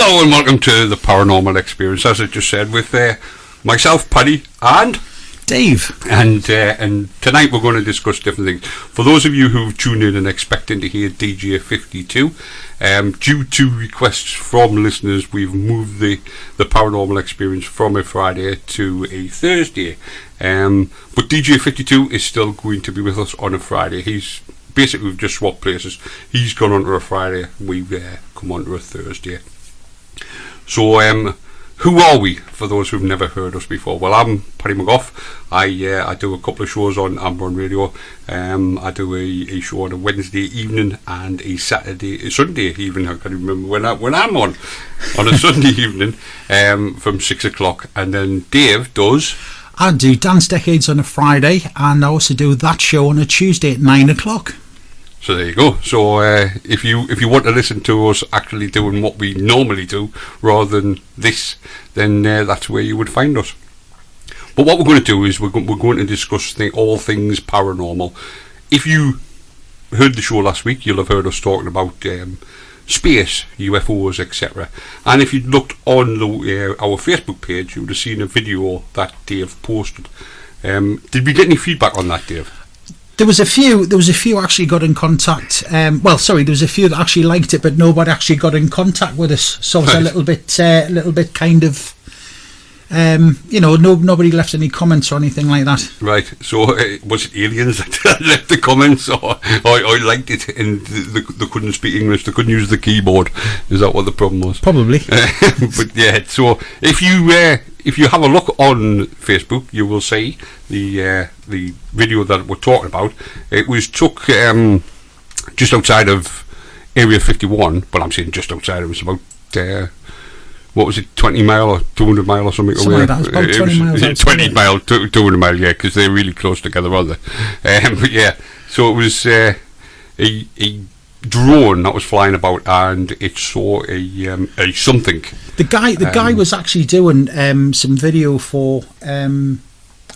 Hello and welcome to the Paranormal Experience, as I just said, with myself, Paddy, and Dave. And tonight we're going to discuss different things. For those of you who've tuned in and expecting to hear DJ 52, due to requests from listeners, we've moved the Paranormal Experience from a Friday to a Thursday. But DJ 52 is still going to be with us on a Friday. We've just swapped places. He's gone on to a Friday, we've come on to a Thursday. So, who are we, for those who've never heard us before? Well, I'm Paddy McGough. I do a couple of shows on Amber Radio. I do a show on a Wednesday evening and a Sunday evening. I can't remember when I'm on a Sunday evening from 6 o'clock. And then Dave does... I do Dance Decades on a Friday, and I also do that show on a Tuesday at 9 o'clock. So there you go. So if you want to listen to us actually doing what we normally do rather than this, then that's where you would find us. But what we're going to do is we're going to discuss all things paranormal. If you heard the show last week, you'll have heard us talking about space, UFOs, etc. And if you'd looked on our Facebook page, you would have seen a video that Dave posted. Did we get any feedback on that, Dave? There was a few actually got in contact. There was a few that actually liked it, but nobody actually got in contact with us. So it's a little bit kind of, nobody left any comments or anything like that. Right. So was it aliens that left the comments, or liked it and they couldn't speak English? They couldn't use the keyboard. Is that what the problem was? Probably. But yeah. So if you have a look on Facebook, you will see the video that we're talking about. It was took just outside of Area 51. Well, I'm saying just outside. It was about 20 mile or 200 mile or something away. Like that. It was about 20 miles outside. 20 mile, 200 mile, yeah, because they're really close together, aren't they? But yeah, so it was a drone that was flying about, and it saw a something. The guy was actually doing some video for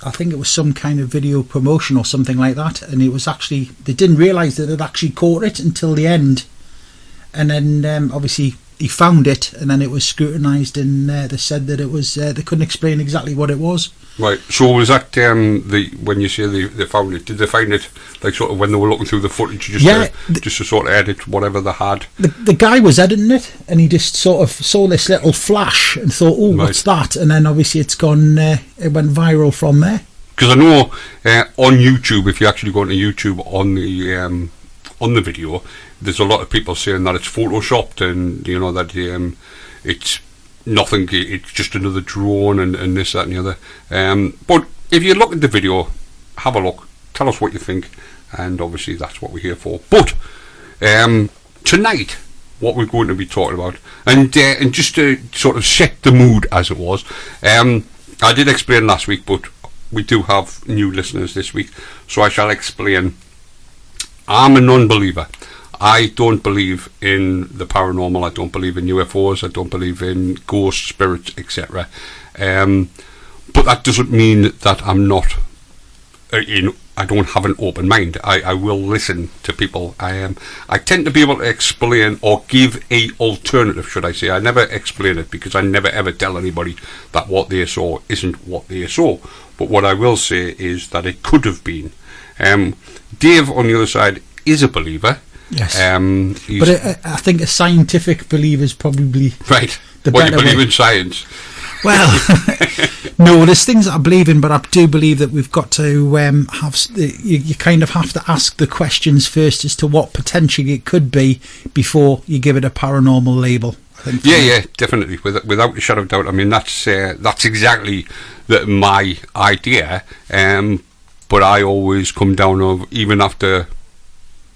I think it was some kind of video promotion or something like that, and it was actually, they didn't realise that it actually caught it until the end, and then obviously he found it, and then it was scrutinised, and they said that it was they couldn't explain exactly what it was. Right. So was that when you say they found it? Did they find it like sort of when they were looking through the footage, just to sort of edit whatever they had? The guy was editing it, and he just sort of saw this little flash and thought, "Oh, right. What's that?" And then obviously it's gone. It went viral from there. Because I know on YouTube, if you actually go onto YouTube on the video, there's a lot of people saying that it's photoshopped, and that it's nothing, it's just another drone and this, that and the other. But if you look at the video, have a look, tell us what you think, and obviously that's what we're here for. But tonight, what we're going to be talking about, and just to sort of set the mood, as it was, I did explain last week, but we do have new listeners this week, so I shall explain. I'm a non-believer. I don't believe in the paranormal. I don't believe in UFOs. I don't believe in ghosts, spirits, etc. But that doesn't mean that I'm not I don't have an open mind. I will listen to people. I tend to be able to explain or give a alternative, should I say. I never explain it, because I never ever tell anybody that what they saw isn't what they saw. But what I will say is that it could have been. Dave, on the other side, is a believer. Yes, but I think a scientific believer is probably right. What, you believe in science? Well, no, there's things that I believe in, but I do believe that we've got to you kind of have to ask the questions first as to what potentially it could be before you give it a paranormal label. I think. Yeah, definitely, without a shadow of doubt. I mean, that's exactly my idea. But I always come down even after,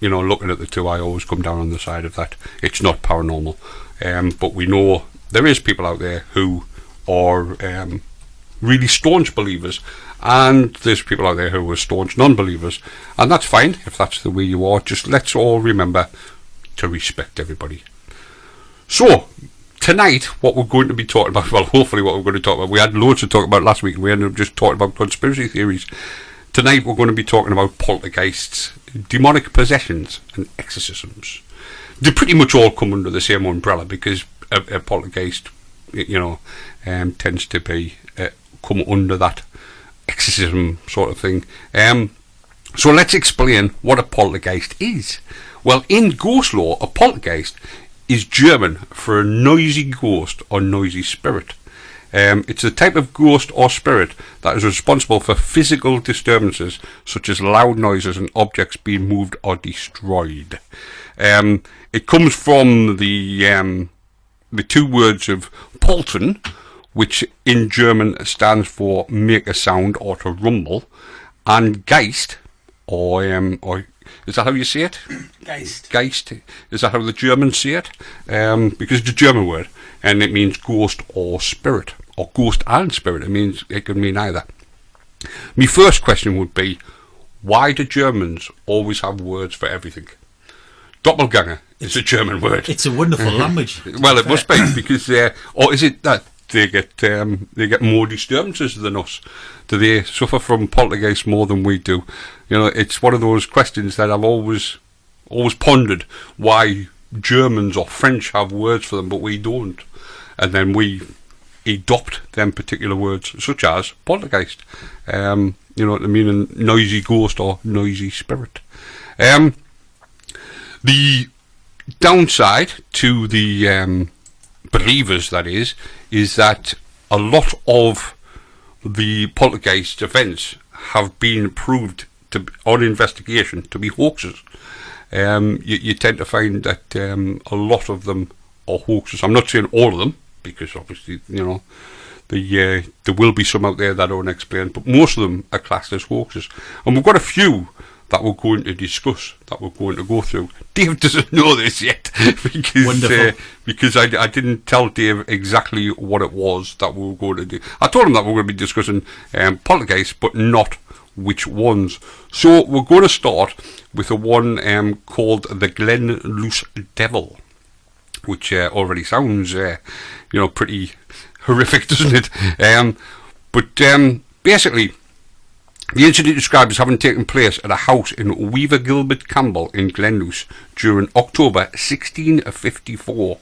looking at the two, I always come down on the side of that it's not paranormal. But we know there is people out there who are really staunch believers, and there's people out there who are staunch non-believers, and that's fine if that's the way you are. Just let's all remember to respect everybody. So tonight, what we're going to be talking about, well, hopefully what we're going to talk about, we had loads to talk about last week, and we ended up just talking about conspiracy theories. Tonight we're going to be talking about poltergeists, demonic possessions and exorcisms. They pretty much all come under the same umbrella, because a poltergeist, tends to be come under that exorcism sort of thing. So let's explain what a poltergeist is. Well, in ghost lore, a poltergeist is German for a noisy ghost or noisy spirit. It's a type of ghost or spirit that is responsible for physical disturbances such as loud noises and objects being moved or destroyed. It comes from the two words of polten, which in German stands for make a sound or to rumble, and Geist, or is that how you say it? Geist. Is that how the Germans say it? Because it's a German word, and it means ghost or spirit, or ghost and spirit. It can mean either. My first question would be, why do Germans always have words for everything? Doppelganger is a German word. It's a wonderful language. Well, it must be, because or is it that they get more disturbances than us? Do they suffer from poltergeist more than we do? It's one of those questions that I've always pondered, why Germans or French have words for them but we don't, and then we adopt them particular words such as poltergeist, to mean a noisy ghost or noisy spirit. The downside to the believers, that is that a lot of the poltergeist events have been proved on investigation to be hoaxes. You tend to find that a lot of them are hoaxes. I'm not saying all of them, because obviously there will be some out there that are unexplained, but most of them are classed as hoaxes. And we've got a few that we're going to discuss, that we're going to go through. Dave doesn't know this yet, because I didn't tell Dave exactly what it was that we were going to do. I told him that we were going to be discussing poltergeists, but not which ones. So we're going to start with the one called the Glen Luce Devil, which already sounds pretty horrific, doesn't it? But basically, the incident described as having taken place at a house in Weaver Gilbert Campbell in Glenluce during October 1654.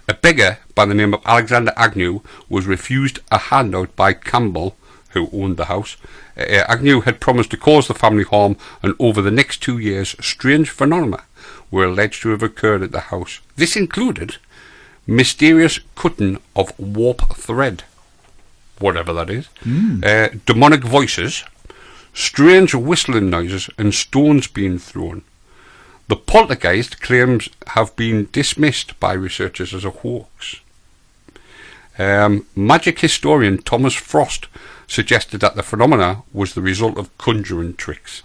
A beggar by the name of Alexander Agnew was refused a handout by Campbell, who owned the house. Agnew had promised to cause the family harm, and over the next 2 years, strange phenomena were alleged to have occurred at the house. This included mysterious cutting of warp thread, whatever that is, demonic voices, strange whistling noises, and stones being thrown. The poltergeist claims have been dismissed by researchers as a hoax. Magic historian Thomas Frost suggested that the phenomena was the result of conjuring tricks,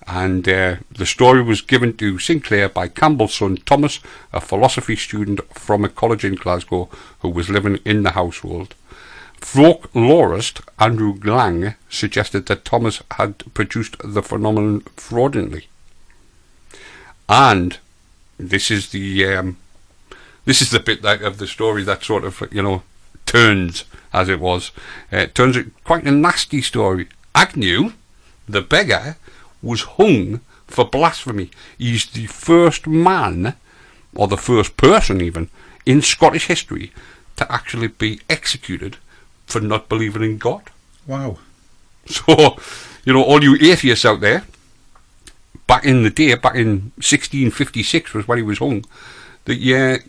and the story was given to Sinclair by Campbell's son Thomas, a philosophy student from a college in Glasgow who was living in the household. Folklorist Andrew Glang suggested that Thomas had produced the phenomenon fraudulently. And this is the bit of the story that sort of turns, as it was. It turns out quite a nasty story. Agnew, the beggar, was hung for blasphemy. He's the first man, or the first person even, in Scottish history to actually be executed for not believing in God. Wow. So, all you atheists out there, back in the day, back in 1656 was when he was hung, that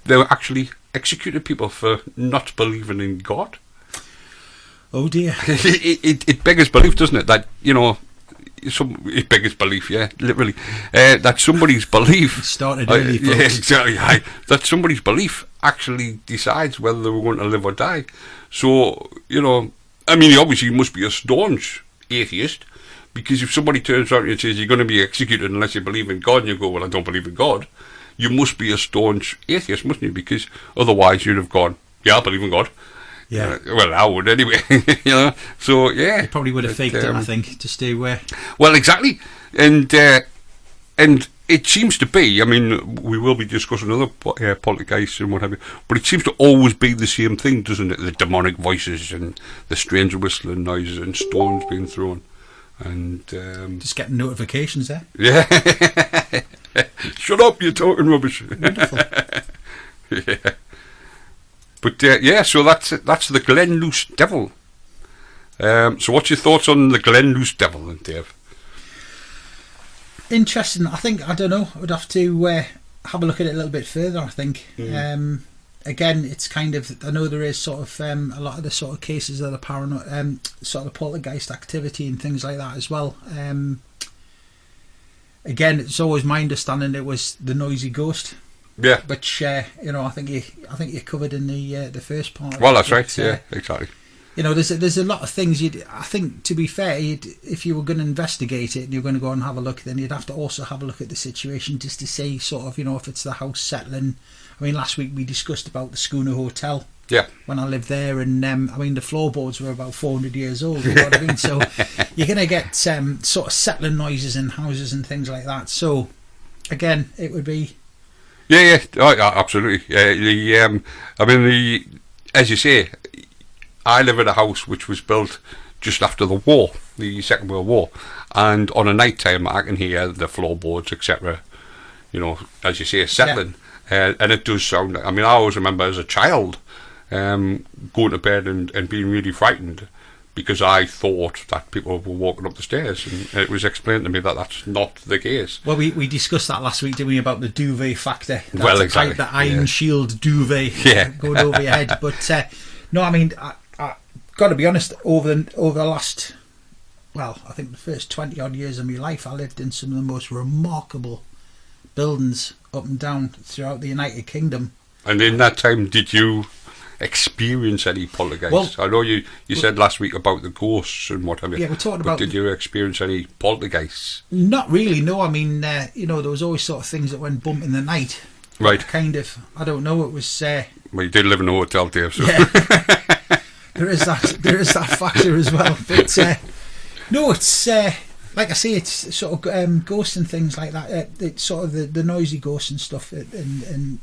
they were actually executed people for not believing in God. Oh dear. It beggars belief, doesn't it? That, it beggars belief, yeah, literally. That somebody's belief started early, yeah, exactly. That somebody's belief actually decides whether they were going to live or die. So, obviously you must be a staunch atheist, because if somebody turns around and says you're going to be executed unless you believe in God, and you go, well, I don't believe in God, you must be a staunch atheist, mustn't you? Because otherwise you'd have gone, yeah, I believe in God. Yeah. Well, I would anyway. So yeah, you probably would have faked it, I think, to stay away. Well, exactly, and it seems to be. I mean, we will be discussing other poltergeists and what have you, but it seems to always be the same thing, doesn't it? The demonic voices and the strange whistling noises and stones being thrown, and just getting notifications there. Yeah. Shut up! You're talking rubbish. Wonderful. Yeah. But yeah, so that's it. That's the Glen Luce Devil. So what's your thoughts on the Glen Luce Devil, then, Dave? Interesting. I don't know. I would have to have a look at it a little bit further, I think. Again, it's kind of, I know there is sort of a lot of the sort of cases that are paranoid, sort of poltergeist activity and things like that as well. Again, it's always my understanding it was the noisy ghost. Yeah. Which I think you covered in the first part. Well, that's right. Yeah, exactly. There's a lot of things I think, to be fair, if you were going to investigate it and you're going to go and have a look, then you'd have to also have a look at the situation just to see sort of, if it's the house settling. I mean, last week we discussed about the Schooner Hotel. Yeah. When I lived there, and the floorboards were about 400 years old. You know what I mean? So you're going to get sort of settling noises in houses and things like that. So again, it would be. Yeah, absolutely. As you say, I live in a house which was built just after the war, the Second World War, and on a night time I can hear the floorboards, etc. As you say, settling, and it does sound. I mean, I always remember as a child going to bed and being really frightened because I thought that people were walking up the stairs, and it was explained to me that that's not the case. Well, we discussed that last week, didn't we, about the duvet factor? Well, exactly. The iron shield duvet going over your head. But no, I mean, I got to be honest, over the last, I think the first 20 odd years of my life, I lived in some of the most remarkable buildings up and down throughout the United Kingdom. And in that time, did you experience any poltergeists? I know you said last week about the ghosts and what have you. Yeah, we're talking about. Did you experience any poltergeists? Not really, no. I mean, there was always sort of things that went bump in the night. Right. Kind of. I don't know. It was. Well, you did live in a hotel, Dave. So. Yeah. There is that factor as well. But no, it's like I say, it's sort of ghosts and things like that. It's sort of the noisy ghosts and stuff, and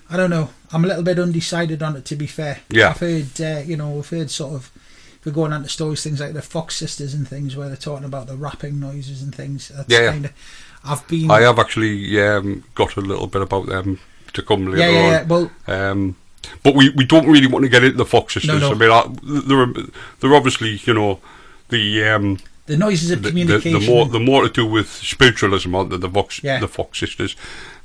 I don't know. I'm a little bit undecided on it, to be fair. Yeah. I've heard, we've heard sort of, if we're going on to stories, things like the Fox Sisters and things, where they're talking about the rapping noises and things. That's kind of. I have actually got a little bit about them to come later on. Yeah. Well. But we don't really want to get into the Fox Sisters. No. I mean, they're obviously, the noises of communication. The more to do with spiritualism, aren't they? The Fox Sisters.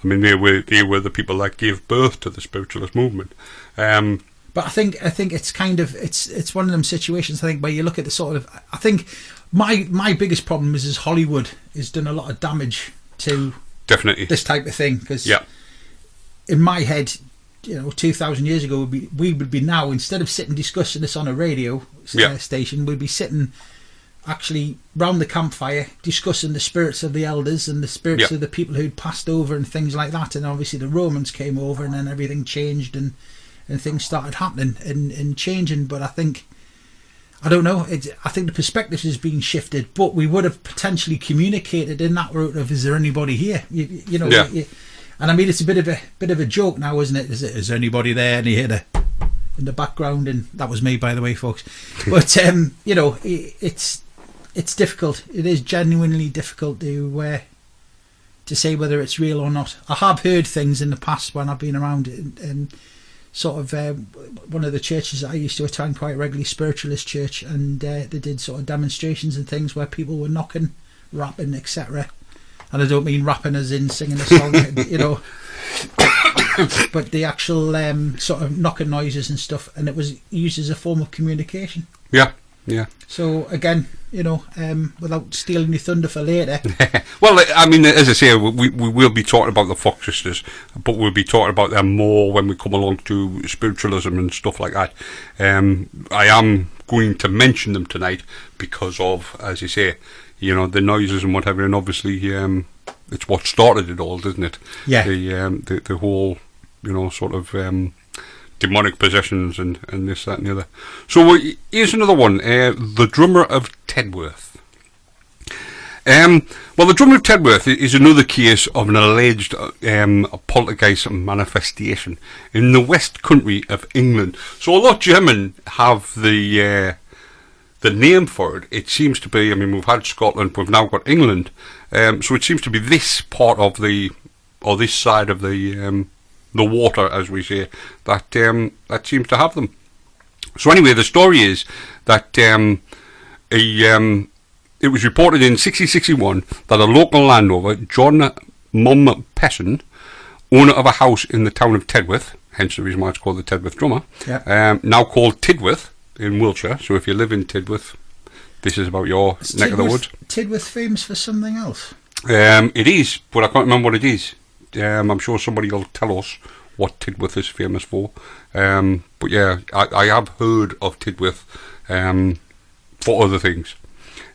I mean, they were the people that gave birth to the spiritualist movement. But I think it's kind of it's one of them situations, I think, where you look at the sort of, I think my biggest problem is Hollywood has done a lot of damage to definitely this type of thing, because in my head, 2,000 years ago we would be now, instead of sitting discussing this on a radio station, we'd be sitting actually round the campfire discussing the spirits of the elders and the spirits of the people who'd passed over and things like that. And obviously the Romans came over, and then everything changed and things started happening and changing. But I don't know, I think the perspective is being shifted, but we would have potentially communicated in that route of, is there anybody here? And I mean, it's a bit of a joke now, isn't it? Is there anybody there? And you hear in the background, and that was me, by the way, folks. But it's difficult. It is genuinely difficult to say whether it's real or not. I have heard things in the past when I've been around, and sort of one of the churches that I used to attend quite regularly, Spiritualist Church, and they did sort of demonstrations and things where people were knocking, rapping, etc. And I don't mean rapping as in singing a song, but the actual sort of knocking noises and stuff, and it was used as a form of communication. Yeah. So again, without stealing your thunder for later. Well, I mean, as I say, we will be talking about the Fox Sisters, but we'll be talking about them more when we come along to spiritualism and stuff like that. I am going to mention them tonight because of, as you say, the noises and whatever, and obviously it's what started it all, doesn't it? Yeah. The whole, sort of demonic possessions and this, that and the other. So here's another one, the drummer of Tedworth. Well, the drummer of Tedworth is another case of an alleged poltergeist manifestation in the West Country of England. So although German have the name for it, it seems to be, I mean, we've had Scotland, we've now got England, so it seems to be this part of this side of the the water, as we say, that that seems to have them. So anyway, the story is that it was reported in 1661 that a local landowner, John Mum Pesson, owner of a house in the town of Tedworth, hence the reason why it's called the Tedworth Drummer, now called Tidworth in Wiltshire. So if you live in Tidworth, this is about your neck of the woods. Tidworth famous for something else? It is, but I can't remember what it is. I'm sure somebody will tell us what Tidworth is famous for. But yeah, I have heard of Tidworth for other things.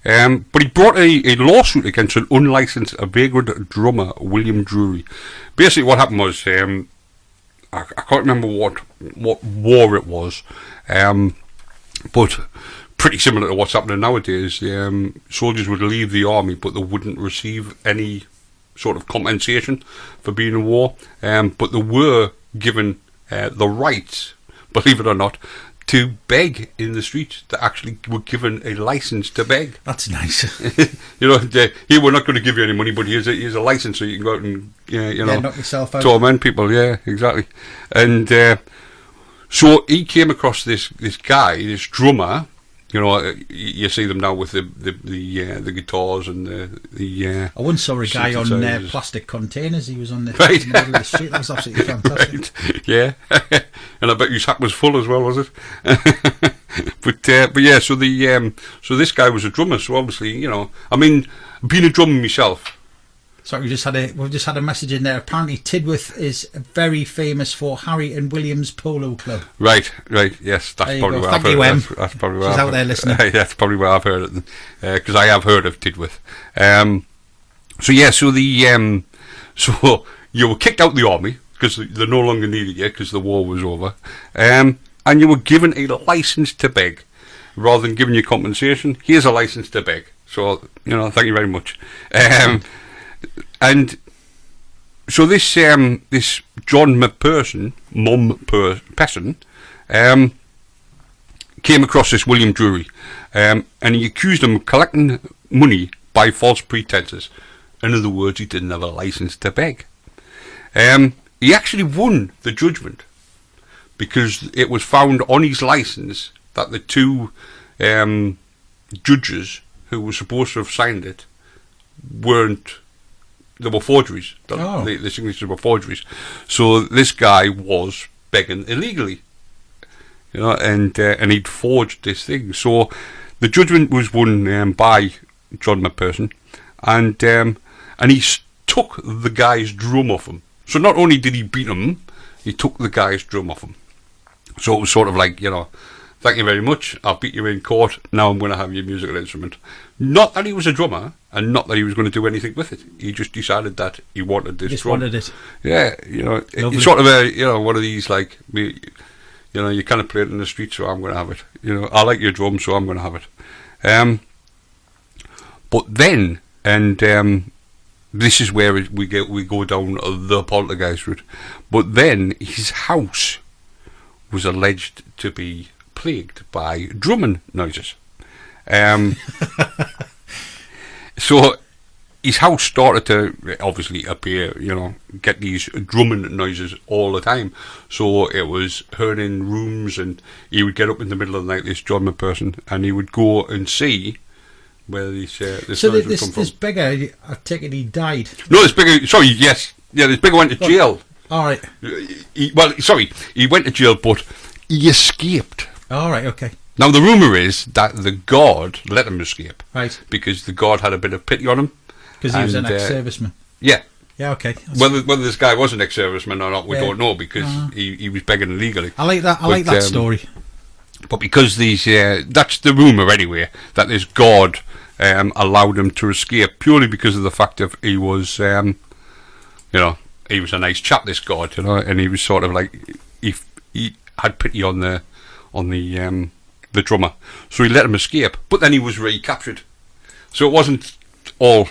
But he brought a lawsuit against an unlicensed vagrant drummer, William Drury. Basically what happened was, I can't remember what war it was, but pretty similar to what's happening nowadays. Soldiers would leave the army, but they wouldn't receive any sort of compensation for being in war, but they were given the right, believe it or not, to beg in the streets. They actually were given a license to beg. That's nice. You know, here we're not going to give you any money, but here's a license so you can go out and knock yourself out, torment people. Yeah, exactly. And so he came across this guy, this drummer. You know, you see them now with the guitars and the. I once saw a guy on plastic containers. He was on the, right. in the middle of the street. That was absolutely fantastic. Right. Yeah, and I bet his hat was full as well, was it? But yeah, so this guy was a drummer. So obviously, you know, I mean, being a drummer myself. Sorry, we've just had a message in there. Apparently, Tidworth is very famous for Harry and William's Polo Club. Right. Yes, that's probably where I've heard it. That's probably where she's out there listening. That's probably where I've heard it, because I have heard of Tidworth. So yeah, so you were kicked out the army because they no longer needed you because the war was over, and you were given a license to beg rather than giving you compensation. Here's a license to beg. So thank you very much. And so this John Pesson came across this William Drury, and he accused him of collecting money by false pretenses. In other words, he didn't have a license to beg. He actually won the judgment because it was found on his license that the two judges who were supposed to have signed it weren't. There were forgeries. The signatures were forgeries. So this guy was begging illegally, and he'd forged this thing. So the judgment was won by John McPherson, and he took the guy's drum off him. So not only did he beat him, he took the guy's drum off him. So it was sort of like, thank you very much, I'll beat you in court, now I'm going to have your musical instrument. Not that he was a drummer, and not that he was going to do anything with it. He just decided that he wanted this drum. Wanted it. Yeah, it's sort of one of these, like, you kind of play it in the street, so I'm going to have it. I like your drum, so I'm going to have it. But then, this is where we go down the poltergeist route. But then his house was alleged to be plagued by drumming noises. So his house started to obviously appear, get these drumming noises all the time. So it was heard in rooms, and he would get up in the middle of the night, this John McPherson, and he would go and see where this noise would come from. This beggar, I take it he died? No, this beggar, sorry, yes. Yeah, this beggar went to jail. All right. He went to jail, but he escaped. All right, okay. Now, the rumour is that the guard let him escape. Right. Because the guard had a bit of pity on him. Because he was an ex-serviceman. Yeah. Yeah, okay. Whether this guy was an ex-serviceman or not, we don't know, because he was begging illegally. I like that. I like that story. But because that's the rumour anyway, that this guard allowed him to escape purely because of the fact that he was, he was a nice chap, this guard, and he was sort of like, he had pity on the drummer, so he let him escape. But then he was recaptured, so it wasn't all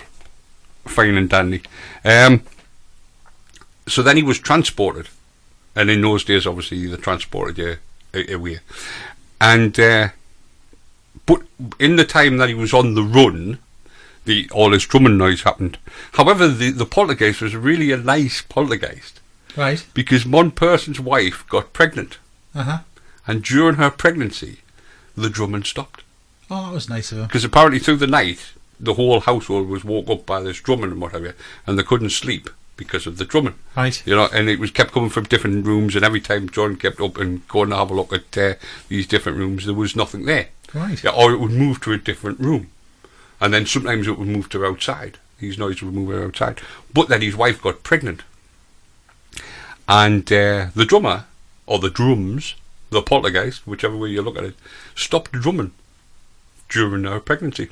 fine and dandy. So then he was transported, and in those days, obviously, they transported you away. And but in the time that he was on the run, all this drumming noise happened. However, the poltergeist was really a nice poltergeist. Right. Because one person's wife got pregnant. Uh-huh. And during her pregnancy, the drumming stopped. Oh, that was nice of her. Because apparently through the night, the whole household was woke up by this drumming and whatever, and they couldn't sleep because of the drumming. Right. You know, and it was kept coming from different rooms, and every time John kept up and going to have a look at these different rooms, there was nothing there. Right. Yeah, or it would move to a different room. And then sometimes it would move to outside. These noises would move outside. But then his wife got pregnant. And the drummer, or the drums, the poltergeist, whichever way you look at it, stopped drumming during her pregnancy.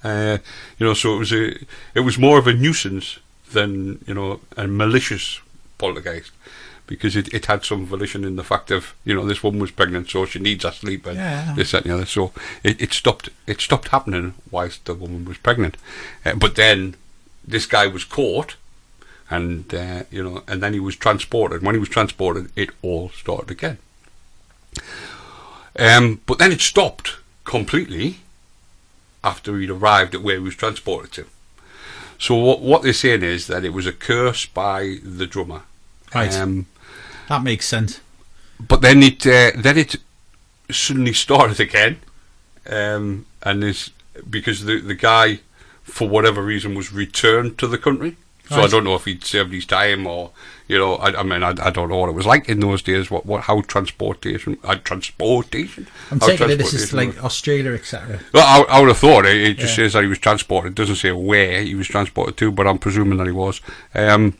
You know, so it was more of a nuisance than, you know, a malicious poltergeist, because it had some volition in the fact of, you know, this woman was pregnant, so she needs her sleep and this, that and the other. So it stopped happening whilst the woman was pregnant. But then this guy was caught, and you know, and then he was transported. When he was transported, it all started again. But then it stopped completely after he'd arrived at where he was transported to. So what they're saying is that it was a curse by the drummer. Right. That makes sense. But then it suddenly started again, and this because the guy, for whatever reason, was returned to the country. So Right. I don't know if he'd served his time, or, you know, I mean, I don't know what it was like in those days. How transportation. I'm taking it this is like was. Australia, etc. Well, I would have thought it just says that he was transported. It doesn't say where he was transported to, but I'm presuming that he was. And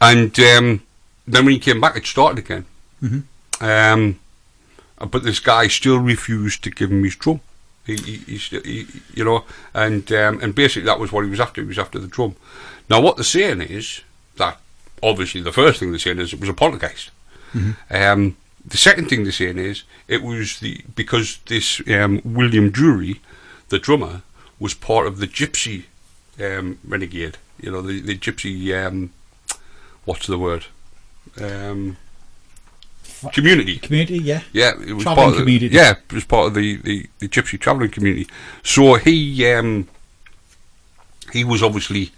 then when he came back, it started again. Mm-hmm. But this guy still refused to give him his drum. He you know, and basically that was what he was after. He was after the drum. Now, what they're saying is that obviously the first thing they're saying is it was a poltergeist. Mm-hmm. The second thing they're saying is it was because this William Drury, the drummer, was part of the gypsy renegade. You know, the gypsy. What's the word? Community. Community, yeah. Yeah, it was Travelling part of community. Yeah, it was part of the gypsy travelling community. So he was obviously,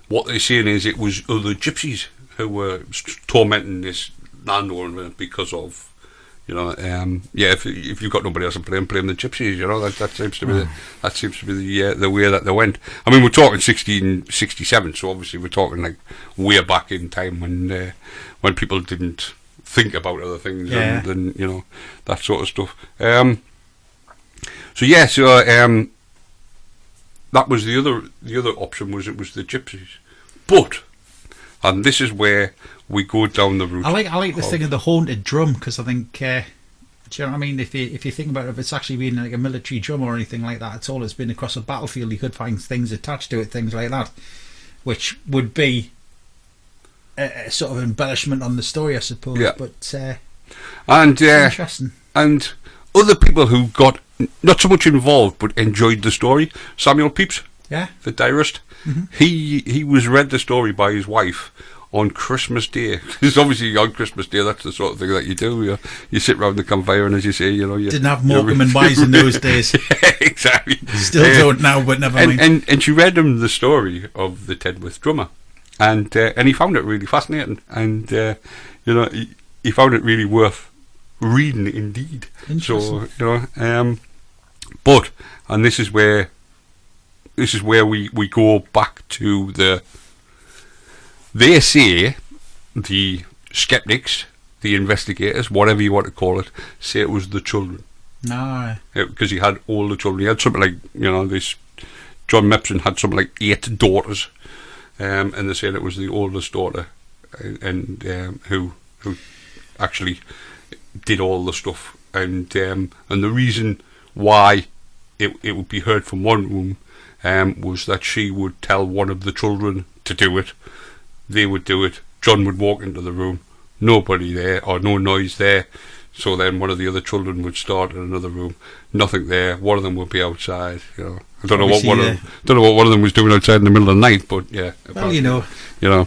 what they're saying is it was other gypsies who were tormenting this landowner because of, you know, if you've got nobody else to blame the gypsies. You know, that seems to be the way that they went. I mean, we're talking 1667, so obviously we're talking like way back in time when people didn't think about other things and you know, that sort of stuff. So that was the other option, was it was the gypsies. But, and this is where we go down the route. I like this thing of the haunted drum, because I think, do you know what I mean? If you think about it, if it's actually been like a military drum or anything like that at all, it's been across a battlefield, you could find things attached to it, things like that, which would be a sort of embellishment on the story, I suppose. Yeah. But and interesting. And other people who got not so much involved but enjoyed the story. Samuel Pepys, the diarist, he was read the story by his wife on Christmas Day. Because obviously on Christmas Day, that's the sort of thing that you do. You sit round the campfire, and as you say, you know, you didn't have Morecambe and Wise in those days. Yeah, exactly. Still don't now, but never mind. And she read him the story of the Tedworth drummer. And he found it really fascinating, and you know, he found it really worth reading indeed. So, you know, but, and this is where we go back to they say, the skeptics, the investigators, whatever you want to call it, say it was the children. No. Because he had all the children. He had something like, you know, this John Mepson had something like 8 daughters. And they said it was the oldest daughter, and who actually did all the stuff, and the reason why it would be heard from one room was that she would tell one of the children to do it. They would do it. John would walk into the room, nobody there or no noise there. So then one of the other children would start in another room, nothing there. One of them would be outside. You know, I don't know what one of them was doing outside in the middle of the night, but yeah. Well, you know, there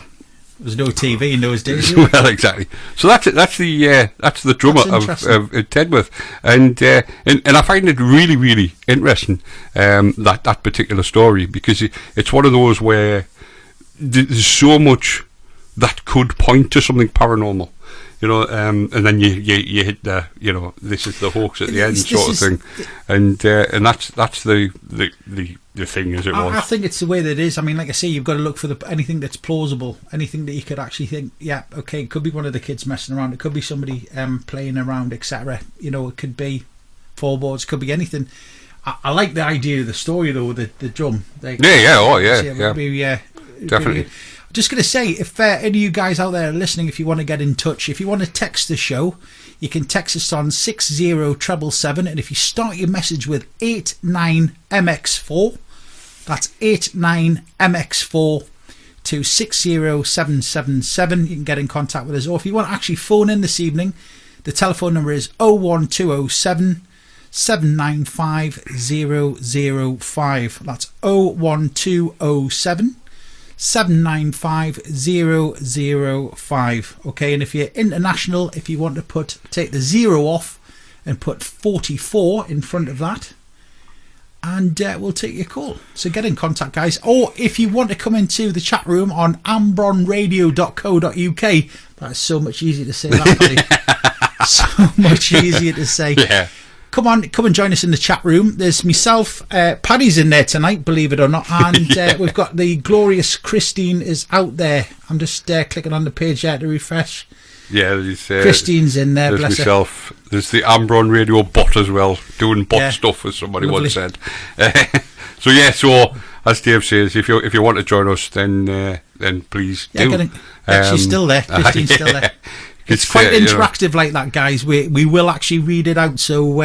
was no TV in those days. Well, exactly. So that's it. That's the drummer of Tedworth, and I find it really, really interesting, that particular story, because it's one of those where there's so much that could point to something paranormal. You know, and then you hit the, you know, this is the hoax at the end sort of thing, and that's the thing as it was. I think it's the way that it is. I mean, like I say, you've got to look for anything that's plausible, anything that you could actually think, yeah, okay, it could be one of the kids messing around, it could be somebody playing around, etc. You know, it could be floorboards, could be anything. I like the idea of the story though, the drum. Definitely. Just going to say, if any of you guys out there are listening, if you want to get in touch, if you want to text the show, you can text us on 60777, and if you start your message with 89MX4, that's 89MX4 to 60777, you can get in contact with us. Or if you want to actually phone in this evening, the telephone number is 01207 795 005. That's 01207 795 005. Okay, and if you're international, if you want to take the 0 off and put 44 in front of that, and we'll take your call. So get in contact, guys. Or if you want to come into the chat room on ambronradio.co.uk, that's so much easier to say that, buddy. So much easier to say. Yeah. Come and join us in the chat room. There's myself, Paddy's in there tonight, believe it or not, and we've got the glorious Christine is out there. I'm just clicking on the page there to refresh. Yeah, there's, Christine's in there, there's bless myself. Her. There's the Ambron Radio bot as well, doing bot stuff, as somebody once said. So as Dave says, if you want to join us, then please do. She's still there. Christine's still there. It's quite interactive like that, guys. We will actually read it out. So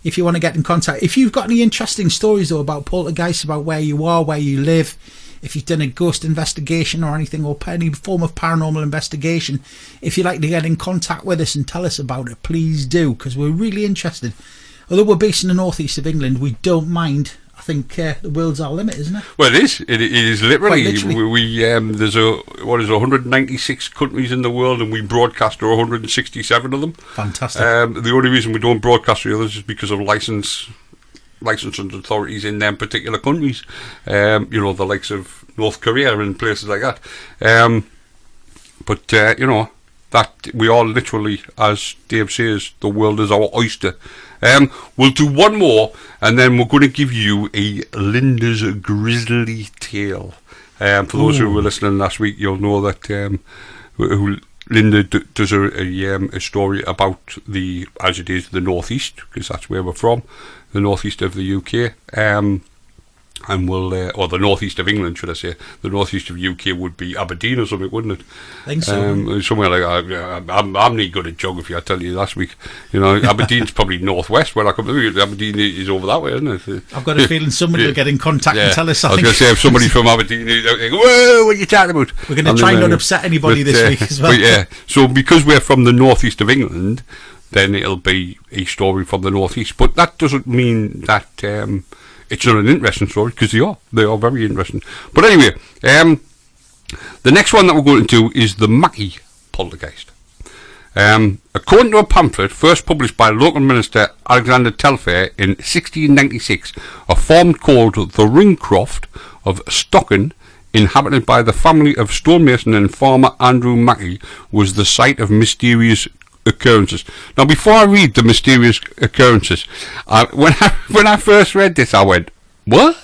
if you want to get in contact, if you've got any interesting stories though about poltergeists, about where you are, where you live, if you've done a ghost investigation or anything, or any form of paranormal investigation, if you'd like to get in contact with us and tell us about it, please do, because we're really interested. Although we're based in the northeast of England, we don't mind. I think the world's our limit, isn't it? Well, it is. It is literally. There's 196 countries in the world, and we broadcast to 167 of them. Fantastic. The only reason we don't broadcast to others is because of licensing authorities in them particular countries. The likes of North Korea and places like that. That we are literally, as Dave says, the world is our oyster. We'll do one more, and then we're going to give you a Linda's Grisly Tale. For those who were listening last week, you'll know that Linda does a story about the northeast, because that's where we're from, the northeast of the UK. And or the northeast of England, should I say? The northeast of UK would be Aberdeen or something, wouldn't it? I think so. Somewhere like I'm not good at geography. I tell you last week. Aberdeen's probably northwest. Where I come to, Aberdeen is over that way, isn't it? I've got a feeling somebody will get in contact and tell us. I was going to say, if somebody from Aberdeen, whoa, what are you talking about? We're going to try and not upset anybody this week as well. So because we're from the northeast of England, then it'll be a story from the northeast. But that doesn't mean that. It's not an interesting story, because they are very interesting. But anyway, the next one that we're going to do is the Mackey poltergeist. According to a pamphlet first published by local minister Alexander Telfair in 1696, a farm called the Ringcroft of Stocken, inhabited by the family of stonemason and farmer Andrew Mackey, was the site of mysterious occurrences. Now, before I read the mysterious occurrences, when I first read this, I went, "What?"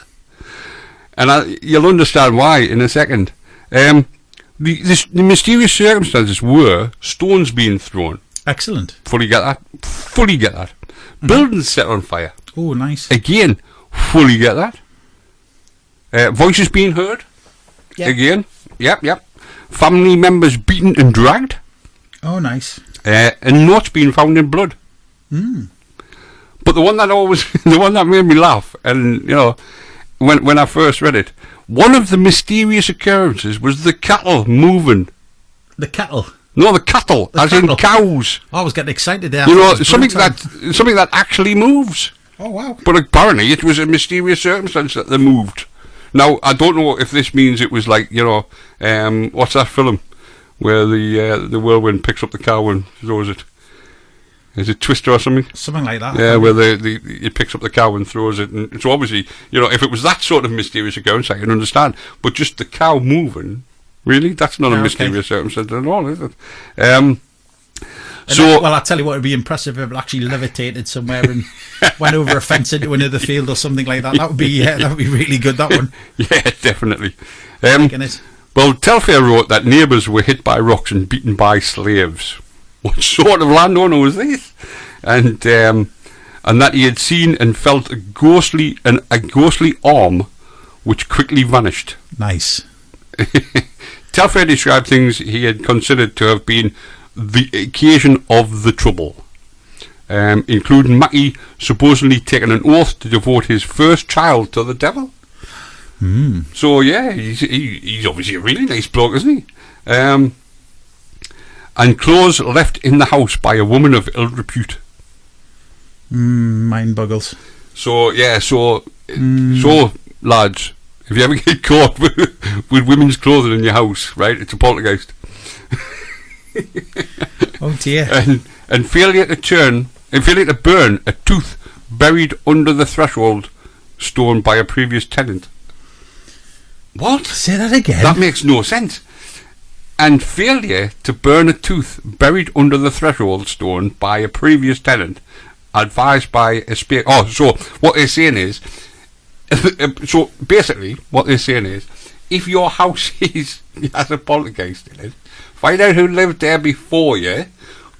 And you'll understand why in a second. The mysterious circumstances were stones being thrown. Excellent. Fully get that. Mm-hmm. Buildings set on fire. Oh, nice. Again, fully get that. Voices being heard. Yep. Again. Yep. Family members beaten and dragged. Oh, nice. And notes being found in blood. But the one that made me laugh, and when I first read it, one of the mysterious occurrences was the cattle moving. The cattle? No, the cattle, in cows. I was getting excited there. Something that actually moves. Oh, wow. But apparently it was a mysterious circumstance that they moved. Now, I don't know if this means it was like, what's that film? Where the whirlwind picks up the cow and throws it. Is it Twister or something? Something like that. Yeah, where it picks up the cow and throws it. And so obviously, if it was that sort of mysterious occurrence, I can understand. But just the cow moving, Really? That's not a Okay. mysterious circumstance at all, is it? Well, I tell you what, it'd be impressive if it actually levitated somewhere and went over a fence into another field or something like that. That would be really good. That one. Yeah, definitely. Liking it. Well, Telfair wrote that neighbours were hit by rocks and beaten by slaves. What sort of landowner was this? And that he had seen and felt a ghostly arm, which quickly vanished. Nice. Telfair described things he had considered to have been the occasion of the trouble, including Mackie supposedly taking an oath to devote his first child to the devil. So yeah, he's obviously a really nice bloke, isn't he? And clothes left in the house by a woman of ill repute. Mind boggles. So yeah, so lads, if you ever get caught with women's clothing in your house, right, it's a poltergeist. Oh dear. And failure to burn a tooth buried under the threshold stone by a previous tenant. What? Say that again. That makes no sense. And failure to burn a tooth buried under the threshold stone by a previous tenant, advised by a spear. Oh, so what they're saying is, so basically what they're saying is, if your house has a poltergeist in it, find out who lived there before you,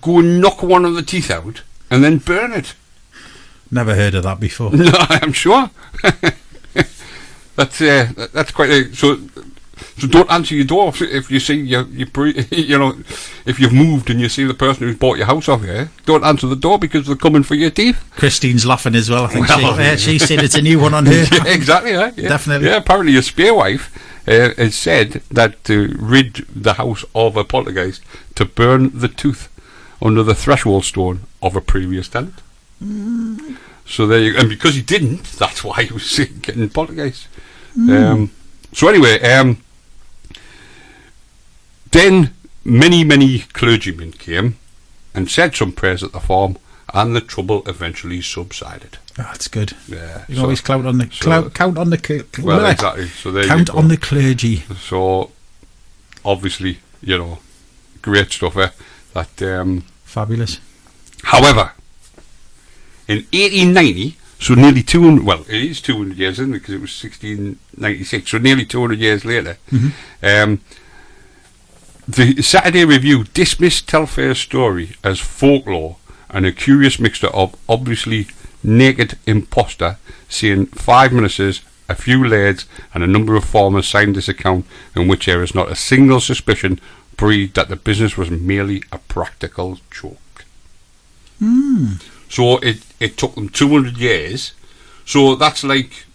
go and knock one of the teeth out, and then burn it. Never heard of that before. No, I'm sure. That's quite so don't answer your door if you see if you've moved and you see the person who's bought your house off you. Don't answer the door because they're coming for your teeth. Christine's laughing as well. I think she said it's a new one on her. Yeah, exactly. Yeah. Definitely. Yeah. Apparently, your spear wife has said that to rid the house of a poltergeist, to burn the tooth under the threshold stone of a previous tenant. So there you go. And because he didn't, that's why he was getting poltergeist. So anyway, then many clergymen came and said some prayers at the farm, and the trouble eventually subsided. Oh, that's good. Yeah, you can always count on the count on the well, exactly. So there count you go. on the clergy. So obviously, great stuff. That fabulous. However, in 1890, so nearly 200. Well, it is 200 years, isn't it? Because it was 1696. So nearly 200 years later. The Saturday Review dismissed Telfair's story as folklore and a curious mixture of obviously naked imposter, seeing 5 ministers, a few lairds and a number of farmers signed this account, in which there is not a single suspicion breathed that the business was merely a practical joke. So it took them 200 years. So that's like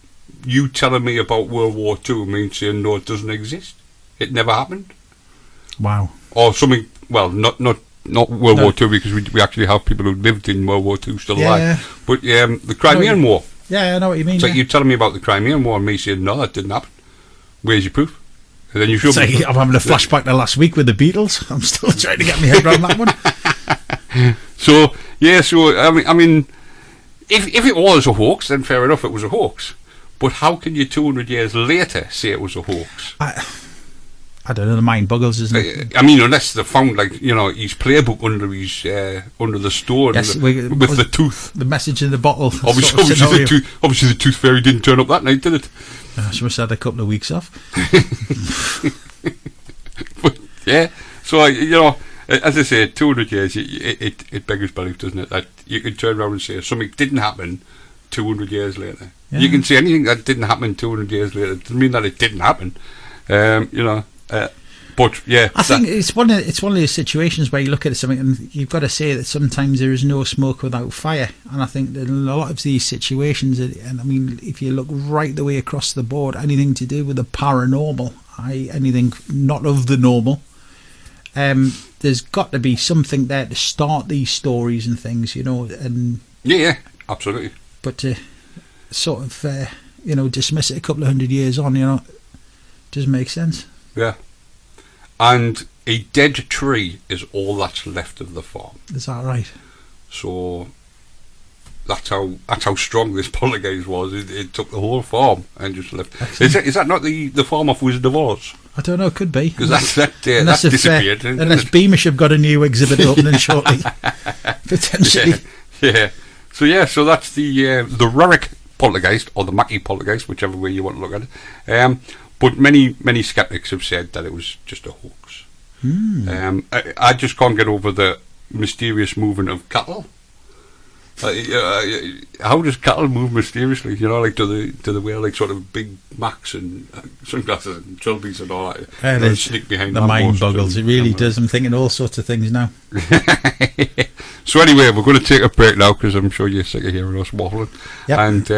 you telling me about World War II and me saying no, it doesn't exist. It never happened. Wow. Or something. Well, not World War II, because we actually have people who lived in World War II still alive. But the Crimean War. Yeah, I know what you mean. It's like you telling me about the Crimean War and me saying no, that didn't happen. Where's your proof? And then you show it's me. Like I'm having a flashback to last week with the Beatles. I'm still trying to get my head around that one. So yeah, so I mean, if it was a hoax, then fair enough, it was a hoax. But how can you 200 years later say it was a hoax? I don't know. The mind boggles, isn't it? I mean, unless they found his playbook under his under the stone, yes, with the tooth, the message in the bottle. Obviously, the tooth fairy didn't turn up that night, did it? She must have had a couple of weeks off. But yeah, so as I say, 200 years, it beggars belief, doesn't it? That you can turn around and say something didn't happen 200 years later. Yeah. You can say anything that didn't happen 200 years later. It doesn't mean that it didn't happen. But yeah, I think it's one of those situations where you look at something and you've got to say that sometimes there is no smoke without fire. And I think that in a lot of these situations, and I mean, if you look right the way across the board, anything to do with the paranormal, anything not of the normal, there's got to be something there to start these stories and things, and yeah, absolutely. But to sort of dismiss it a couple of 100 years on, doesn't make sense. Yeah. And a dead tree is all that's left of the farm. Is that right? So that's how strong this poltergeist was. It took the whole farm and just left. Is that not the farm off Wizard of Oz? I don't know. Could be because that unless disappeared. Unless Beamish have got a new exhibit opening shortly, potentially. Yeah. So that's the Rurick poltergeist or the Mackey poltergeist, whichever way you want to look at it. But many skeptics have said that it was just a hoax. I just can't get over the mysterious movement of cattle. How does cattle move mysteriously? Like do they wear like sort of big Macs and sunglasses and trilbies and all that? And sneak behind the mind boggles. It really does. I'm thinking all sorts of things now. So anyway, we're going to take a break now because I'm sure you're sick of hearing us waffling. Yep. And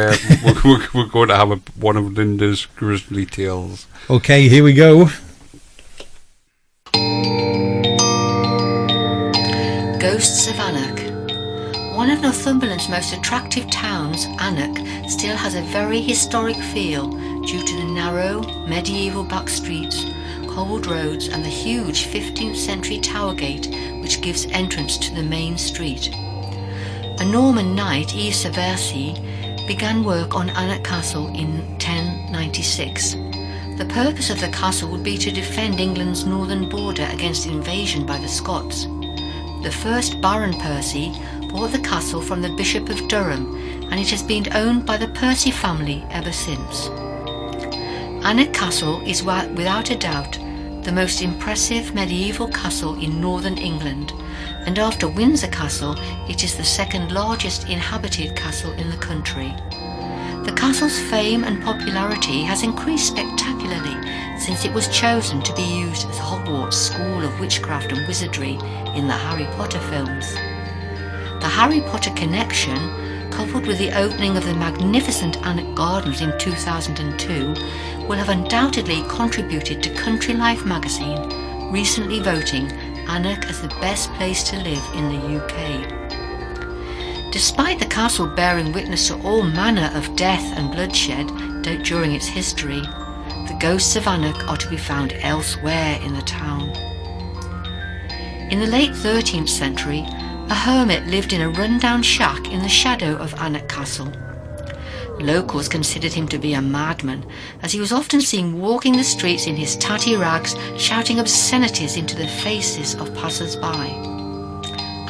we're going to have one of Linda's grisly tales. Okay, here we go. Ghosts of Anarch. One of Northumberland's most attractive towns, Anarch, still has a very historic feel due to the narrow, medieval back streets, cobbled roads and the huge 15th century tower gate which gives entrance to the main street. A Norman knight, Yves Saversy, began work on Anarch Castle in 1096. The purpose of the castle would be to defend England's northern border against invasion by the Scots. The first Baron Percy bought the castle from the Bishop of Durham, and it has been owned by the Percy family ever since. Anarch Castle is without a doubt the most impressive medieval castle in northern England, and after Windsor Castle it is the second largest inhabited castle in the country. The castle's fame and popularity has increased spectacularly since it was chosen to be used as Hogwarts' school of witchcraft and wizardry in the Harry Potter films. The Harry Potter connection, coupled with the opening of the magnificent Anarch Gardens in 2002, will have undoubtedly contributed to Country Life magazine recently voting Anarch as the best place to live in the UK. Despite the castle bearing witness to all manner of death and bloodshed during its history, the ghosts of Anarch are to be found elsewhere in the town. In the late 13th century, a hermit lived in a run-down shack in the shadow of Anarch Castle. Locals considered him to be a madman, as he was often seen walking the streets in his tatty rags, shouting obscenities into the faces of passers-by.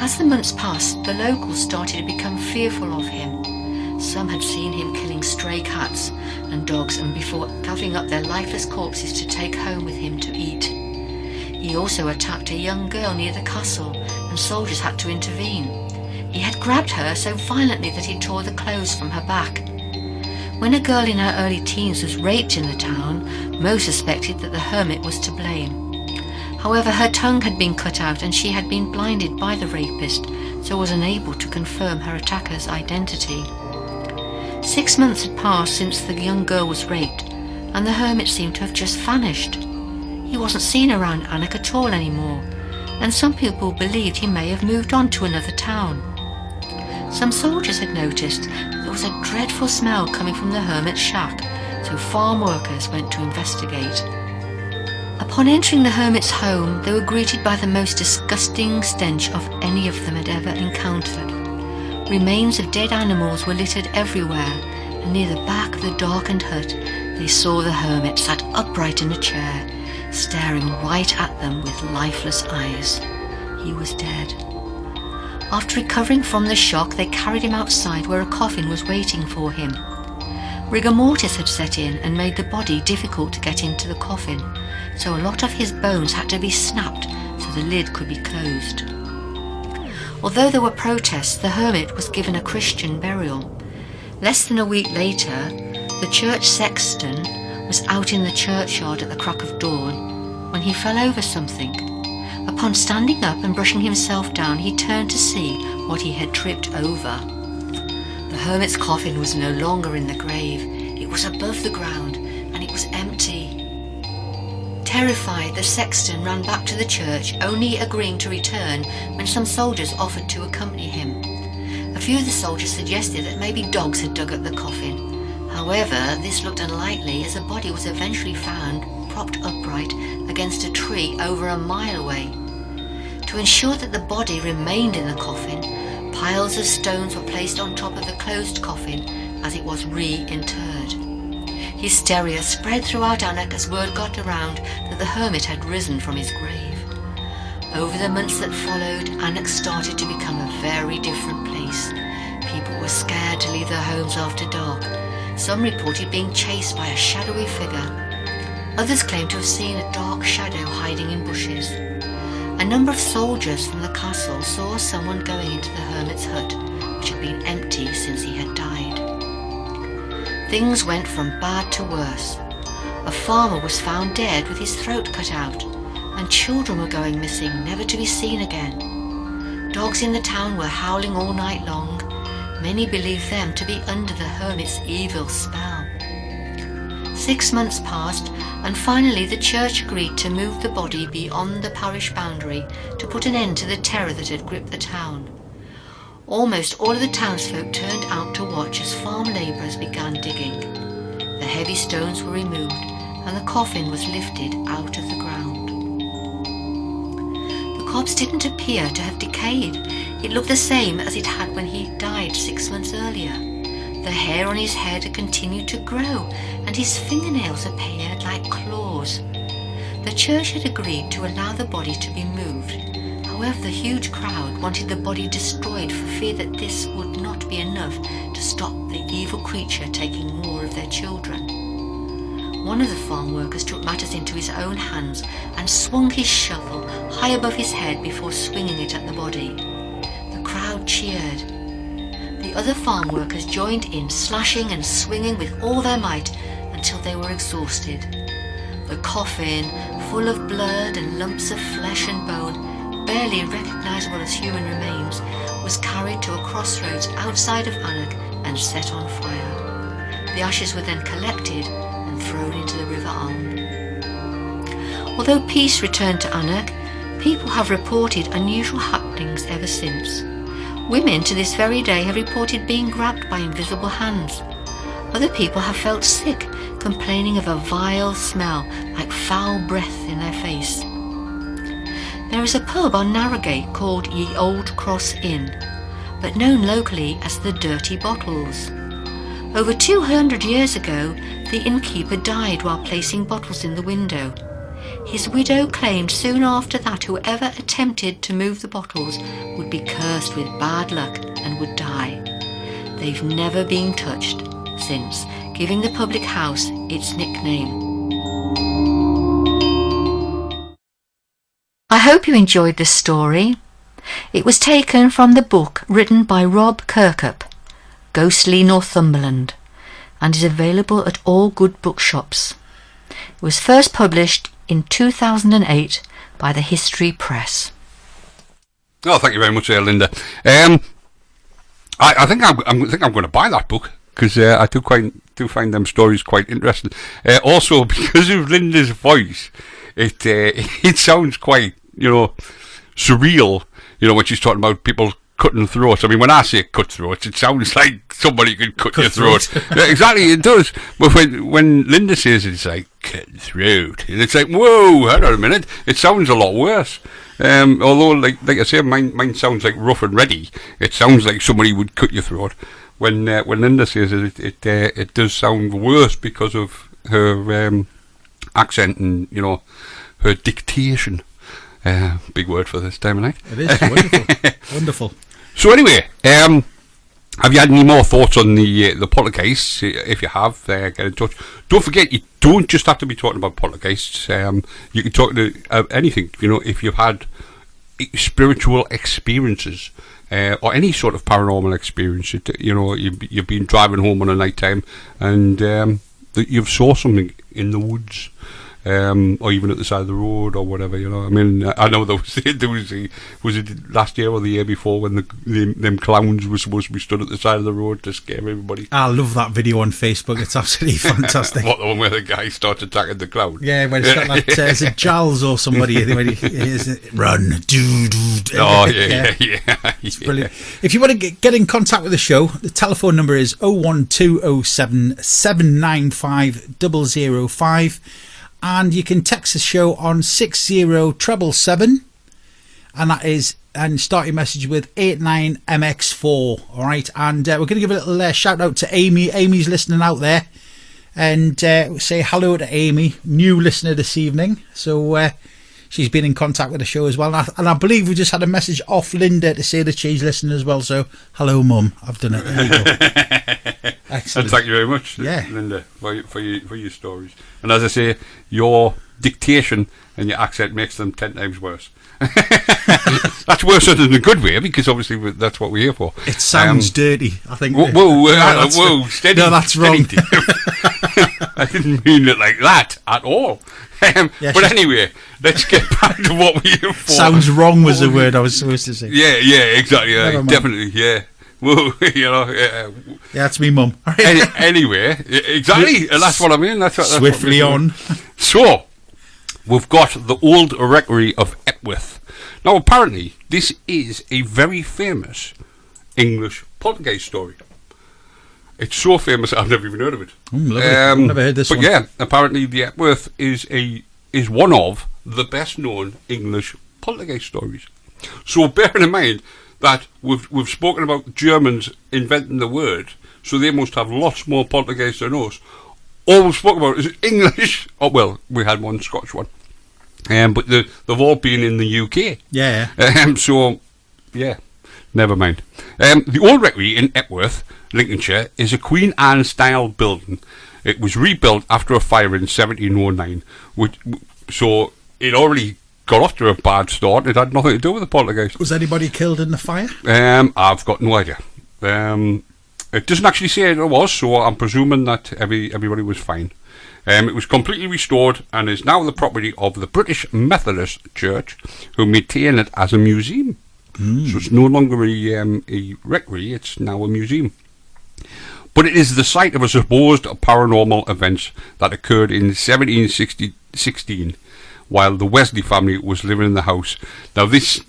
As the months passed, the locals started to become fearful of him. Some had seen him killing stray cats and dogs, and before gathering up their lifeless corpses to take home with him to eat. He also attacked a young girl near the castle, and soldiers had to intervene. He had grabbed her so violently that he tore the clothes from her back. When a girl in her early teens was raped in the town, most suspected that the hermit was to blame. However, her tongue had been cut out and she had been blinded by the rapist, so was unable to confirm her attacker's identity. 6 months had passed since the young girl was raped, and the hermit seemed to have just vanished. He wasn't seen around Anarch at all anymore, and some people believed he may have moved on to another town. Some soldiers had noticed that there was a dreadful smell coming from the hermit's shack, so farm workers went to investigate. Upon entering the hermit's home, they were greeted by the most disgusting stench of any of them had ever encountered. Remains of dead animals were littered everywhere, and near the back of the darkened hut they saw the hermit sat upright in a chair, staring right at them with lifeless eyes. He was dead. After recovering from the shock, they carried him outside where a coffin was waiting for him. Rigor mortis had set in and made the body difficult to get into the coffin, so a lot of his bones had to be snapped so the lid could be closed. Although there were protests, the hermit was given a Christian burial. Less than a week later, the church sexton was out in the churchyard at the crack of dawn when he fell over something. Upon standing up and brushing himself down, he turned to see what he had tripped over. The hermit's coffin was no longer in the grave. It was above the ground, and it was empty. Terrified, the sexton ran back to the church, only agreeing to return when some soldiers offered to accompany him. A few of the soldiers suggested that maybe dogs had dug up the coffin. However, this looked unlikely, as the body was eventually found propped upright against a tree over a mile away. To ensure that the body remained in the coffin, piles of stones were placed on top of the closed coffin as it was reinterred. Hysteria spread throughout Anak as word got around that the hermit had risen from his grave. Over the months that followed, Anak started to become a very different place. People were scared to leave their homes after dark. Some reported being chased by a shadowy figure. Others claimed to have seen a dark shadow hiding in bushes. A number of soldiers from the castle saw someone going into the hermit's hut, which had been empty since he had died. Things went from bad to worse. A farmer was found dead with his throat cut out, and children were going missing, never to be seen again. Dogs in the town were howling all night long. Many believed them to be under the hermit's evil spell. 6 months passed, and finally the church agreed to move the body beyond the parish boundary to put an end to the terror that had gripped the town. Almost all of the townsfolk turned out to watch as farm labourers began digging. The heavy stones were removed, and the coffin was lifted out of the ground. The corpse didn't appear to have decayed. It looked the same as it had when he died 6 months earlier. The hair on his head had continued to grow, and his fingernails appeared like claws. The church had agreed to allow the body to be moved. However, the huge crowd wanted the body destroyed for fear that this would not be enough to stop the evil creature taking more of their children. One of the farm workers took matters into his own hands and swung his shovel high above his head before swinging it at the body. The crowd cheered. The other farm workers joined in, slashing and swinging with all their might until they were exhausted. The coffin, full of blood and lumps of flesh and bone, barely recognisable as human remains, was carried to a crossroads outside of Anak and set on fire. The ashes were then collected and thrown into the River Aln. Although peace returned to Anak, people have reported unusual happenings ever since. Women to this very day have reported being grabbed by invisible hands. Other people have felt sick, complaining of a vile smell like foul breath in their face. There is a pub on Narrowgate called Ye Old Cross Inn, but known locally as the Dirty Bottles. Over 200 years ago, the innkeeper died while placing bottles in the window. His widow claimed soon after that whoever attempted to move the bottles would be cursed with bad luck and would die. They've never been touched since, giving the public house its nickname. I hope you enjoyed this story. It was taken from the book written by Rob Kirkup, Ghostly Northumberland, and is available at all good bookshops. It was first published in 2008 by the History Press. Oh, thank you very much, Linda. I think I'm going to buy that book because I do find them stories quite interesting. Also, because of Linda's voice, it sounds quite, surreal. When she's talking about people cutting throats. I mean, when I say cut throats, it sounds like somebody could cut your throat. Yeah, exactly, it does. But when Linda says it, it's like cut throat, and it's like, whoa, hold on a minute. It sounds a lot worse. Although, like I say, mine sounds like rough and ready. It sounds like somebody would cut your throat. When Linda says it does sound worse because of her accent and her dictation. Big word for this time of night. It is wonderful. Wonderful. So anyway, have you had any more thoughts on the poltergeists? If you have, get in touch. Don't forget, you don't just have to be talking about poltergeists. You can talk to anything. If you've had spiritual experiences or any sort of paranormal experience, you've been driving home on a night time and you've saw something in the woods. Or even at the side of the road or whatever, I mean, I know was it last year or the year before when them clowns were supposed to be stood at the side of the road to scare everybody. I love that video on Facebook. It's absolutely fantastic. What, the one where the guy starts attacking the clown? Yeah, when it's got like, is it Giles or somebody? When he run, do. Oh, yeah. It's brilliant. If you want to get in contact with the show, the telephone number is 01207 795 005. And you can text the show on 60777, and start your message with 89MX4. All right, and we're going to give a little shout out to Amy. Amy's listening out there. and say hello to Amy, new listener this evening. So she's been in contact with the show as well. And I believe we just had a message off Linda to say that she's listening as well. So hello, Mum. I've done it. There you go. Excellent. And thank you very much, Linda, for your stories. And as I say, your dictation and your accent makes them 10 times worse. That's worse in a good way, because obviously that's what we're here for. It sounds dirty, I think. Whoa, steady. No, that's wrong. I didn't mean it like that at all. But anyway, let's get back to what we're here for. Sounds wrong was the word I was supposed to say. Yeah, exactly. Definitely, yeah. Whoa, yeah, that's me, Mum. Anyway, exactly, and that's what I mean. That's Swiftly on. So, we've got the old rectory of Epworth. Now, apparently, this is a very famous English poltergeist story. It's so famous I've never even heard of it. Lovely. I've never heard this one. But yeah, apparently the Epworth is one of the best known English poltergeist stories. So bearing in mind that we've spoken about Germans inventing the word, so they must have lots more poltergeists than us. All we've spoken about is English. Oh well, we had one Scottish one, but they've all been in the UK. Yeah. So yeah, never mind. The old rectory in Epworth, Lincolnshire, is a Queen Anne style building. It was rebuilt after a fire in 1709, so it already got off to a bad start. It had nothing to do with the poltergeist. Was anybody killed in the fire? I've got no idea. It doesn't actually say it was, so I'm presuming that everybody was fine. It was completely restored and is now the property of the British Methodist Church, who maintain it as a museum. So it's no longer a rectory, it's now a museum. But it is the site of a supposed paranormal event that occurred in 1716, while the Wesley family was living in the house. Now this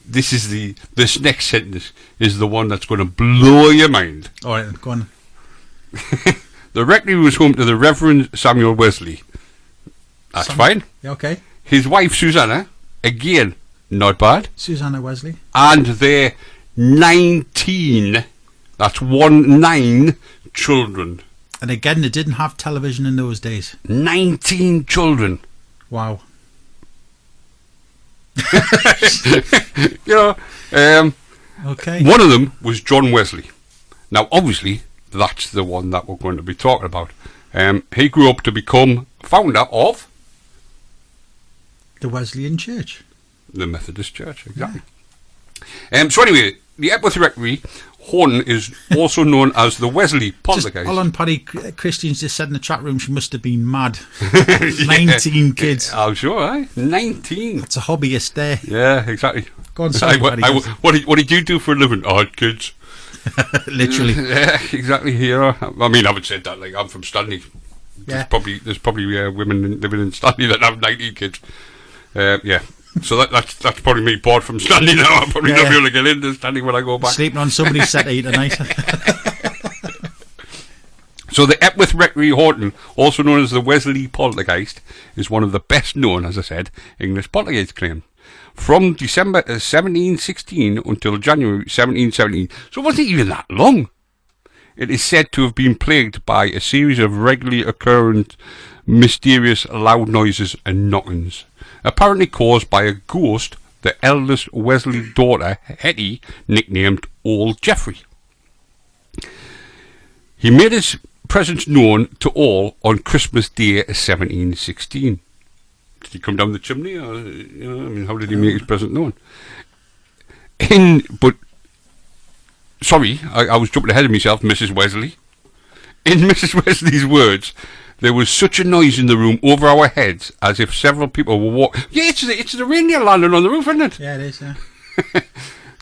next sentence is the one that's going to blow your mind. All right, go on. The rectory was home to the Reverend Samuel Wesley. That's fine. Yeah, okay. His wife Susanna, again, not bad. Susanna Wesley. And their 19, that's 19 children. And again, they didn't have television in those days. 19 children. Wow. Okay. One of them was John Wesley. Now, obviously, that's the one that we're going to be talking about. He grew up to become founder of the Wesleyan Church, the Methodist Church, exactly. Yeah. So anyway, the Epworth Rectory, Horton, is also known as the Wesley Poltergeist. Hold on, Paddy. Christian's just said in the chat room she must have been mad. 19 kids. I'm sure, 19. That's a hobbyist there. Yeah, exactly. Go on, sorry, what did you do for a living? I had kids. Literally. Yeah, exactly. Here, I mean, I would say that. Like, I'm from Stanley. Yeah. There's probably women living in Stanley that have 19 kids. Yeah. So that's probably me bored from Stanley now. I'm probably not able to get into Stanley when I go back. Sleeping on somebody's settee tonight. So the Epworth Rectory Horton, also known as the Wesley Poltergeist, is one of the best known, as I said, English poltergeist claims. From December 1716 until January 1717, so it wasn't even that long. It is said to have been plagued by a series of regularly occurring mysterious loud noises and knockings, apparently caused by a ghost the eldest Wesley daughter, Hetty, nicknamed Old Geoffrey. He made his presence known to all on Christmas Day 1716. Did he come down the chimney, or how did he make his presence known? Sorry, I was jumping ahead of myself, Mrs. Wesley. In Mrs. Wesley's words, there was such a noise in the room over our heads as if several people were walking. Yeah, it's the reindeer landing on the roof, isn't it? Yeah, it is, yeah.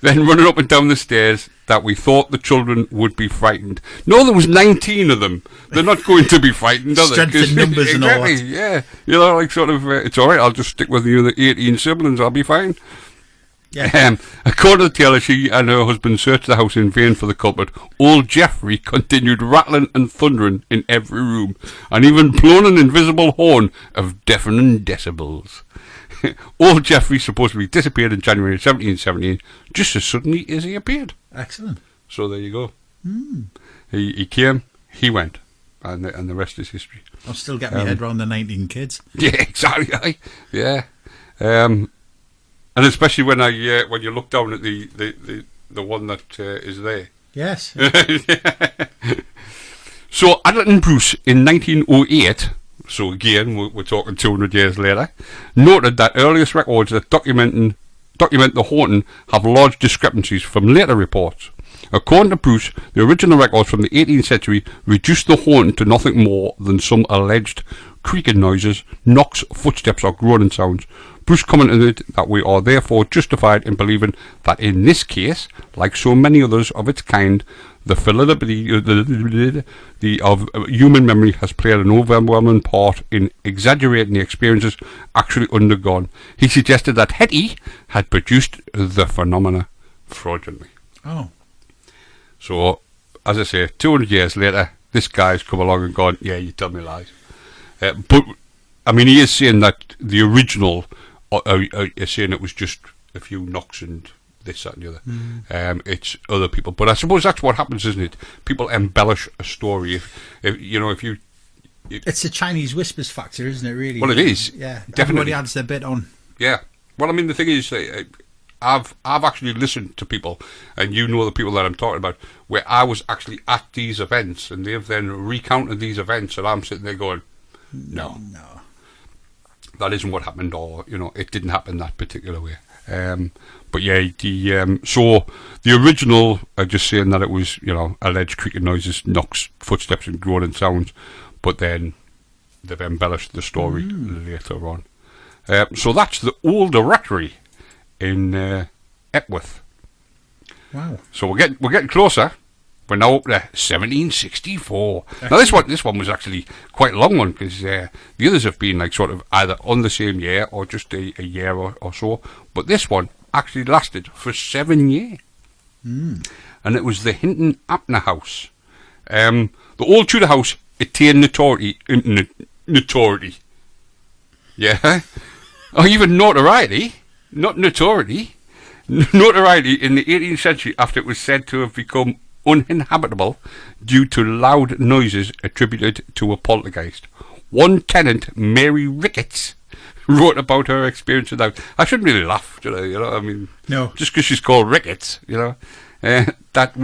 Then running up and down the stairs that we thought the children would be frightened. No, there was 19 of them. They're not going to be frightened, are they? Strength in numbers and all that. Yeah. Like sort of, it's all right, I'll just stick with you, the 18 siblings, I'll be fine. Yeah. According to the tale, she and her husband searched the house in vain for the culprit. Old Geoffrey continued rattling and thundering in every room, and even blown an invisible horn of deafening decibels. Old Geoffrey supposedly disappeared in January 1717, just as suddenly as he appeared. Excellent. So there you go. He came, he went. and the rest is history. I'm still getting my head around the 19 kids. Yeah, exactly. Yeah, and especially when you look down at the one that is there. Yes. So Adlerton Bruce in 1908, so again we're talking 200 years later, noted that earliest records that document the haunting have large discrepancies from later reports. According to Bruce, the original records from the 18th century reduced the haunting to nothing more than some alleged creaking noises, knocks, footsteps or groaning sounds. Bruce commented that we are therefore justified in believing that in this case, like so many others of its kind, the fallibility of human memory has played an overwhelming part in exaggerating the experiences actually undergone. He suggested that Hetty had produced the phenomena fraudulently. Oh. So, as I say, 200 years later, this guy's come along and gone, yeah, you tell me lies. But, I mean, he is saying that the original is saying it was just a few knocks and this, that and the other. It's other people. But I suppose that's what happens, isn't it? People embellish a story. If you... It's the Chinese whispers factor, isn't it, really? Well, it is. Yeah, definitely. Everybody adds their bit on. Yeah. Well, I mean, the thing is, I've actually listened to people, and you know the people that I'm talking about, where I was actually at these events, and they've then recounted these events, and I'm sitting there going, no, that isn't what happened, or it didn't happen that particular way. But yeah, so the original are just saying that it was alleged creaking noises, knocks, footsteps, and groaning sounds, but then they've embellished the story later on. So that's the old rectory in Epworth. Wow! So we're getting closer. We're now up to 1764. Now this one was actually quite a long one, because the others have been like sort of either on the same year or just a year or so. But this one actually lasted for 7 years, and it was the Hinton Apner House. The old Tudor house attained notoriety. Yeah, or even notoriety, not notoriety. Notoriety in the 18th century after it was said to have become uninhabitable due to loud noises attributed to a poltergeist. One tenant, Mary Ricketts, wrote about her experience with that. I shouldn't really laugh, I mean, no, just because she's called Ricketts, that.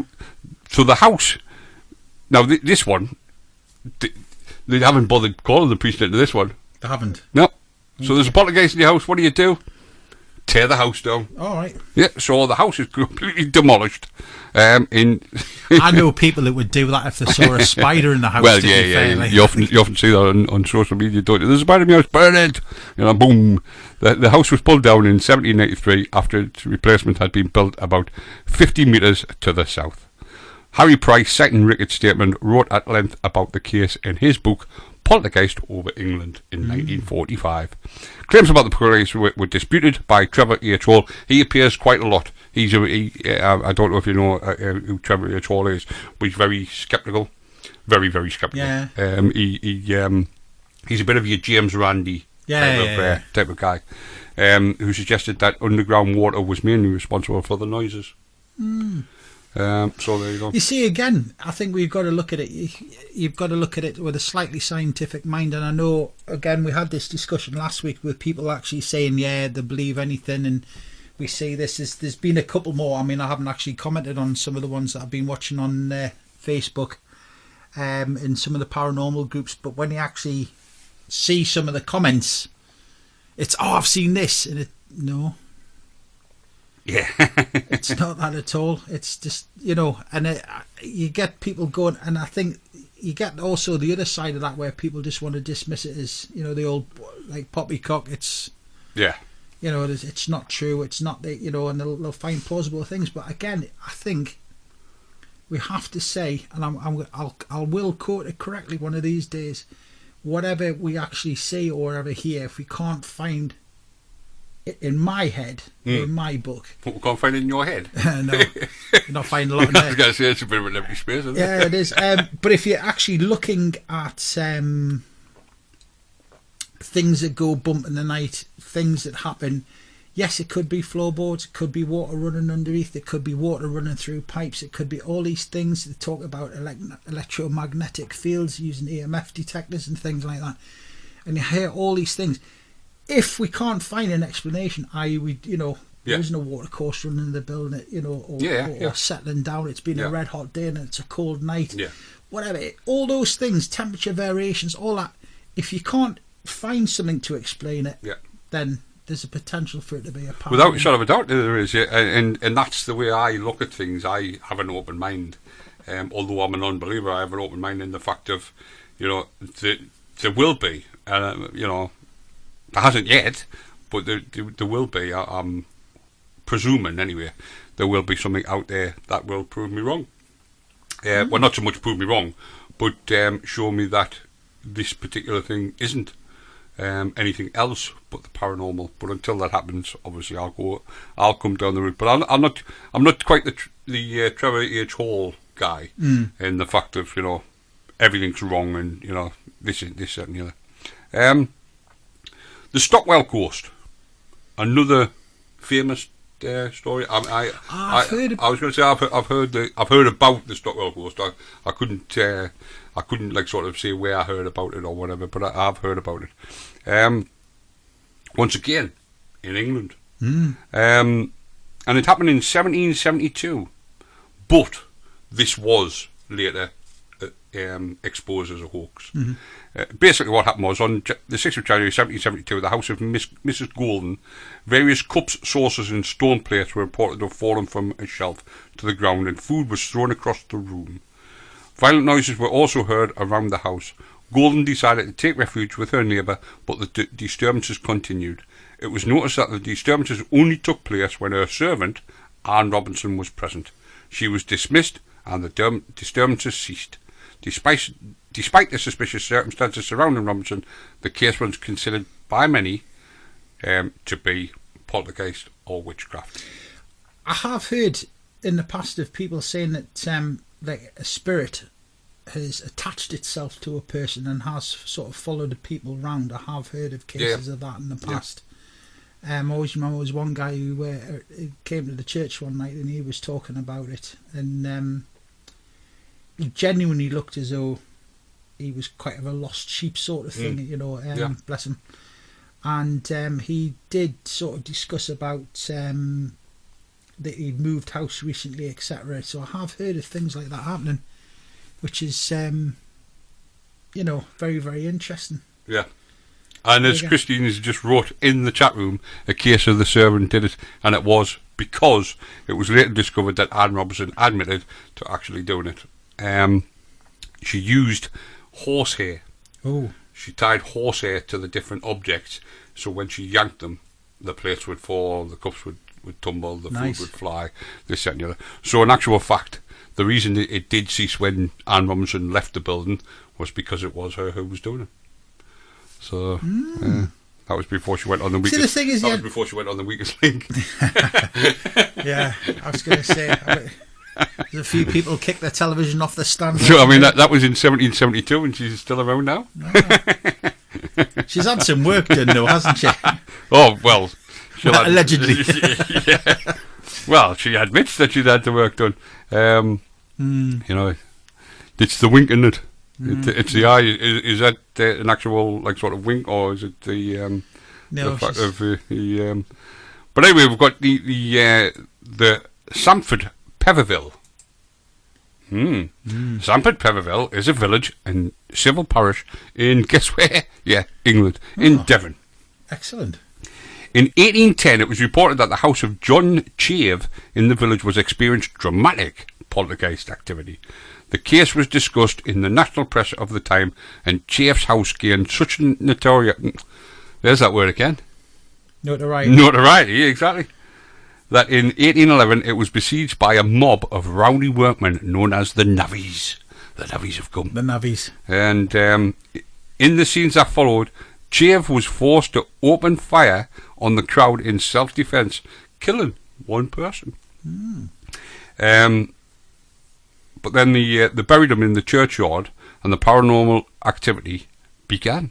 So the house. Now this one, they haven't bothered calling the priest into this one. They haven't. No. So there's a poltergeist in the house. What do? Tear the house down. All right. Yeah, so the house is completely demolished. I know people that would do that if they saw a spider in the house. Well, yeah. You often see that on social media, don't you? There's a spider in the house, burn it! Boom. The house was pulled down in 1783 after its replacement had been built about 50 metres to the south. Harry Price, citing Ricketts' statement, wrote at length about the case in his book Poltergeist Over England in 1945. Claims about the poltergeist were disputed by Trevor H. Hall. He appears quite a lot. I don't know if you know who Trevor H. Hall is, but he's very sceptical. Very, very sceptical. Yeah. He's a bit of your James Randi type of guy, who suggested that underground water was mainly responsible for the noises. So there you go. You see, again, I think we've got to look at it. You've got to look at it with a slightly scientific mind. And I know, again, we had this discussion last week with people actually saying, yeah, they believe anything. And we see this. There's been a couple more. I mean, I haven't actually commented on some of the ones that I've been watching on Facebook in some of the paranormal groups. But when you actually see some of the comments, it's, I've seen this. And no. Yeah. It's not that at all. It's just, and you get people going, and I think you get also the other side of that where people just want to dismiss it as, the old, like, poppycock. It's, it's not true. It's not, and they'll find plausible things. But again, I think we have to say, and I will quote it correctly one of these days, whatever we actually see or ever hear, if we can't find in my head, or in my book. What we can't find it in your head? No, you're not finding a lot in there. I was going to say, it's a bit of an empty space, isn't it? Yeah, it is. But if you're actually looking at things that go bump in the night, things that happen, yes, it could be floorboards, it could be water running underneath, it could be water running through pipes, it could be all these things. They talk about electromagnetic fields using EMF detectors and things like that. And you hear all these things. If we can't find an explanation, i.e., there isn't a water course running in the building, or settling down, it's been a red hot day and it's a cold night, whatever, all those things, temperature variations, all that, if you can't find something to explain it, then there's a potential for it to be a pattern. Without a shadow of a doubt, there is, and that's the way I look at things. I have an open mind. Although I'm a non-believer, I have an open mind in the fact of, there will be, there hasn't yet, but there will be. I'm presuming anyway, there will be something out there that will prove me wrong. Well, not so much prove me wrong, but show me that this particular thing isn't anything else but the paranormal. But until that happens, obviously I'll come down the route. But I'm not quite the Trevor H. Hall guy in the fact of everything's wrong and this and the other. The Stockwell Ghost, another famous story. I was going to say I've heard about the Stockwell Ghost. I couldn't like sort of say where I heard about it or whatever, but I've heard about it. Once again, in England, and it happened in 1772. But this was later exposed as a hoax. Basically what happened was, on the 6th of January 1772, at the house of Mrs. Golden, various cups, saucers and stone plates were reported to have fallen from a shelf to the ground, and food was thrown across the room. Violent noises were also heard around the house. Golden decided to take refuge with her neighbour, but the disturbances continued. It was noticed that the disturbances only took place when her servant, Anne Robinson, was present. She was dismissed and the disturbances ceased. Despite the suspicious circumstances surrounding Robinson, the case was considered by many to be poltergeist or witchcraft. I have heard in the past of people saying that like a spirit has attached itself to a person and has sort of followed the people around. I have heard of cases of that in the past. I always remember there was one guy who came to the church one night and he was talking about it, and he genuinely looked as though he was quite of a lost sheep sort of thing, bless him. And he did sort of discuss about that he'd moved house recently, etc. So I have heard of things like that happening, which is, very, very interesting. Yeah. And as Christine has just wrote in the chat room, a case of the servant did it, and it was because it was later discovered that Anne Robinson admitted to actually doing it. She used horsehair. Oh. She tied horsehair to the different objects, so when she yanked them, the plates would fall, the cups would tumble, the food would fly, this, that and the other. So in actual fact, the reason it did cease when Anne Robinson left the building was because it was her who was doing it. So that was before she went on the weakest. See, the thing is, that was before she went on the weakest link. Yeah, I was going to say, there's a few people kicked their television off the stand. So I mean, that was in 1772, and she's still around now. Oh. She's had some work done, though, hasn't she? Oh well, allegedly. Yeah. Well, she admits that she's had the work done. It's the wink, isn't it? It's the eye. Is that an actual sort of wink, or is it the no, the fact of the? But anyway, we've got the Sandford Peverville. Sandford Peverville is a village and civil parish in, guess where? Yeah, England, in Devon. Excellent. In 1810, it was reported that the house of John Chave in the village was experiencing dramatic poltergeist activity. The case was discussed in the national press of the time, and Chave's house gained such notoriety. There's that word again. Notoriety. Notoriety, exactly. That in 1811 it was besieged by a mob of rowdy workmen known as the Navvies. The Navvies have come. The Navvies. And in the scenes that followed, Chave was forced to open fire on the crowd in self-defence, killing one person. But then they buried him in the churchyard, and the paranormal activity began.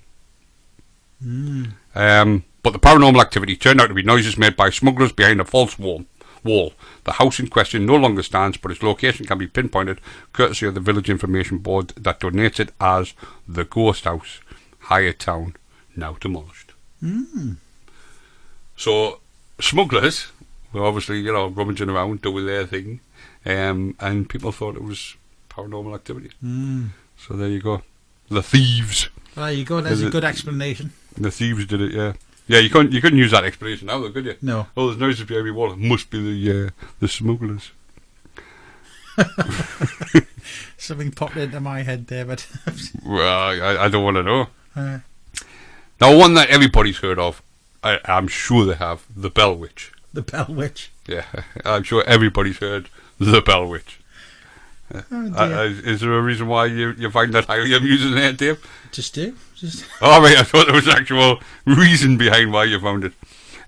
But the paranormal activity turned out to be noises made by smugglers behind a false wall. The house in question no longer stands, but its location can be pinpointed courtesy of the village information board that donates it as the Ghost House, Higher Town, now demolished. So smugglers were obviously, rummaging around doing their thing, and people thought it was paranormal activity. So there you go. The thieves. There you go. There's a good explanation. The thieves did it, yeah. Yeah, you couldn't use that explanation now, though, could you? No. Oh, there's noises behind me wall. It must be the smugglers. Something popped into my head there, but well, I don't want to know. Now, one that everybody's heard of, I'm sure they have, the Bell Witch. The Bell Witch. Yeah, I'm sure everybody's heard the Bell Witch. Is there a reason why you find that highly amusing there, Dave? Just. Oh, right, I thought there was an actual reason behind why you found it.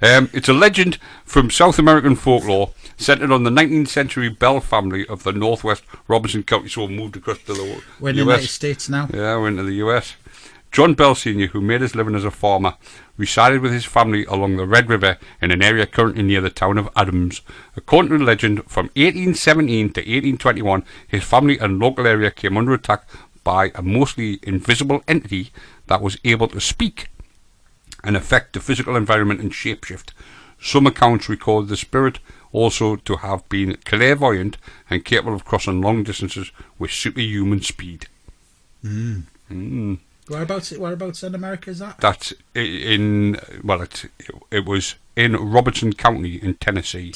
It's a legend from South American folklore centred on the 19th century Bell family of the northwest Robinson County, so moved across to the We're in the United States now. Yeah, we're into the US. John Bell Sr., who made his living as a farmer, resided with his family along the Red River in an area currently near the town of Adams. According to the legend, from 1817 to 1821, his family and local area came under attack by a mostly invisible entity that was able to speak and affect the physical environment and shapeshift. Some accounts record the spirit also to have been clairvoyant and capable of crossing long distances with superhuman speed. Whereabouts in America is that? That's it was in Robertson County in Tennessee.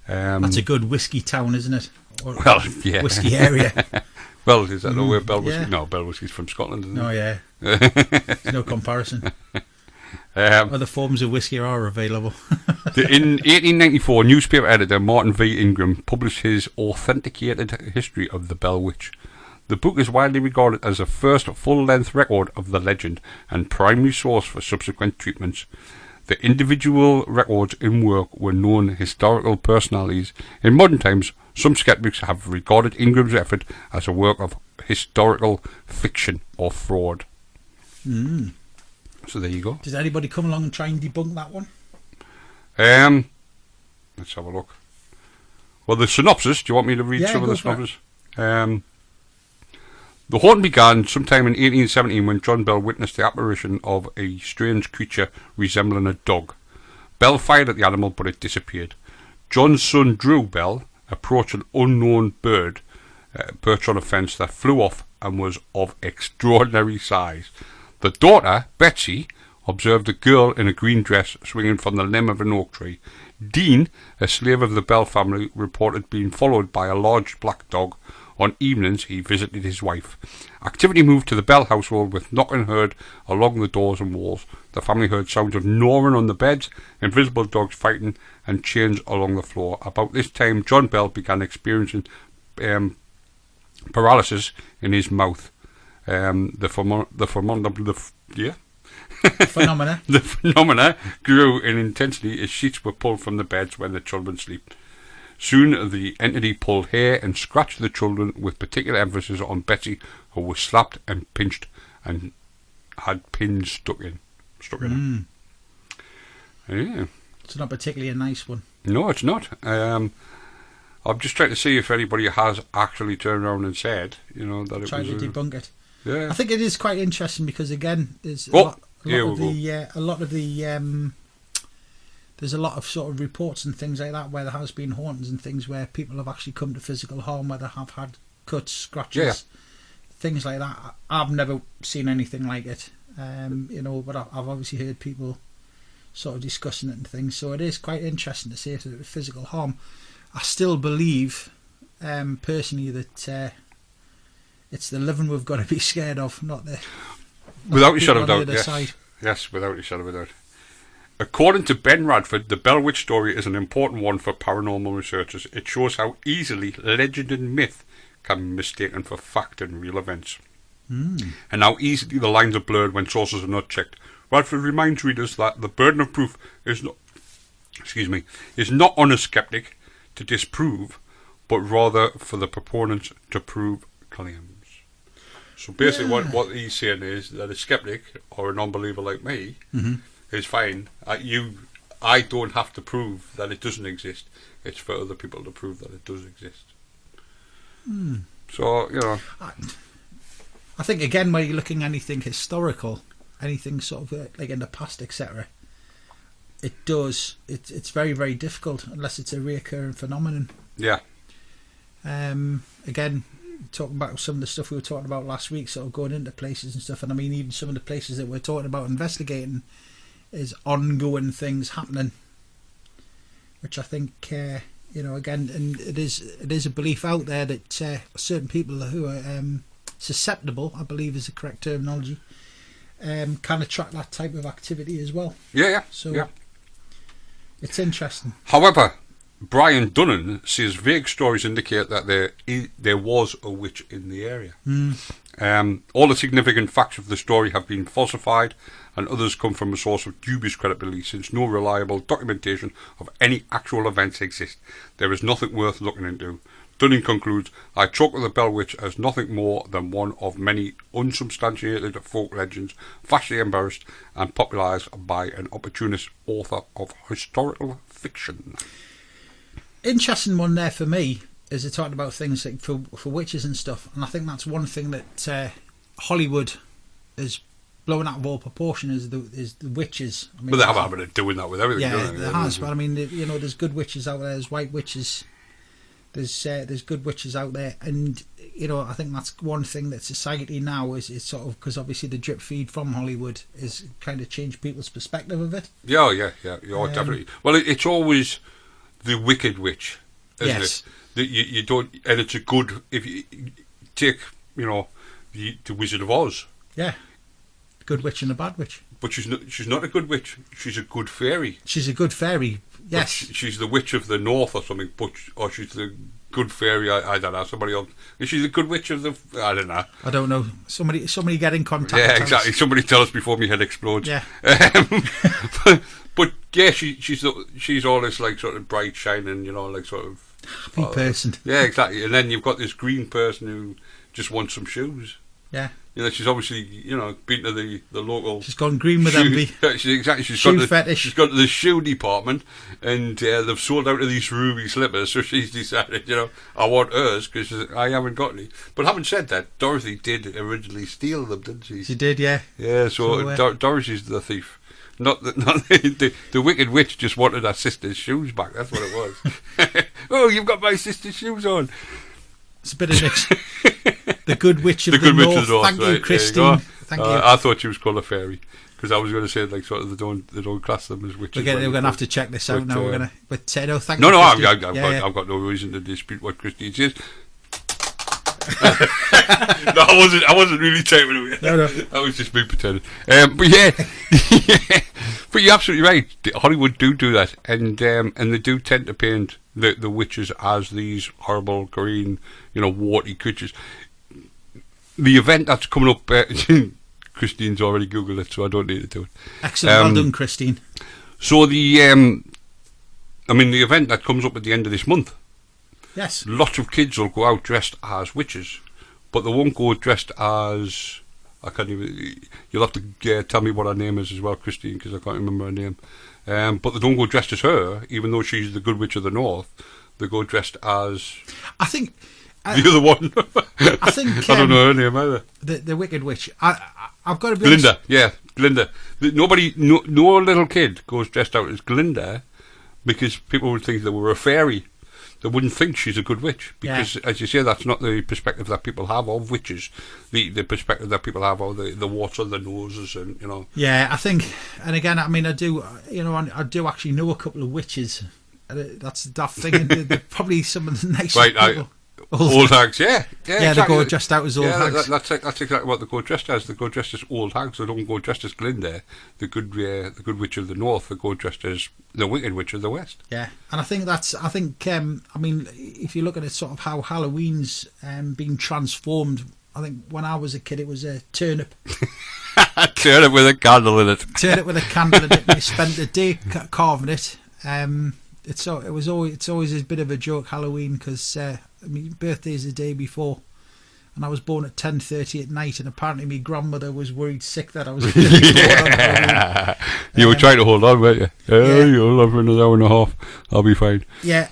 That's a good whiskey town, isn't it? Well, yeah. Whiskey area. Well, is that where Bell Whiskey? Yeah. No, Bell Whiskey's from Scotland, isn't it? Oh, yeah. There's no comparison. Other forms of whiskey are available. In 1894, newspaper editor Martin V. Ingram published his authenticated history of the Bell Witch. The book is widely regarded as the first full-length record of the legend and primary source for subsequent treatments. The individual records in work were known historical personalities. In modern times, some skeptics have regarded Ingram's effort as a work of historical fiction or fraud. So there you go. Does anybody come along and try and debunk that one? Let's have a look. Well, the synopsis. Do you want me to read some of the synopsis? The haunting began sometime in 1817 when John Bell witnessed the apparition of a strange creature resembling a dog. Bell fired at the animal, but it disappeared. John's son Drew Bell approached an unknown bird perched on a fence that flew off and was of extraordinary size. The daughter, Betsy, observed a girl in a green dress swinging from the limb of an oak tree. Dean, a slave of the Bell family, reported being followed by a large black dog. On evenings, he visited his wife. Activity moved to the Bell household with knocking heard along the doors and walls. The family heard sounds of gnawing on the beds, invisible dogs fighting, and chains along the floor. About this time, John Bell began experiencing paralysis in his mouth. The phenomena grew in intensity as sheets were pulled from the beds when the children slept. Soon the entity pulled hair and scratched the children, with particular emphasis on Betsy, who was slapped and pinched and had pins stuck in her. Yeah. It's not particularly a nice one. No, it's not. I'm just trying to see if anybody has actually turned around and said, that it was... Trying to debunk it. Yeah. I think it is quite interesting because, again, there's a lot of sort of reports and things like that where there has been hauntings and things where people have actually come to physical harm, where they have had cuts, scratches, things like that. I've never seen anything like it, but I've obviously heard people sort of discussing it and things. So it is quite interesting to see if it was physical harm. I still believe, personally, that it's the living we've got to be scared of, not the... Without a shadow of doubt, yes. Yes, without a shadow of a doubt. According to Ben Radford, the Bell Witch story is an important one for paranormal researchers. It shows how easily legend and myth can be mistaken for fact and real events. And how easily the lines are blurred when sources are not checked. Radford reminds readers that the burden of proof is not on a skeptic to disprove, but rather for the proponents to prove claims. So basically what he's saying is that a skeptic or a non-believer like me is fine. I don't have to prove that it doesn't exist. It's for other people to prove that it does exist. So, you know. I think, again, when you're looking at anything historical, anything sort of like in the past, etc., it's very, very difficult unless it's a reoccurring phenomenon. Yeah. Again, talking about some of the stuff we were talking about last week, sort of going into places and stuff, and I mean, even some of the places that we're talking about investigating is ongoing things happening, which I think, you know, again, and it is a belief out there that certain people who are susceptible, I believe is the correct terminology, can attract that type of activity as well. Yeah. So yeah. It's interesting. However, Brian Dunnan says vague stories indicate that there was a witch in the area. All the significant facts of the story have been falsified, and others come from a source of dubious credibility, since no reliable documentation of any actual events exist. There is nothing worth looking into. Dunning concludes, I chalk the Bell Witch as nothing more than one of many unsubstantiated folk legends, vastly embellished and popularised by an opportunist author of historical fiction. Interesting one there for me is they're talking about things like for witches and stuff, and I think that's one thing that Hollywood is blowing out of all proportion is the witches. I mean, but they have a habit of doing that with everything. Yeah, don't they? there has. But I mean, you know, there's good witches out there. There's white witches. There's good witches out there, and you know, I think that's one thing that society now is sort of, because obviously the drip feed from Hollywood is kind of changed people's perspective of it. Yeah, definitely. Well, it's always the wicked witch, isn't it? That you don't, and it's a good, if you take, you know, the Wizard of Oz. Yeah, good witch and a bad witch. But she's not a good witch. She's a good fairy. She's a good fairy. Yes. She's the witch of the north or something. Or she's the good fairy. I don't know. Somebody else. Is she the good witch of the? I don't know. I don't know. Somebody get in contact. Yeah, exactly. Somebody tell us before my head explodes. Yeah. But yeah, she's all this like sort of bright shining, you know, like sort of happy person. Yeah, exactly. And then you've got this green person who just wants some shoes. Yeah. You know, she's obviously, you know, been to the local. She's gone green with envy. She's shoe fetish. She's gone to the shoe department, and they've sold out of these ruby slippers. So she's decided, you know, I want hers because I haven't got any. But having said that, Dorothy did originally steal them, didn't she? She did, yeah. Yeah. So Dorothy's the thief. Not the wicked witch just wanted her sister's shoes back. That's what it was. Oh, you've got my sister's shoes on. It's a bit of mix. The good witch of the north. Thank you, Christine. Thank you. I thought she was called a fairy because I was going to say like sort of they don't class them as witches. We're going to have to check this out now. We're going to. But no, thank you. No, I've got no reason to dispute what Christine says. No, I wasn't really taking it. No. I was just being pretending. But yeah, but you're absolutely right. Hollywood do that, and they do tend to paint the witches as these horrible green, you know, warty creatures. The event that's coming up, Christine's already googled it, so I don't need to do it. Excellent, well done, Christine. So the event that comes up at the end of this month. Yes. Lots of kids will go out dressed as witches, but they won't go dressed as. I can't even. You'll have to tell me what her name is as well, Christine, because I can't remember her name. But they don't go dressed as her, even though she's the good witch of the north. They go dressed as. I think. The other one. I think. I don't know her name either. The wicked witch. I've got to be Glinda. honest. Yeah, Glinda. No little kid goes dressed out as Glinda because people would think they were a fairy. They wouldn't think she's a good witch because, as you say, that's not the perspective that people have of witches. The perspective that people have of the warts on their noses, and you know. Yeah, I think, and again, I mean, I do actually know a couple of witches. That's the daft thing. They're probably some of the nicest people. Old hags, yeah, exactly. They go dressed out as old hags. That's exactly what they go dressed as. They go dressed as old hags. They don't go dressed as Glinda, the good witch of the north. They go dressed as the wicked witch of the west. Yeah, and I think I mean, if you look at it, sort of how Halloween's been transformed. I think when I was a kid, it was a turnip. Turnip with a candle in it. Turnip with a candle in it. We spent a day carving it. It's always a bit of a joke, Halloween, because birthday's the day before, and I was born at 10:30 at night, and apparently my grandmother was worried sick that I was going to be born. You were trying to hold on, weren't you? Yeah. You'll live for another hour and a half. I'll be fine. Yeah,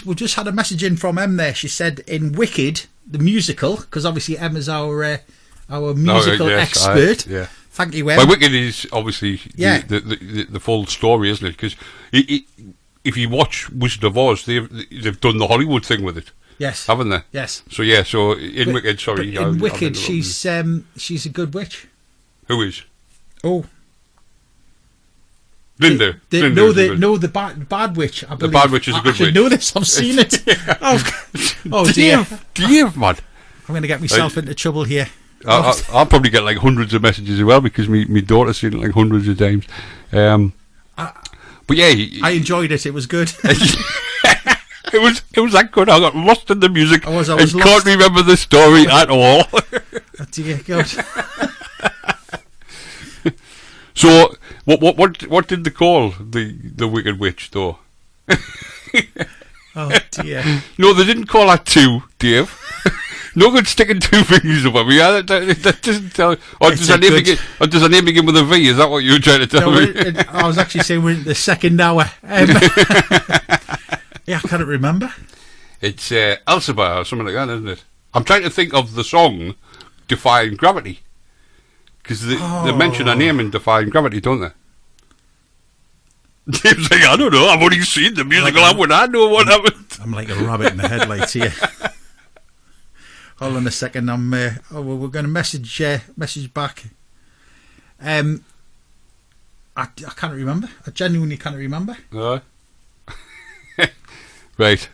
we just had a message in from Em there. She said in Wicked, the musical, because obviously Em is our musical expert. Yeah. Thank you, Em. Well, Wicked is obviously Yeah. the full story, isn't it? Because if you watch Wizard of Oz, they've done the Hollywood thing with it. Yes. Haven't they? Yes. So yeah, so in Wicked, sorry. But in Wicked, she's a good witch. Who is? Oh. Linda. The bad witch. I believe. The bad witch is a good I should witch. know this. I've seen it. Oh dear. Dave, man. I'm going to get myself into trouble here. I'll probably get like hundreds of messages as well because my daughter's seen it like hundreds of times. But yeah, I enjoyed it. It was good. It was that good. I got lost in the music. I was can't lost. remember the story at all. Oh, dear God. So what did they call the Wicked Witch though? Oh dear. No, they didn't call her two, Dave. No good sticking two fingers up at me. That doesn't tell. Or does her name begin with a V? Is that what you were trying to tell me? I was actually saying we're in the second hour. Yeah, I can't remember. It's Elzeba or something like that, isn't it? I'm trying to think of the song Defying Gravity. Because they mention her name in Defying Gravity, don't they? Dave's like, I don't know, I've only seen the musical. How would I know what happened? I'm like a rabbit in the headlights here. Hold on a second. We're going to message back. I can't remember. I genuinely can't remember. Right.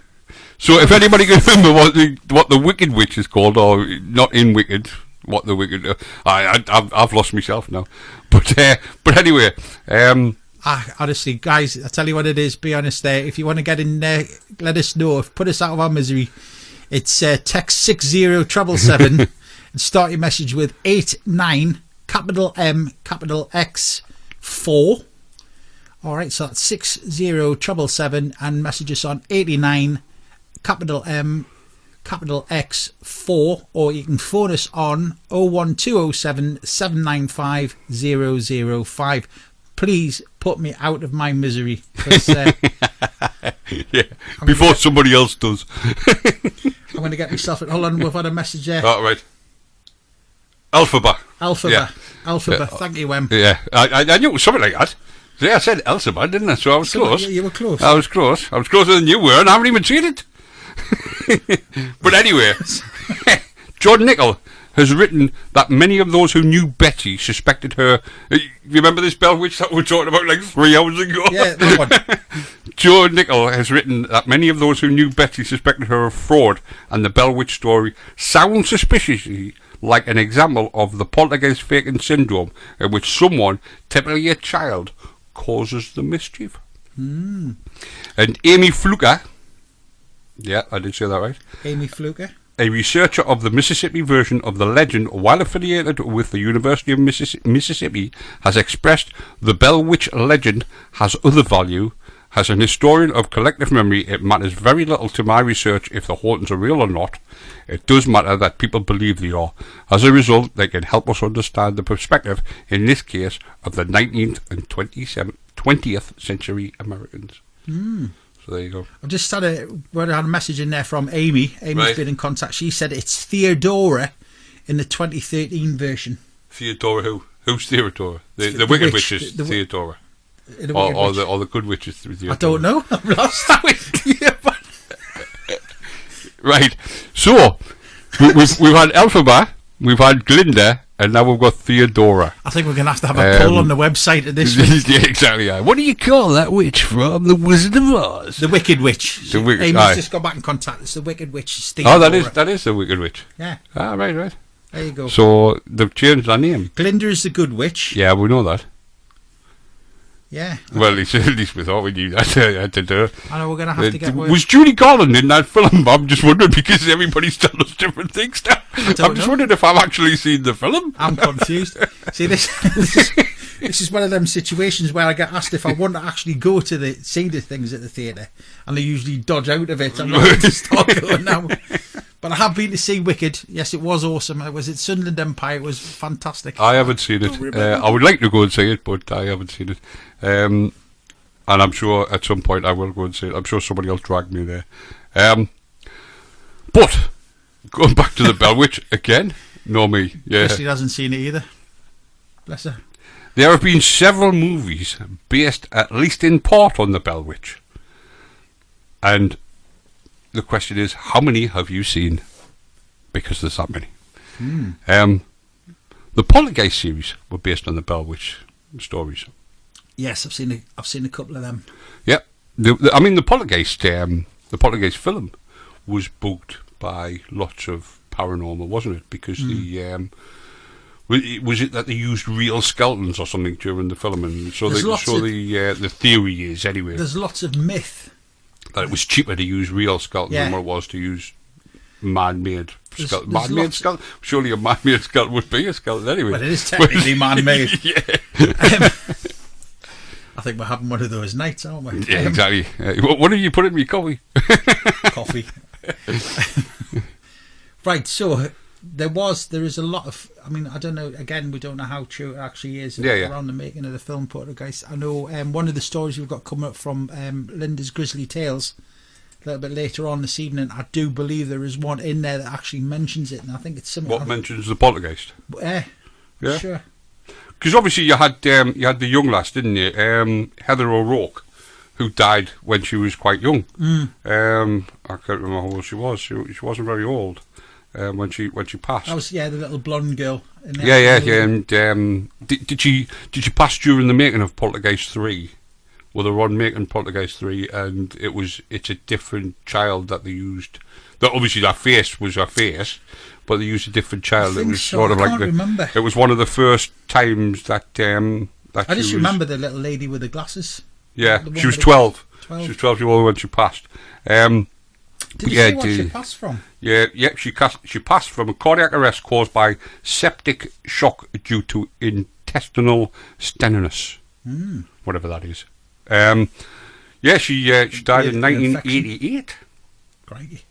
So if anybody can remember what the Wicked Witch is called, or not in Wicked, what the Wicked, I've lost myself now. But anyway, honestly, guys, I tell you what it is. Be honest there. If you want to get in there, let us know. Put us out of our misery. It's text 60777 and start your message with 89 capital M capital X 4. All right, so that's 60777 and message us on 89 capital M capital X 4, or you can phone us on 01207 795 005. Please put me out of my misery. Yeah, before somebody else does. I'm going to get myself. Hold on, we've had a message there. Oh, right. Elphaba. Yeah. Thank you, Em. Yeah, I knew it was something like that. Yeah, I said Elphaba, didn't I? So I was close. You were close. I was close. I was closer than you were, and I haven't even seen it. But anyway, John Nickel has written that many of those who knew Betty suspected her. You remember this Bell Witch that we were talking about like 3 hours ago? Yeah, that one. John Nickel has written that many of those who knew Betty suspected her of fraud, and the Bell Witch story sounds suspiciously like an example of the poltergeist faking syndrome, in which someone, typically a child, causes the mischief. And Amy Fluker, yeah, I did say that right. Amy Fluker, a researcher of the Mississippi version of the legend while affiliated with the University of Mississippi, has expressed the Bell Witch legend has other value. As an historian of collective memory, it matters very little to my research if the hauntings are real or not. It does matter that people believe they are. As a result, they can help us understand the perspective, in this case, of the 19th and 20th century Americans. So there you go. I've just had a message in there from Amy. Amy's been in contact. She said it's Theodora in the 2013 version. Theodora who? Who's Theodora? The Wicked Witch is Theodora. Or the Good Witch is Theodora. I don't know. I'm lost. Right. So we've had Elphaba, we've had Glinda, and now we've got Theodora. I think we're going to have a poll on the website of this week. Yeah, exactly. Yeah. What do you call that witch from The Wizard of Oz? The Wicked Witch. Amy's just got back in contact. It's the Wicked Witch. Theodora. Oh, that is the Wicked Witch. Yeah. Ah, right. There you go. So they've changed their name. Glinda is the Good Witch. Yeah, we know that. Yeah. Well, at least we thought we knew that. I know we're going to have to get... Was Judy Garland in that film? I'm just wondering, because everybody's telling us different things now. I'm just wondering if I've actually seen the film. I'm confused. See, this is one of them situations where I get asked if I want to actually go to see the things at the theatre, and I usually dodge out of it. I'm not going to start going now. But But I have been to see Wicked. Yes, it was awesome. It was at Sunderland Empire. It was fantastic. I haven't seen it. I would like to go and see it, but I haven't seen it. And I'm sure at some point I will go and see it. I'm sure somebody else dragged me there. But going back to the Bell Witch again, no me. Yeah, Christy hasn't seen it either. Bless her. There have been several movies based, at least in part, on the Bell Witch. And the question is, how many have you seen? Because there's that many. The Poltergeist series were based on the Bell Witch stories. Yes, I've seen a couple of them. Yeah, the Poltergeist film was booked by lots of paranormal, wasn't it? Because was it that they used real skeletons or something during the film, and the theory is anyway. There's lots of myth that it was cheaper to use real skeletons than what it was to use man-made skeleton. Man-made skeleton? Surely a man-made skeleton would be a skeleton anyway. But it is technically man-made. Yeah. I think we're having one of those nights, aren't we? Yeah, exactly. What did you put in me coffee? Coffee. Right, so there is a lot of, I mean, I don't know, again, we don't know how true it actually is around the making of the film Poltergeist. I know one of the stories we've got coming up from Linda's Grisly Tales a little bit later on this evening, I do believe there is one in there that actually mentions it, and I think it's something. What mentions the Poltergeist? Yeah. Sure. Because obviously you had the young lass, didn't you? Heather O'Rourke, who died when she was quite young. I can't remember how old she was. She wasn't very old when she passed. That was the little blonde girl. In there. Yeah. And did she pass during the making of Poltergeist 3? Well, they were on making Poltergeist 3, and it's a different child that they used. That obviously that face was her face, but they used a different child. I think it was so. sort of I like can't remember. It was one of the first times that I just remember the little lady with the glasses. Yeah, she was 12. 12. She was 12 years old when she passed. Did you see what she passed from? Yeah, she passed from a cardiac arrest caused by septic shock due to intestinal stenosis, whatever that is. She died in 1988. Crikey.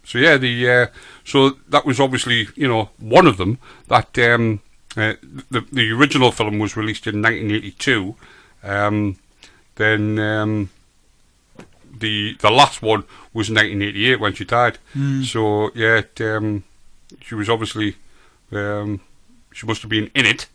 So that was obviously one of them. That the original film was released in 1982. Then the last one was 1988 when she died. So she was obviously she must have been in it.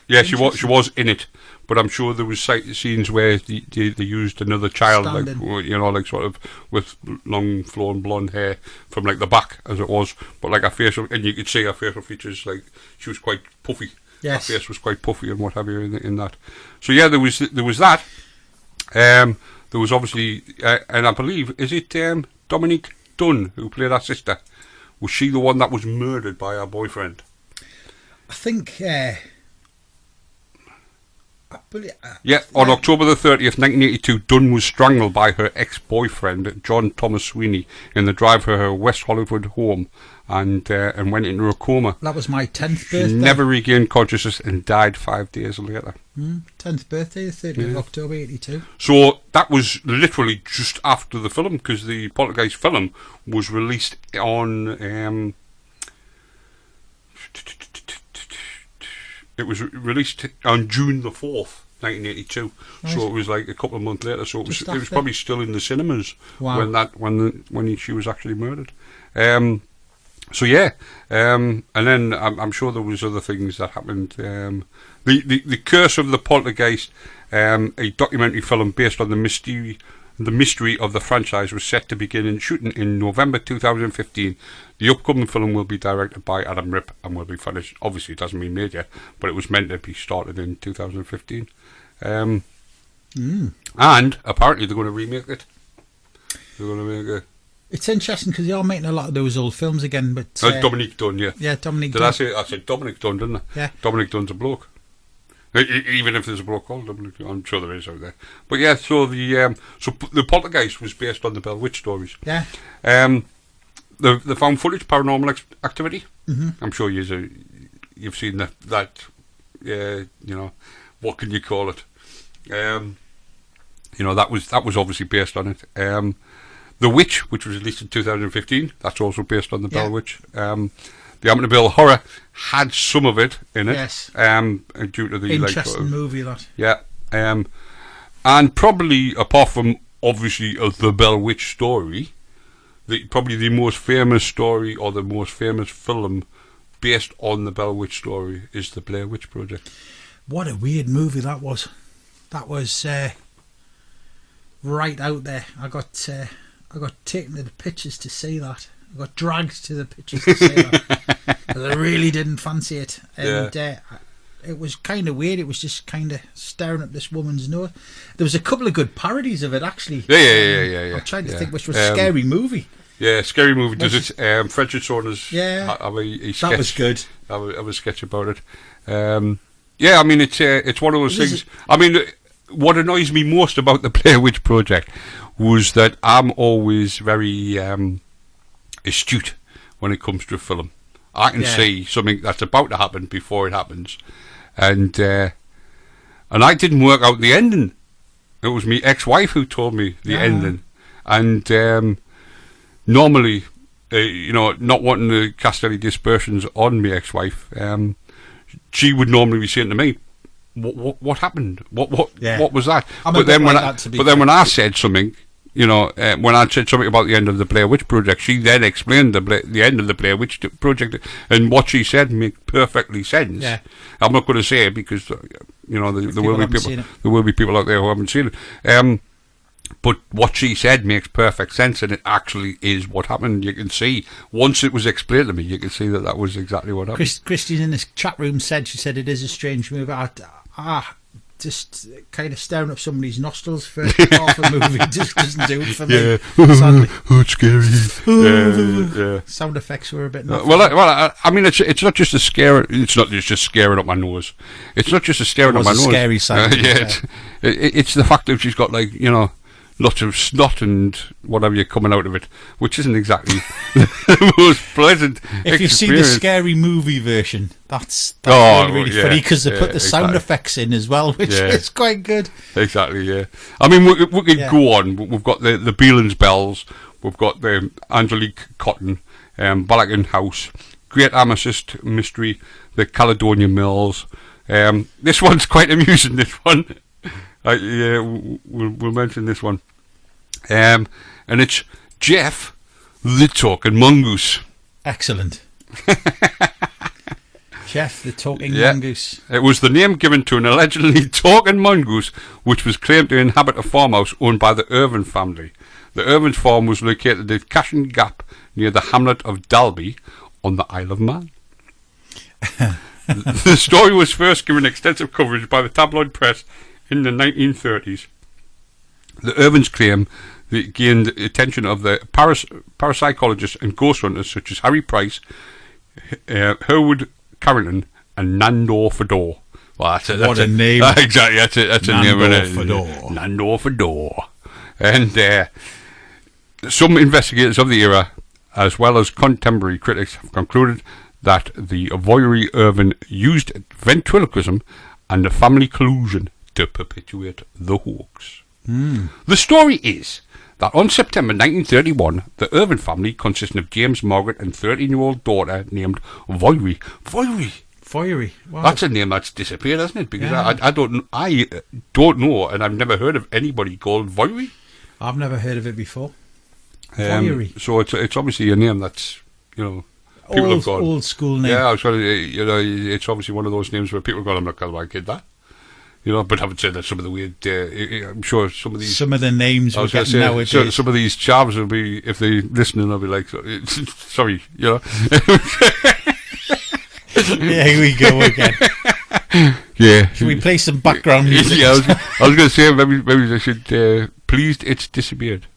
She was in it, but I'm sure there was scenes where they used another child, like sort of with long flowing blonde hair from like the back as it was, but like her facial, and you could see her facial features, like she was quite puffy. Yes, her face was quite puffy and what have you in that. So there was that. There was obviously, and I believe, is it Dominique Dunn who played her sister? Was she the one that was murdered by her boyfriend? I think. On October the 30th, 1982, Dunn was strangled by her ex-boyfriend, John Thomas Sweeney, in the drive to her West Hollywood home, and went into a coma. That was my 10th birthday. She never regained consciousness and died 5 days later. 10th birthday, the 30th of October, 82. So that was literally just after the film, because the Poltergeist film was released on... It was released on June the 4th, 1982. Right. So it was like a couple of months later. So it was probably still in the cinemas when she was actually murdered. And then I'm sure there was other things that happened. The Curse of the Poltergeist, a documentary film based on the mystery of the franchise, was set to begin shooting in November 2015. The upcoming film will be directed by Adam Ripp and will be finished. Obviously, it hasn't been made yet, but it was meant to be started in 2015. And apparently, they're going to remake it. They're going to make it. It's interesting because they are making a lot of those old films again. But Dominique Dunn, yeah. Yeah, Dominique Dunn. I said Dominique Dunn, didn't I? Yeah. Dominique Dunn's a bloke. Even if there's a bloke called Dominic, I'm sure there is out there. But yeah, so the Poltergeist was based on the Bell Witch stories. Yeah. The found footage Paranormal Activity. I'm sure you've seen that. What can you call it? That was obviously based on it. The Witch, which was released in 2015, that's also based on the Bell Yeah. Witch. The Amityville Horror had some of it in it. Yes. Due to the Interesting movie, that. Yeah. And probably, apart from obviously the Bell Witch story, probably the most famous story or the most famous film based on the Bell Witch story is the Blair Witch Project. What a weird movie that was. That was right out there. I got taken to the pictures to see that. I got dragged to the pictures to see that. 'Cause I really didn't fancy it. And it was kind of weird. It was just kind of staring at this woman's nose. There was a couple of good parodies of it, actually. Yeah. I'm trying to think which was a scary movie. Yeah, Scary Movie does it. French and Saunders Yeah. have a sketch. That was good. Have a sketch about it. Yeah, I mean, it's one of those things. I mean, what annoys me most about the Blair Witch Project was that I'm always very astute when it comes to a film. I can see something that's about to happen before it happens, and I didn't work out the ending. It was my ex-wife who told me the ending, and normally, not wanting to cast any dispersions on my ex-wife, she would normally be saying to me, "What happened? What was that?" But then when I said something, when I said something about the end of the Blair Witch Project, she then explained the end of the Blair Witch Project, and what she said made perfectly sense. Yeah. I'm not going to say it because there will be people out there who haven't seen it. But what she said makes perfect sense, and it actually is what happened. You can see, once it was explained to me, you can see that was exactly what happened. Christine in this chat room said it is a strange movie. Just kind of staring up somebody's nostrils for half a movie just doesn't do it for me. Sadly. It's scary. Sound effects were a bit. I mean, it's not just a scare. It's not just scaring up my nose. It's not just a staring up my nose. Scary sound. It's the fact that she's got lots of snot and whatever coming out of it, which isn't exactly the most pleasant If you see the scary movie version, that's really funny because they put the sound effects in as well, which is quite good. Exactly, yeah. I mean, we could go on. We've got the Beelan's Bells, we've got the Angelique Cotton, Balakin House, Great Amethyst Mystery, the Caledonia Mills. This one's quite amusing, this one. We'll mention this one. And it's Jeff the Talking Mongoose. Excellent. Jeff the Talking Mongoose. It was the name given to an allegedly talking mongoose which was claimed to inhabit a farmhouse owned by the Irvin family. The Irvin farm was located at Cashin Gap near the hamlet of Dalby on the Isle of Man. The story was first given extensive coverage by the tabloid press in the 1930s. The Irvins claim they gained the attention of the parapsychologists and ghost hunters such as Harry Price, Herwood Carrington, and Nandor Fedor. Well, what a name! Exactly, that's a name. Fedor. Nandor Fedor. And some investigators of the era, as well as contemporary critics, have concluded that the voyeur Irvin used ventriloquism and the family collusion to perpetuate the hoax. The story is that on September 1931, the Irvin family, consisting of James, Margaret, and 13-year-old daughter named Voyeur. Wow. That's a name that's disappeared, hasn't it? Because I don't know, and I've never heard of anybody called Voyeur. I've never heard of it before. So it's obviously a name that's people have gone old school name. Yeah, I was going to. It's obviously one of those names where people have gone, I'm not going to kid that. But having said that, some of the weird, I'm sure some of the names we're getting nowadays. Some of these chavs will be, if they're listening, they'll be like, sorry, Here we go again. Yeah. Should we play some background music? Yeah, I was going to say, maybe I should, pleased it's disappeared.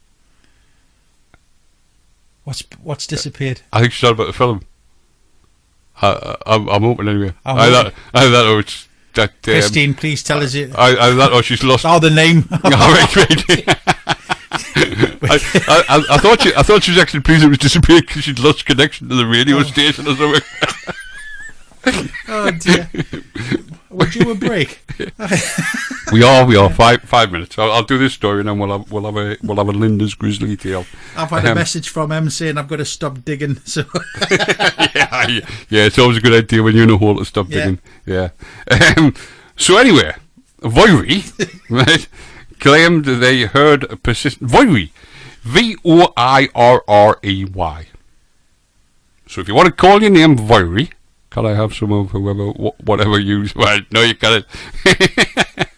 What's disappeared? I think she's talking about the film. I'm open anyway. I thought it's that. Christine, please tell us it. I thought she's lost. Oh, the name. I thought she was actually pleased it was disappeared because she'd lost connection to the radio station or something. Oh dear. Would you a break? We are 5 minutes. I'll do this story and then we'll have a Linda's Grizzly Tale. I've had a message from M saying I've got to stop digging. So yeah, it's always a good idea when you're in a hole to stop digging. Yeah. So anyway, Voirrey, right, claimed they heard a persistent Voirrey, Voirrey. So if you want to call your name Voirrey, can I have some of whatever you... Well, no, you can't.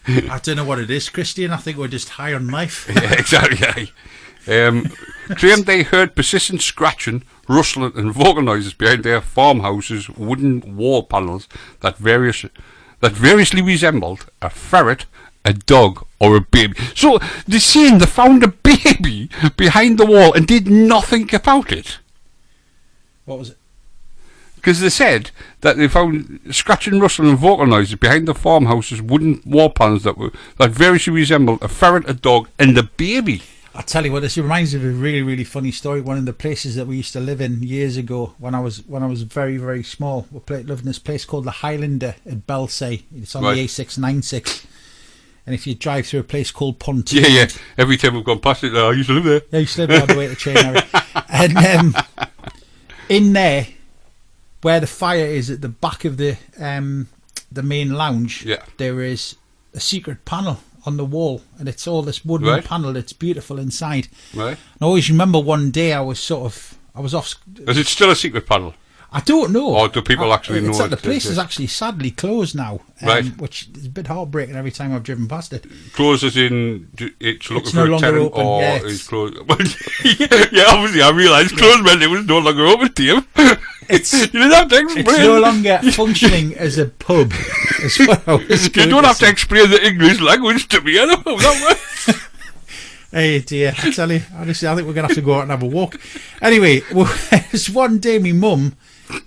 I don't know what it is, Christian. I think we're just high on life. Yeah, exactly. Claimed they heard persistent scratching, rustling and vocal noises behind their farmhouse's wooden wall panels that variously resembled a ferret, a dog or a baby. So they're saying they found a baby behind the wall and did nothing about it. What was it? Because they said that they found scratching, rustling and vocal noises behind the farmhouse's wooden wall panels that variously resembled a ferret, a dog and a baby. I'll tell you what, this reminds me of a really, really funny story. One of the places that we used to live in years ago when I was very, very small. We lived in this place called the Highlander at Belsay. It's on the A696. And if you drive through a place called Pontoon... Yeah. Every time we've gone past it, I used to live there. Yeah, I used to live there on the way to Chain Area. And in there, where the fire is at the back of the main lounge, there is a secret panel on the wall, and it's all this wooden panel. It's beautiful inside. Right. I always remember one day I was off. Is it still a secret panel? I don't know. Or do people actually know? The place is actually sadly closed now, which is a bit heartbreaking every time I've driven past it. Closed as in it's looking it's for no a tenant, open. or yeah, it's closed? Yeah, obviously I realised closed meant it was no longer open to you. You didn't have to explain. It's no longer functioning as a pub. As well. You don't have to explain the English language to me. I don't know that way. Hey dear, I tell you, honestly, I think we're going to have to go out and have a walk. Anyway, one day my mum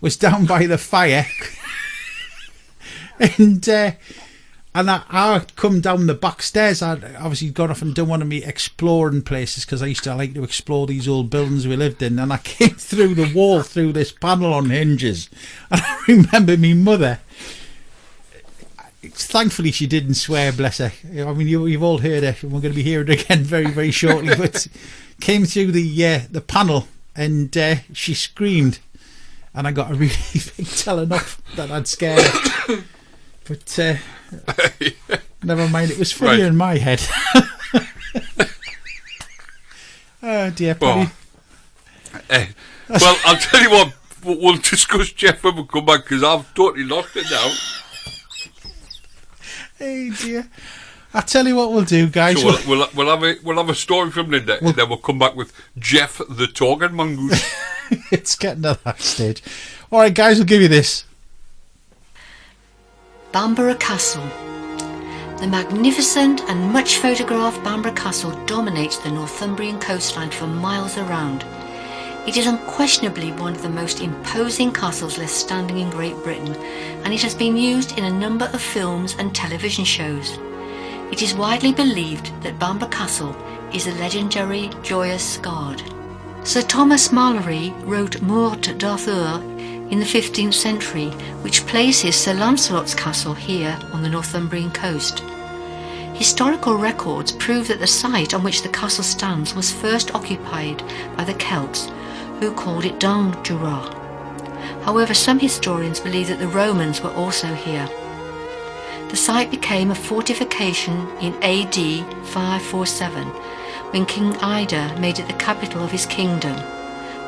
was down by the fire and I come down the back stairs. I'd obviously gone off and done one of me exploring places because I used to like to explore these old buildings we lived in, and I came through the wall through this panel on hinges, and I remember me mother, thankfully she didn't swear, bless her. I mean, you've all heard her, and we're going to be hearing it again very, very shortly, but came through the panel and she screamed, and I got a really big telling off that I'd scared her. But never mind, it was funnier in my head. Oh dear, Paddy. Well, I'll tell you what, we'll discuss Jeff when we come back, because I've totally lost it now. Hey dear. I'll tell you what we'll do, guys. So we'll have a story from Linda, and then we'll come back with Jeff the Talking Mongoose. It's getting to that stage. Alright guys, we'll give you this. Bamborough Castle. The magnificent and much photographed Bamborough Castle dominates the Northumbrian coastline for miles around. It is unquestionably one of the most imposing castles left standing in Great Britain, and it has been used in a number of films and television shows. It is widely believed that Bamborough Castle is the legendary Joyous Guard. Sir Thomas Malory wrote Morte d'Arthur in the 15th century, which places Sir Lancelot's castle here on the Northumbrian coast. Historical records prove that the site on which the castle stands was first occupied by the Celts, who called it Dangdura. However, some historians believe that the Romans were also here. The site became a fortification in AD 547, when King Ida made it the capital of his kingdom,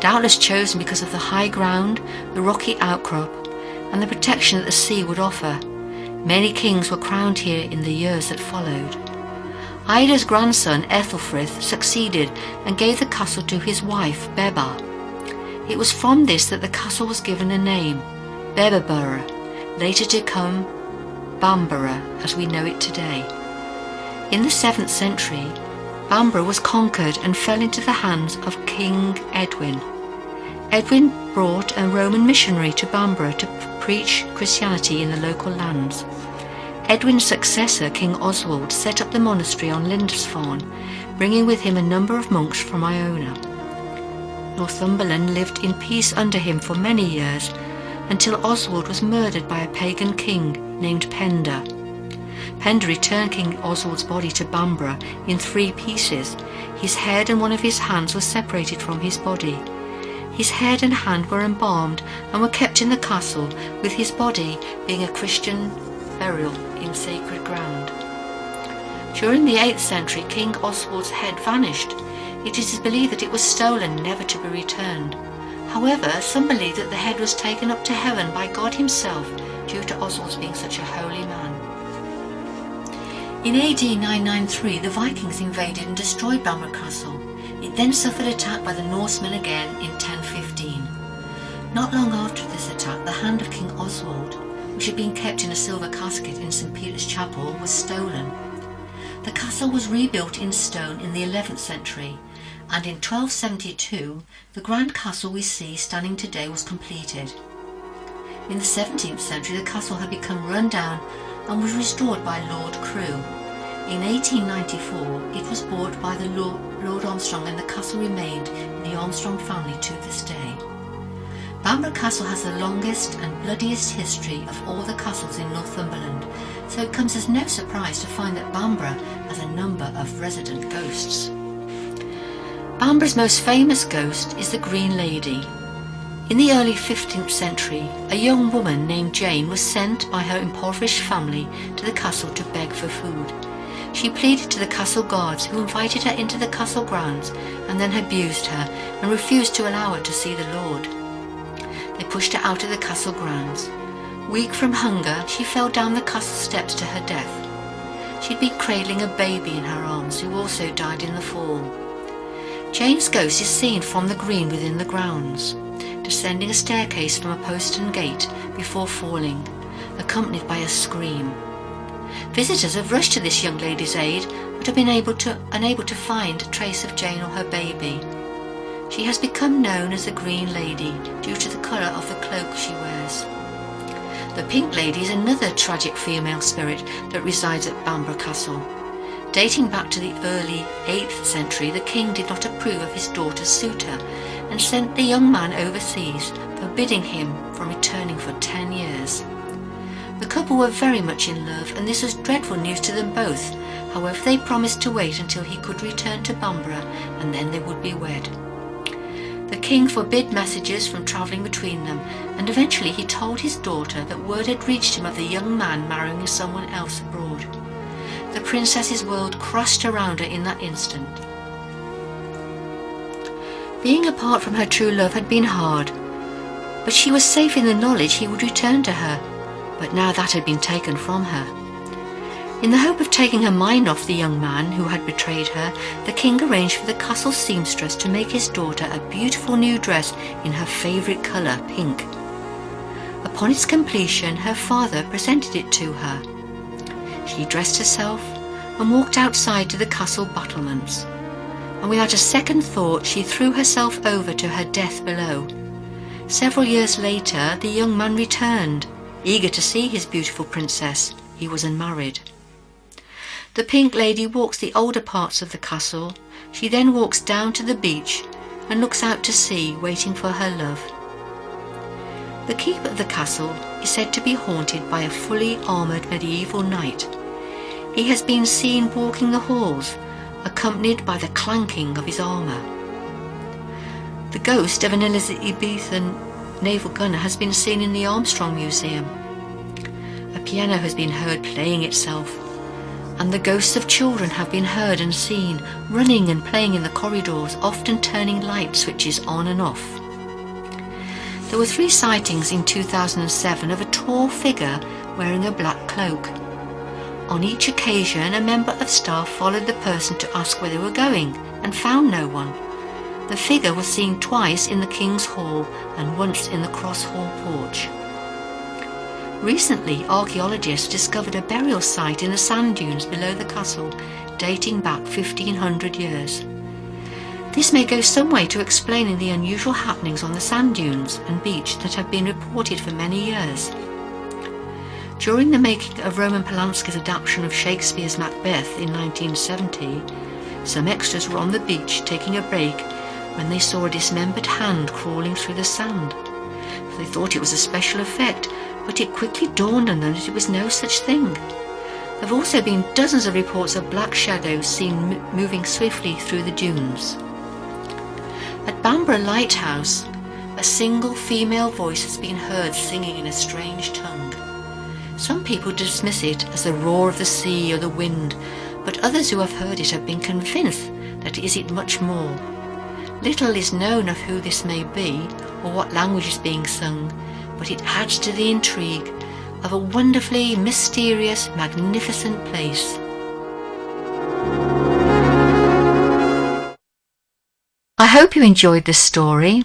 doubtless chosen because of the high ground, the rocky outcrop, and the protection that the sea would offer. Many kings were crowned here in the years that followed. Ida's grandson Ethelfrith succeeded and gave the castle to his wife Bebba. It was from this that the castle was given a name, Bebbaborough, later to become Bamborough as we know it today. In the 7th century, Bamborough was conquered and fell into the hands of King Edwin. Edwin brought a Roman missionary to Bamborough to preach Christianity in the local lands. Edwin's successor, King Oswald, set up the monastery on Lindisfarne, bringing with him a number of monks from Iona. Northumberland lived in peace under him for many years, until Oswald was murdered by a pagan king named Penda. Penda returned King Oswald's body to Bamborough in 3 pieces. His head and one of his hands were separated from his body. His head and hand were embalmed and were kept in the castle, with his body being a Christian burial in sacred ground. During the 8th century, King Oswald's head vanished. It is believed that it was stolen, never to be returned. However, some believe that the head was taken up to heaven by God himself due to Oswald's being such a holy man. In AD 993, the Vikings invaded and destroyed Bamborough Castle. It then suffered attack by the Norsemen again in 1015. Not long after this attack, the hand of King Oswald, which had been kept in a silver casket in St. Peter's Chapel, was stolen. The castle was rebuilt in stone in the 11th century, and in 1272 the grand castle we see standing today was completed. In the 17th century the castle had become run down and was restored by Lord Crewe. In 1894 it was bought by the Lord Armstrong, and the castle remained in the Armstrong family to this day. Bamborough Castle has the longest and bloodiest history of all the castles in Northumberland, so it comes as no surprise to find that Bamborough has a number of resident ghosts. Bamborough's most famous ghost is the Green Lady. In the early 15th century, a young woman named Jane was sent by her impoverished family to the castle to beg for food. She pleaded to the castle guards, who invited her into the castle grounds and then abused her and refused to allow her to see the Lord. They pushed her out of the castle grounds. Weak from hunger, she fell down the castle steps to her death. She'd been cradling a baby in her arms, who also died in the fall. Jane's ghost is seen from the green within the grounds, descending a staircase from a postern gate before falling, accompanied by a scream. Visitors have rushed to this young lady's aid, but have been unable to find a trace of Jane or her baby. She has become known as the Green Lady due to the colour of the cloak she wears. The Pink Lady is another tragic female spirit that resides at Bamborough Castle. Dating back to the early 8th century, the king did not approve of his daughter's suitor and sent the young man overseas, forbidding him from returning for 10 years. The couple were very much in love, and this was dreadful news to them both. However, they promised to wait until he could return to Bamborough, and then they would be wed. The king forbid messages from travelling between them, and eventually he told his daughter that word had reached him of the young man marrying someone else abroad. The princess's world crashed around her in that instant. Being apart from her true love had been hard, but she was safe in the knowledge he would return to her. But now that had been taken from her. In the hope of taking her mind off the young man who had betrayed her, the king arranged for the castle seamstress to make his daughter a beautiful new dress in her favourite colour, pink. Upon its completion, her father presented it to her. She dressed herself and walked outside to the castle battlements, and without a second thought she threw herself over to her death below. Several years later, the young man returned, eager to see his beautiful princess. He was unmarried. The Pink Lady walks the older parts of the castle. She then walks down to the beach and looks out to sea, waiting for her love. The keep of the castle is said to be haunted by a fully armoured medieval knight. He has been seen walking the halls, accompanied by the clanking of his armour. The ghost of an Elizabethan naval gunner has been seen in the Armstrong Museum. A piano has been heard playing itself, and the ghosts of children have been heard and seen, running and playing in the corridors, often turning light switches on and off. There were 3 sightings in 2007 of a tall figure wearing a black cloak. On each occasion, a member of staff followed the person to ask where they were going and found no one. The figure was seen twice in the King's Hall and once in the Cross Hall porch. Recently, archaeologists discovered a burial site in the sand dunes below the castle, dating back 1500 years. This may go some way to explaining the unusual happenings on the sand dunes and beach that have been reported for many years. During the making of Roman Polanski's adaptation of Shakespeare's Macbeth in 1970, some extras were on the beach taking a break when they saw a dismembered hand crawling through the sand. They thought it was a special effect, but it quickly dawned on them that it was no such thing. There have also been dozens of reports of black shadows seen moving swiftly through the dunes. At Bamborough Lighthouse, a single female voice has been heard singing in a strange tongue. Some people dismiss it as the roar of the sea or the wind, but others who have heard it have been convinced that it is much more. Little is known of who this may be or what language is being sung, but it adds to the intrigue of a wonderfully mysterious, magnificent place. I hope you enjoyed this story.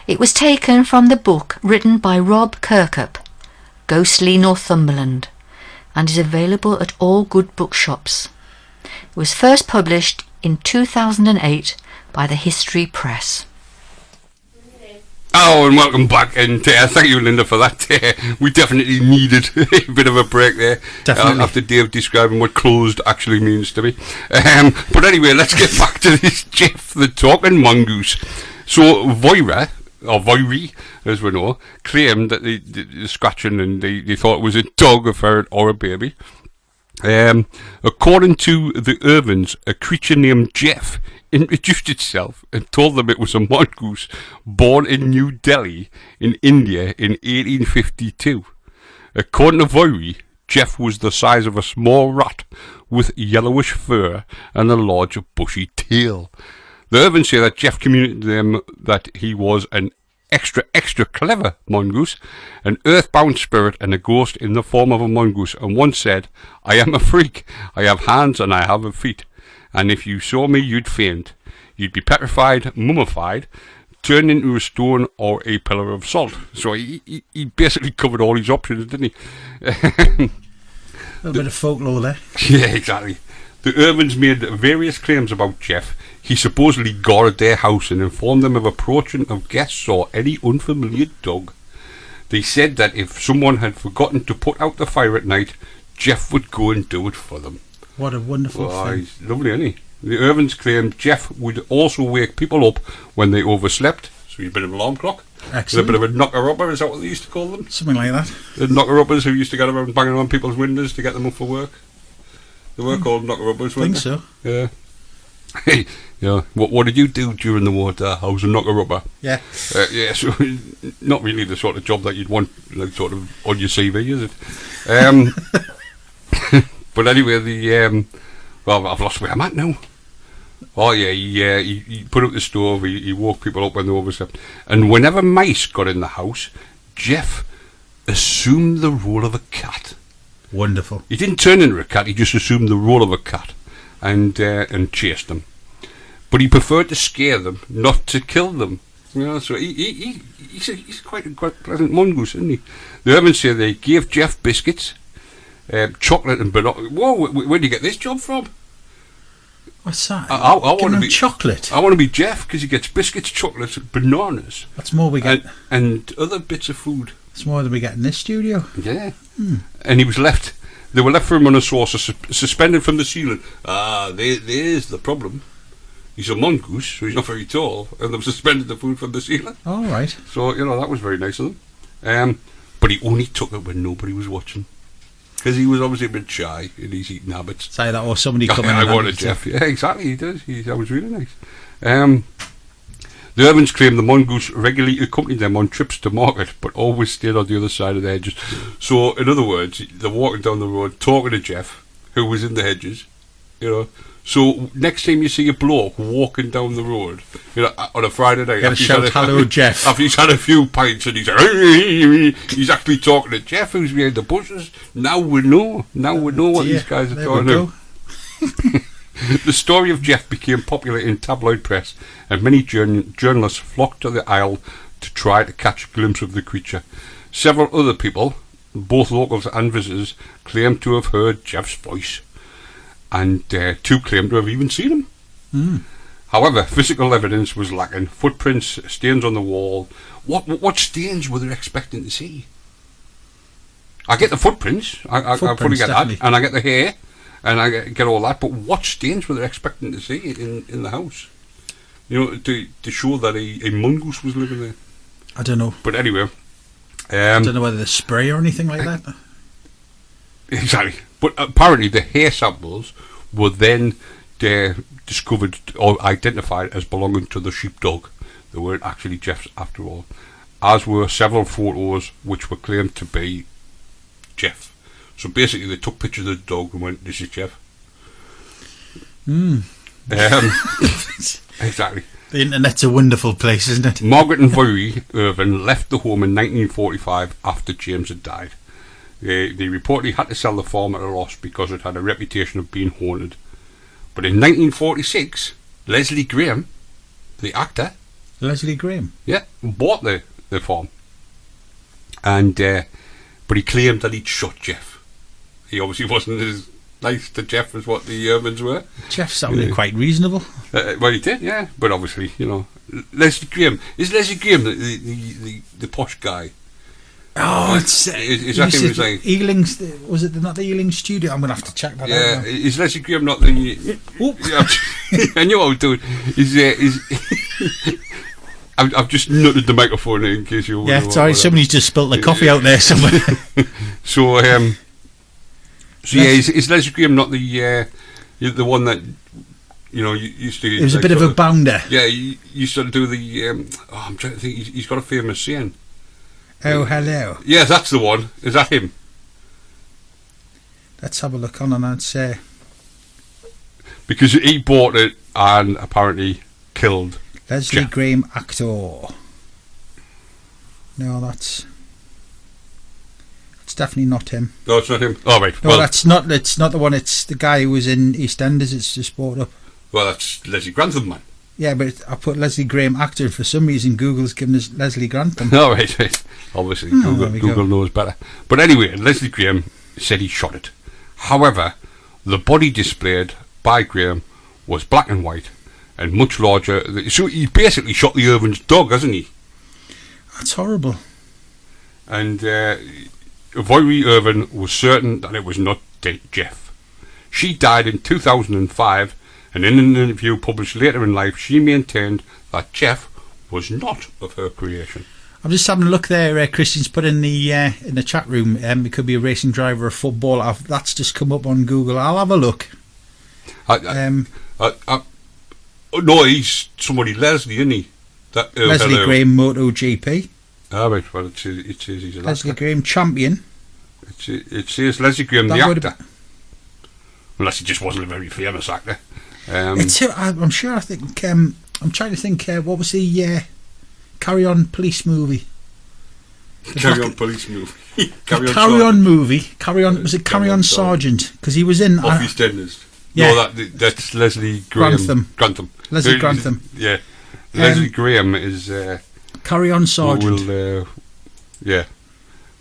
It was taken from the book written by Rob Kirkup, Ghostly Northumberland, and is available at all good bookshops. It was first published in 2008 by the History Press. Oh, and welcome back, and thank you, Linda, for that. We definitely needed a bit of a break there. Definitely. After Dave describing what closed actually means to me. But anyway, let's get back to this Jeff the Talking Mongoose. So, Voira, or Voiri, as we know, claimed that the scratching, and they thought it was a dog, a ferret, or a baby. According to the Irvins, a creature named Jeff introduced itself and told them it was a mongoose born in New Delhi in India in 1852. According to Voiri, Jeff was the size of a small rat with yellowish fur and a large bushy tail. The Irvins say that Jeff communicated to them that he was an extra clever mongoose, an earthbound spirit and a ghost in the form of a mongoose, and once said, "I am a freak, I have hands and I have feet, and if you saw me you'd faint. You'd be petrified, mummified, turned into a stone or a pillar of salt." So he basically covered all his options, didn't he? A little bit of folklore there. Yeah, exactly. The Irvins made various claims about Jeff. He supposedly guarded their house and informed them of approaching of guests or any unfamiliar dog. They said that if someone had forgotten to put out the fire at night, Jeff would go and do it for them. What a wonderful thing. He's lovely, isn't he? The Irvins claimed Jeff would also wake people up when they overslept, so he's a bit of an alarm clock. Excellent. A bit of a knocker-upper, is that what they used to call them? Something like that. The knocker-uppers who used to get around banging on people's windows to get them up for work. They were called knocker-uppers, I weren't think they? so. Yeah. Hey, yeah. What did you do during the war? I was a knocker-upper. Yeah. Yeah, so not really the sort of job that you'd want, like, sort of on your CV, is it? But anyway, well, I've lost where I'm at now. Oh yeah, he put up the stove. He woke people up when they overslept, and whenever mice got in the house, Jeff assumed the role of a cat. Wonderful. He didn't turn into a cat. He just assumed the role of a cat, and chased them. But he preferred to scare them, not to kill them. You know, so he's quite a pleasant mongoose, isn't he? The Irvins say they gave Jeff biscuits, chocolate and bananas. Whoa, where did you get this job from? What's that? I want to be chocolate. I want to be Jeff because he gets biscuits, chocolates, bananas. That's more we get. And other bits of food. That's more than we get in this studio. Yeah. And he was left. They were left for him on a saucer, suspended from the ceiling. There's the problem. He's a mongoose, so he's not very tall, and they've suspended the food from the ceiling. All right. So that was very nice of them. But he only took it when nobody was watching. Because he was obviously a bit shy in his eating habits. Say that, or somebody coming in. I wanted Jeff. Yeah, exactly, he did. That was really nice. The Irvins claim the mongoose regularly accompanied them on trips to market, but always stayed on the other side of the hedges. So, in other words, they're walking down the road, talking to Jeff, who was in the hedges, you know. So, next time you see a bloke walking down the road, you know, on a Friday night, gotta shout, "Hello, Jeff." After he's had a few pints and he's actually talking to Jeff, who's behind the bushes. Now we know. Now we know what these guys are talking about. The story of Jeff became popular in tabloid press, and many journalists flocked to the Isle to try to catch a glimpse of the creature. Several other people, both locals and visitors, claimed to have heard Jeff's voice, and two claimed to have even seen him. However, physical evidence was lacking. Footprints, stains on the wall. What stains were they expecting to see? I get the footprints. I fully get definitely. that, and I get the hair. And I get all that, but what stains were they expecting to see in the house? You know, to show that a mongoose was living there. I don't know. But anyway, I don't know whether they spray or anything like that. Exactly. But apparently the hair samples were then discovered or identified as belonging to the sheepdog. They weren't actually Jeff's after all. As were several photos which were claimed to be Jeff. So basically they took pictures of the dog and went, this is Jeff. Exactly. The internet's a wonderful place, isn't it? Margaret and Valerie Irvin left the home in 1945 after James had died. They reportedly had to sell the farm at a loss because it had a reputation of being haunted. But in 1946, Leslie Graham, the actor... Leslie Graham? Yeah, bought the farm. And but he claimed that he'd shot Jeff. He obviously wasn't as nice to Jeff as what the Irvins were. Jeff sounded quite reasonable. Well, he did, yeah. But obviously, you know, Leslie Graham. Is Leslie Graham the posh guy? Oh, it's is that him? Like, Ealing's, was it not the Ealing studio? I'm going to have to check that out. Yeah, is Leslie Graham not the... I knew what I was doing. I've just nutted the microphone in case you... Yeah, sorry, somebody's just spilt the coffee out there somewhere. So yeah, is Leslie Graham not the one that, you know, used to... He was a bit of a bounder. Yeah, he used to do the... I'm trying to think, he's got a famous saying. Oh, hello. Yeah, that's the one. Is that him? Let's have a look on and I'd say... Because he bought it and apparently killed Leslie Jeff. Graham, actor. No, that's definitely not him. No, it's not him. Oh, right. No, it's not the one. It's the guy who was in EastEnders. It's just brought up. Well, that's Leslie Grantham, man. Yeah, but I put Leslie Graham, actor, and for some reason Google's given us Leslie Grantham. Oh, right. Obviously, Google knows better. But anyway, Leslie Graham said he shot it. However, the body displayed by Graham was black and white and much larger. So he basically shot the Irvin's dog, hasn't he? That's horrible. And Valerie Irvin was certain that it was not Jeff. She died in 2005, and in an interview published later in life, she maintained that Jeff was not of her creation. I'm just having a look there. Christian's put in the chat room. It could be a racing driver or a footballer. That's just come up on Google. I'll have a look. No, he's somebody Leslie, isn't he? Leslie Graham, MotoGP. Ah, right. Well, it says he's a Leslie Graham, champion. It says Leslie Graham, the actor. Unless he just wasn't a very famous actor. I'm sure. I think. I'm trying to think. What was the Carry On police movie? Carry On police movie. Carry On movie. Carry On. Was it Carry On Sergeant? Because he was in. Off EastEnders. Yeah. No, that's Leslie Graham. Grantham. Leslie Grantham. Yeah. Leslie Graham is... Carry On Sergeant. We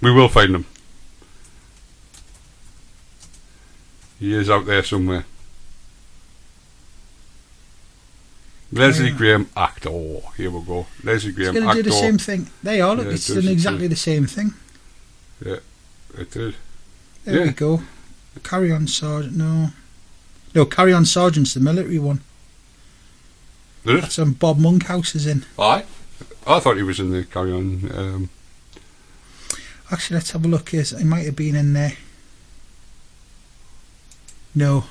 will find him. He is out there somewhere. Leslie Graham, actor. Oh, here we go. Leslie Graham, actor. It's going to do the same thing. They are. Look, it's doing exactly the same thing. Yeah, it did. There we go. Carry On Sergeant. No, Carry On Sergeant's the military one. That's when Bob Monkhouse is in. Aye? I thought he was in the Carry On. Actually, let's have a look. Yes, he might have been in there. No.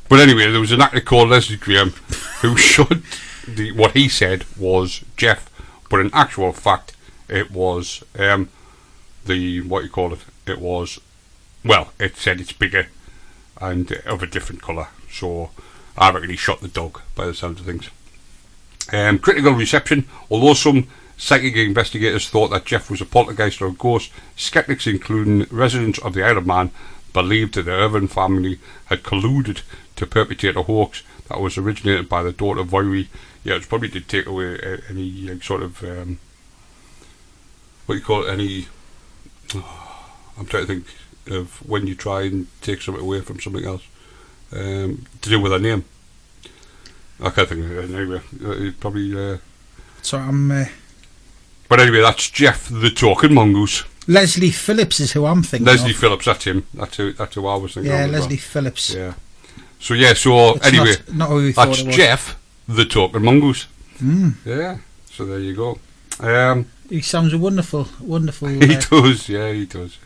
But anyway, there was an actor called Leslie Graham who shot what he said was Jeff, but in actual fact, it was it was, well, it said it's bigger and of a different colour. So I reckon he shot the dog by the sound of things. Critical reception. Although some psychic investigators thought that Jeff was a poltergeist or a ghost, skeptics, including residents of the Isle of Man, believed that the Irvin family had colluded to perpetrate a hoax that was originated by the daughter Valerie. Yeah, it's probably to take away any sort of what you call it, any... I'm trying to think of when you try and take something away from something else. To do with a name. I can't think of it anyway. Probably... So I'm... But anyway, that's Jeff the Talking Mongoose. Leslie Phillips is who I'm thinking Leslie of. Phillips, that's him. That's who I was thinking of. Yeah, Leslie Phillips. Yeah. So anyway, not who we thought that's it was. Jeff the Talking Mongoose. Mm. Yeah, so there you go. He sounds a wonderful. He does, yeah, he does.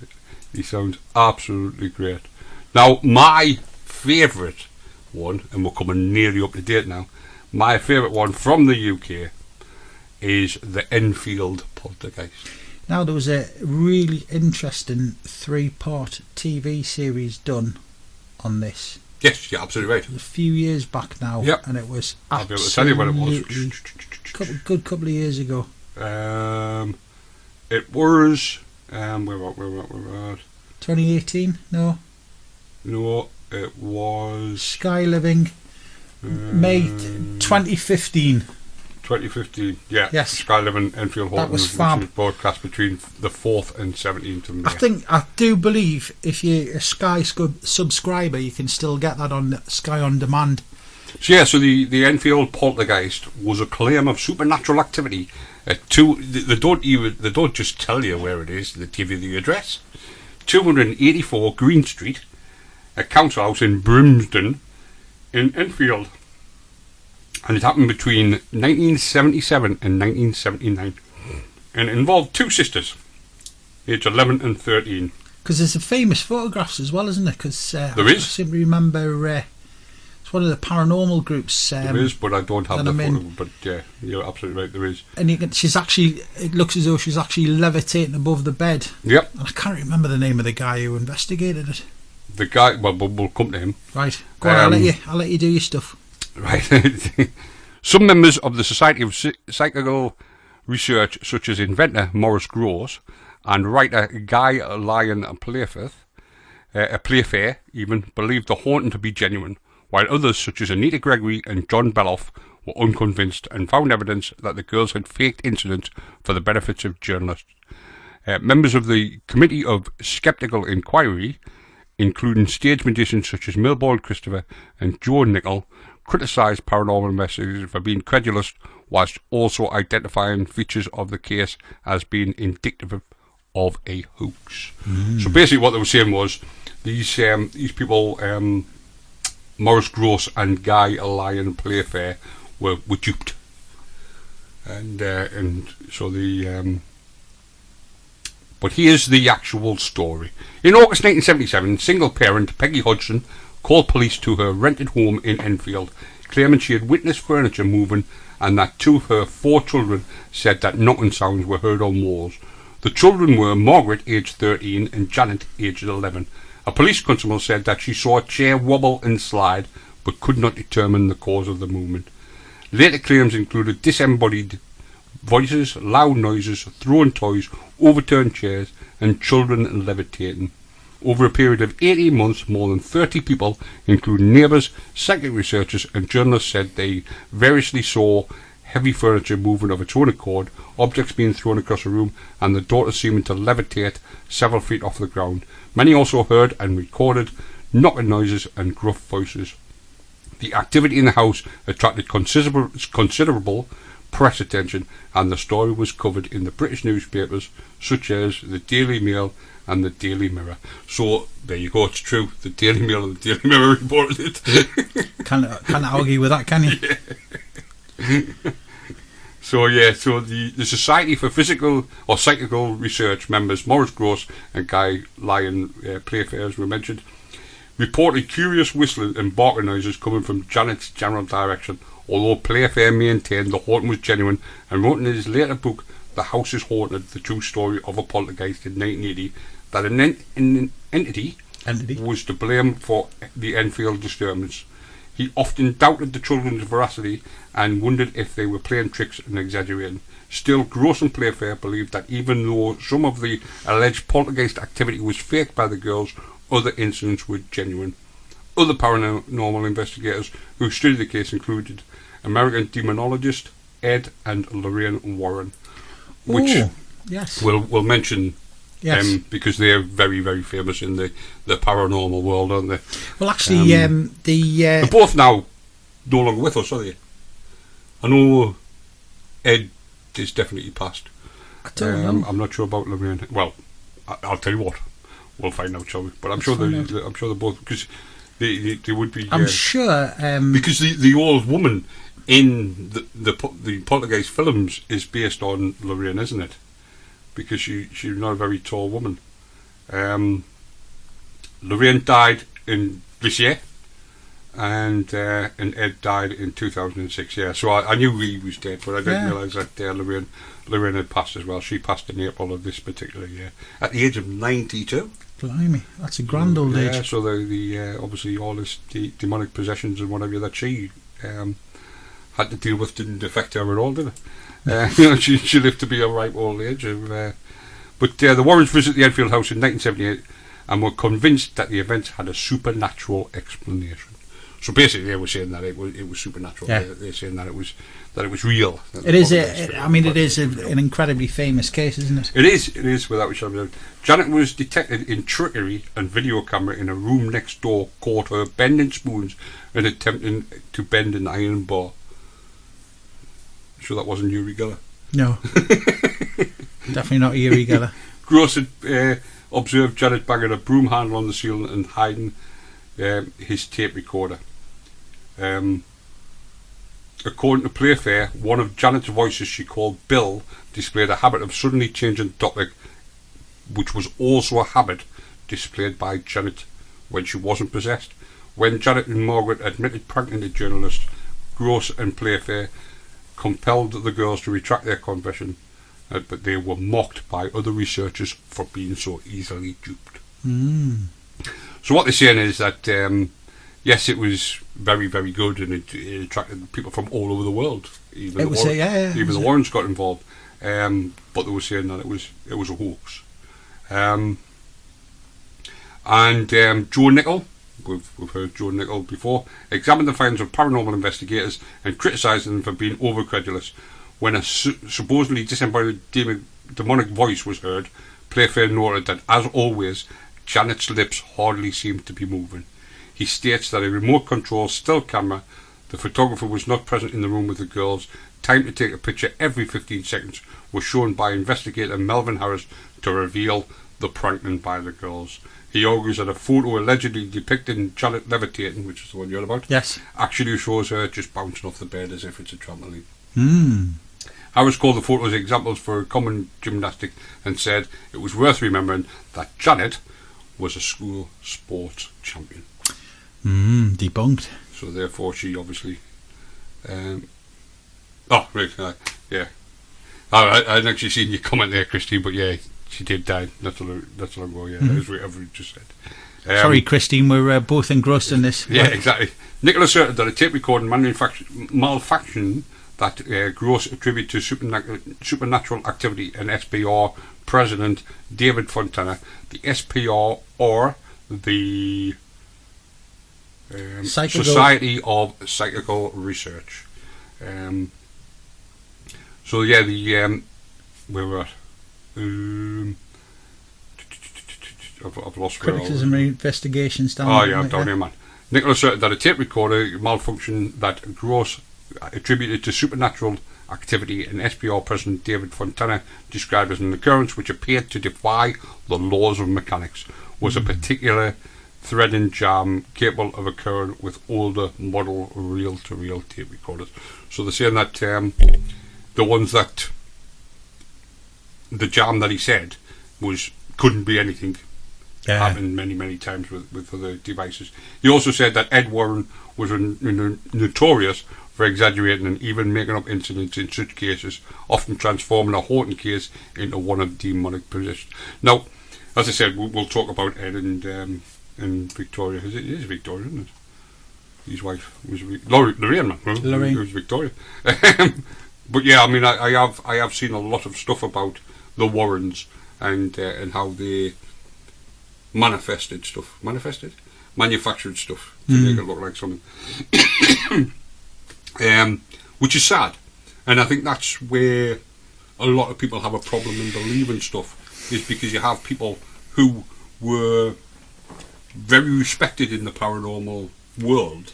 He sounds absolutely great. Now, my favourite one, and we're coming nearly up to date now, my favourite one from the UK is the Enfield Poltergeist. Now, there was a really interesting 3-part TV series done on this. Yes, you're absolutely right. A few years back now, Yep. and it was I'll be able to tell you when it was. good couple of years ago. It was where 2018? No, it was Sky Living, May 2015. 2015. Yeah, Yes. Sky Living Enfield Horton, That was which fab. was broadcast between the 4th and 17th of May. I do believe if you're a Sky subscriber, you can still get that on Sky On Demand. So yeah, so the Enfield Poltergeist was a claim of supernatural activity. They don't just tell you where it is; they give you the address. 284 Green Street, a council house in Brimston, in Enfield, and it happened between 1977 and 1979, and it involved 2 sisters, aged 11 and 13. Because there's a famous photographs as well, isn't there? Because There is. I simply remember it's one of the paranormal groups. There is, but I don't have the I'm photo. in. But yeah, you're absolutely right. There is. And it looks as though she's actually levitating above the bed. Yep. And I can't remember the name of the guy who investigated it. The guy. Well, we'll come to him. Right. Go on, I'll let you do your stuff. Right. Some members of the Society of Psychical Research, such as inventor Maurice Gross and writer Guy Lyon Playfair, even believed the haunting to be genuine, while others, such as Anita Gregory and John Beloff, were unconvinced and found evidence that the girls had faked incidents for the benefits of journalists. Members of the Committee of Skeptical Inquiry, including stage magicians such as Milbold Christopher and Joe Nicol, criticised paranormal investigators for being credulous, whilst also identifying features of the case as being indicative of a hoax. So basically what they were saying was these people, Maurice Gross and Guy Lyon Playfair, were duped, and so the but here's the actual story. In August 1977, single parent Peggy Hodgson called police to her rented home in Enfield, claiming she had witnessed furniture moving and that 2 of her 4 children said that knocking sounds were heard on walls. The children were Margaret, aged 13, and Janet, aged 11. A police constable said that she saw a chair wobble and slide, but could not determine the cause of the movement. Later claims included disembodied voices, loud noises, thrown toys, overturned chairs, and children levitating. Over a period of 18 months, more than 30 people, including neighbours, psychic researchers, and journalists, said they variously saw heavy furniture moving of its own accord, objects being thrown across a room, and the daughter seeming to levitate several feet off the ground. Many also heard and recorded knocking noises and gruff voices. The activity in the house attracted considerable press attention, and the story was covered in the British newspapers such as the Daily Mail and the Daily Mirror. So there you go, it's true. The Daily Mail and the Daily Mirror reported it. Can't argue with that, can you? Yeah. So the Society for Physical or Psychical Research members Maurice Gross and Guy Lyon Playfair, as we mentioned, reported curious whistling and barking noises coming from Janet's general direction, although Playfair maintained the haunting was genuine and wrote in his later book The House is Haunted, the true story of a poltergeist in 1980, that an entity was to blame for the Enfield disturbance. He often doubted the children's veracity and wondered if they were playing tricks and exaggerating. Still, Gross and Playfair believed that even though some of the alleged poltergeist activity was faked by the girls, other incidents were genuine. Other paranormal investigators who studied the case included American demonologist Ed and Lorraine Warren, which we'll mention because they're very, very famous in the paranormal world, aren't they? Well, actually, they're both now no longer with us, are they? I know Ed is definitely passed. I don't know. I'm not sure about Lorraine. Well, I'll tell you what, we'll find out, shall we? But I'm sure they're both, because they would be. I'm sure because the old woman in the Poltergeist films is based on Lorraine, isn't it? Because she's not a very tall woman. Lorraine died in this year, and Ed died in 2006. Yeah, so I knew he was dead, but I didn't realise that Lorraine had passed as well. She passed in April of this particular year at the age of 92. Blimey, that's a grand old age. Yeah, so the obviously all this demonic possessions and whatever that she had to deal with didn't affect her at all, did it? She lived to be a ripe old age. But the Warrens visited the Enfield house in 1978 and were convinced that the events had a supernatural explanation. So basically, they were saying that it was supernatural. Yeah. They're saying that it was real. It is. It is an incredibly famous case, isn't it? It is without a shadow of a doubt. Janet was detected in trickery, and video camera in a room next door caught her bending spoons and attempting to bend an iron bar. Sure that wasn't Uri Geller? No. Definitely not Uri Geller. Gross had observed Janet banging a broom handle on the ceiling and hiding his tape recorder. According to Playfair, one of Janet's voices she called Bill displayed a habit of suddenly changing topic, which was also a habit displayed by Janet when she wasn't possessed. When Janet and Margaret admitted pranking the journalist, Gross and Playfair compelled the girls to retract their confession, but they were mocked by other researchers for being so easily duped. So what they're saying is that yes, it was very, very good, and it attracted people from all over the world. Even the Warrens got involved, but they were saying that it was a hoax. And Joe Nickel, we've heard Joe Nickel before, examined the findings of paranormal investigators and criticised them for being over-credulous. When a supposedly disembodied demonic voice was heard, Playfair noted that, as always, Janet's lips hardly seemed to be moving. He states that a remote-control still camera, the photographer was not present in the room with the girls, time to take a picture every 15 seconds was shown by investigator Melvin Harris to reveal the pranking by the girls. He argues that a photo allegedly depicting Janet levitating, which is the one you're about, yes, actually shows her just bouncing off the bed as if it's a trampoline. Harris called the photos examples for common gymnastic and said it was worth remembering that Janet was a school sports champion. Debunked. So therefore she obviously yeah. I hadn't actually seen your comment there, Christine, but yeah, she did die not so long ago, yeah, as we just said. Sorry, Christine, we're both engrossed in this. Yeah, exactly. Nicola asserted that a tape recording malfunction that Gross attributed to supernatural activity and SPR President David Fontana. The SPR, or the Society of Psychical Research. So yeah, where we're at. I've lost Criticism and investigations down down here, man. Nicola asserted that a tape recorder malfunction that Gross attributed to supernatural activity and SPR President David Fontana described as an occurrence which appeared to defy the laws of mechanics was a particular threading jam capable of occurring with older model reel-to-reel tape recorders. So they're saying that the ones that the jam that he said couldn't be anything. Happened many times with other devices. He also said that Ed Warren was notorious for exaggerating and even making up incidents in such cases, often transforming a haunting case into one of demonic possession. Now, as I said, we'll talk about Ed and Victoria. It is Victoria, isn't it? His wife was Lorraine, man. Lorraine. It was Victoria. But yeah, I mean, I have seen a lot of stuff about the Warrens and how they manufactured stuff to make it look like something, which is sad, and I think that's where a lot of people have a problem in believing stuff, is because you have people who were very respected in the paranormal world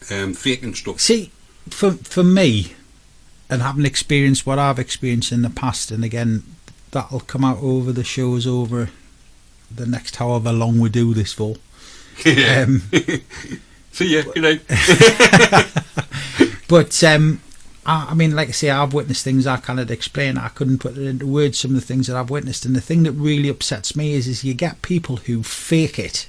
faking stuff. See, for me, and having experienced what I've experienced in the past, and again that'll come out over the shows over the next however long we do this for. Yeah. See ya, good night. But I mean, like I say, I've witnessed things I cannot explain. I couldn't put it into words, some of the things that I've witnessed. And the thing that really upsets me is you get people who fake it.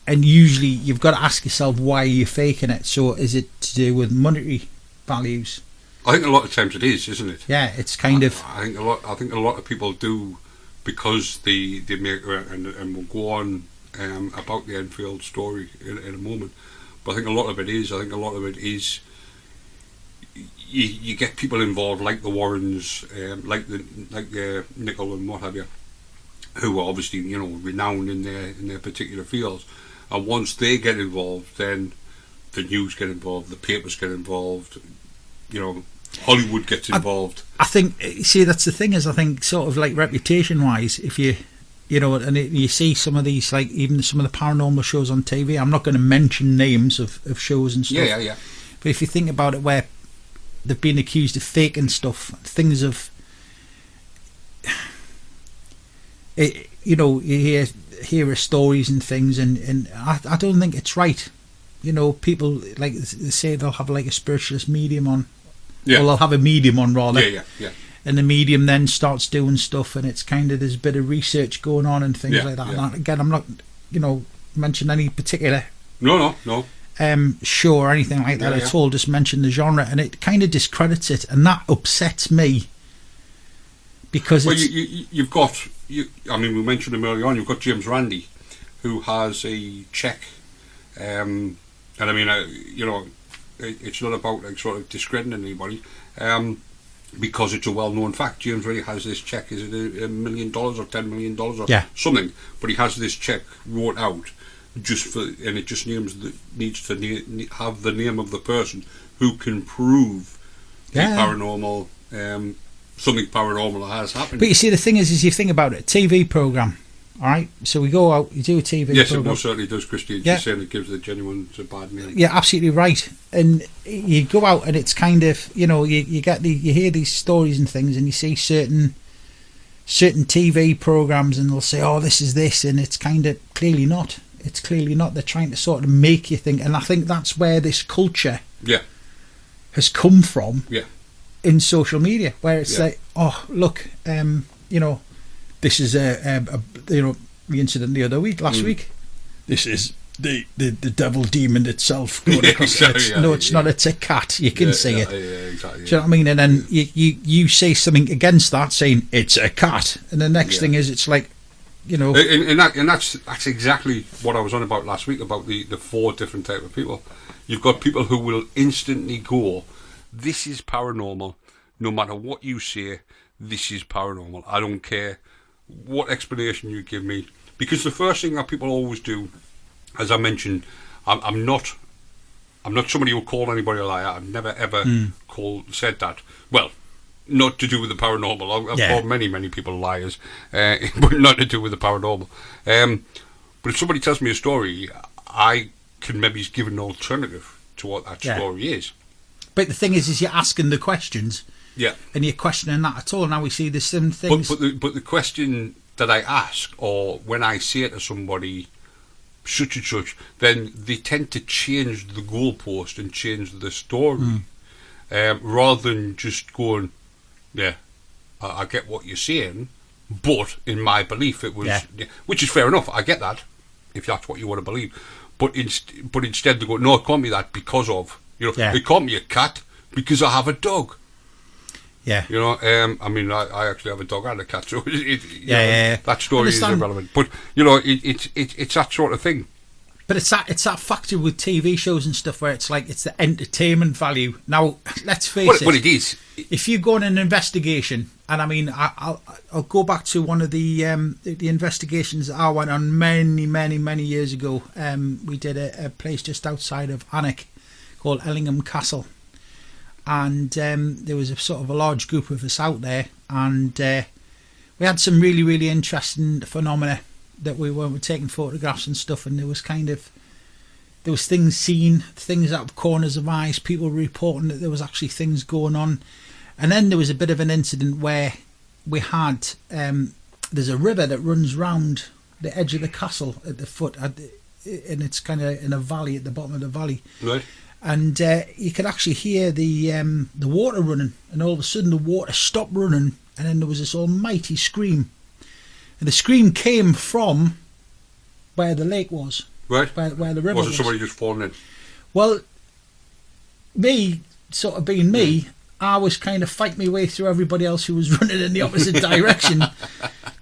And usually you've got to ask yourself, why are you faking it? So is it to do with monetary values? I think a lot of times it is, isn't it? Yeah, it's kind of... I think a lot of people do, because they make, and we'll go on about the Enfield story in a moment. But I think a lot of it is, you get people involved like the Warrens, like the Nickel and what have you, who are obviously, you know, renowned in their particular fields, and once they get involved, then the news get involved, the papers get involved, you know, Hollywood gets involved. I think, see, that's the thing, is I think sort of like reputation wise, if you know, and you see some of these, like even some of the paranormal shows on TV, I'm not going to mention names of shows and stuff. Yeah. But if you think about it, where they've been accused of faking stuff, things of, you know, you hear stories and things, and I don't think it's right. You know, people, like they say, they'll have like a spiritualist medium on. Yeah. Well, they'll have a medium on rather. Yeah. And the medium then starts doing stuff, and it's kind of, there's a bit of research going on and things like that. Yeah. And again, I'm not, you know, mention any particular No. show or anything like that at all. Just mention the genre, and it kind of discredits it, and that upsets me, because well, it's, you've got, I mean, we mentioned him earlier on. You've got James Randi, who has a check, and I mean, you know, it's not about like sort of discrediting anybody, because it's a well-known fact. James Randi has this check. Is it $1 million or $10 million or something? But he has this check wrote out just for, and it just needs to have the name of the person who can prove the paranormal, something paranormal has happened. But you see, the thing is you think about it, TV program. All right, so we go out, you do a TV yes, program. It most certainly does, Christy. You're saying it gives the genuine a bad name. Yeah, absolutely right. And you go out, and it's kind of, you know, you hear these stories and things, and you see certain TV programs, and they'll say, oh, this is this, and it's kind of clearly not. It's clearly not. They're trying to sort of make you think, and I think that's where this culture has come from in social media, where it's like, oh, look, you know, this is you know, the incident the other week, last week. This is the devil demon itself going across. It's not. It's a cat. You can see it. Exactly. Do you know what I mean? And then you say something against that, saying it's a cat, and the next thing is it's like, you know. And that's exactly what I was on about last week, about the 4 different type of people. You've got people who will instantly go, "This is paranormal." No matter what you say, this is paranormal. I don't care what explanation you give me, because the first thing that people always do, as I mentioned, I'm not somebody who'll call anybody a liar. I've never ever said that. Well, not to do with the paranormal. I've called many people liars, but not to do with the paranormal. But if somebody tells me a story, I can maybe give an alternative to what that story is. But the thing is you're asking the questions. Yeah, and you're questioning that at all. Now we see the same things. But the question that I ask, or when I say to somebody such and such, then they tend to change the goalpost and change the story, rather than just going, I get what you're saying, but in my belief it was, which is fair enough. I get that, if that's what you want to believe. But instead they go, no, it can't be that because of, you know, it can't be a cat because I have a dog. Yeah, you know, I mean, I actually have a dog and a cat, so that story is irrelevant. But you know, it's that sort of thing. But it's that factor with TV shows and stuff, where it's like it's the entertainment value. Now, let's face it. Well, it is. If you go on an investigation, and I mean, I'll go back to one of the investigations that I went on many years ago. We did a place just outside of Alnwick called Ellingham Castle. And there was a sort of a large group of us out there, and we had some really interesting phenomena that we were taking photographs and stuff, and there was things seen, things out of corners of eyes, people reporting that there was actually things going on. And then there was a bit of an incident where we had there's a river that runs round the edge of the castle at the foot, and it's kind of in a valley at the bottom of the valley. Right. and you could actually hear the water running, and all of a sudden the water stopped running, and then there was this almighty scream, and the scream came from where the lake was, Right. where the river was. Was it somebody just falling in? Well, me, sort of being me, I was kind of fighting my way through everybody else who was running in the opposite direction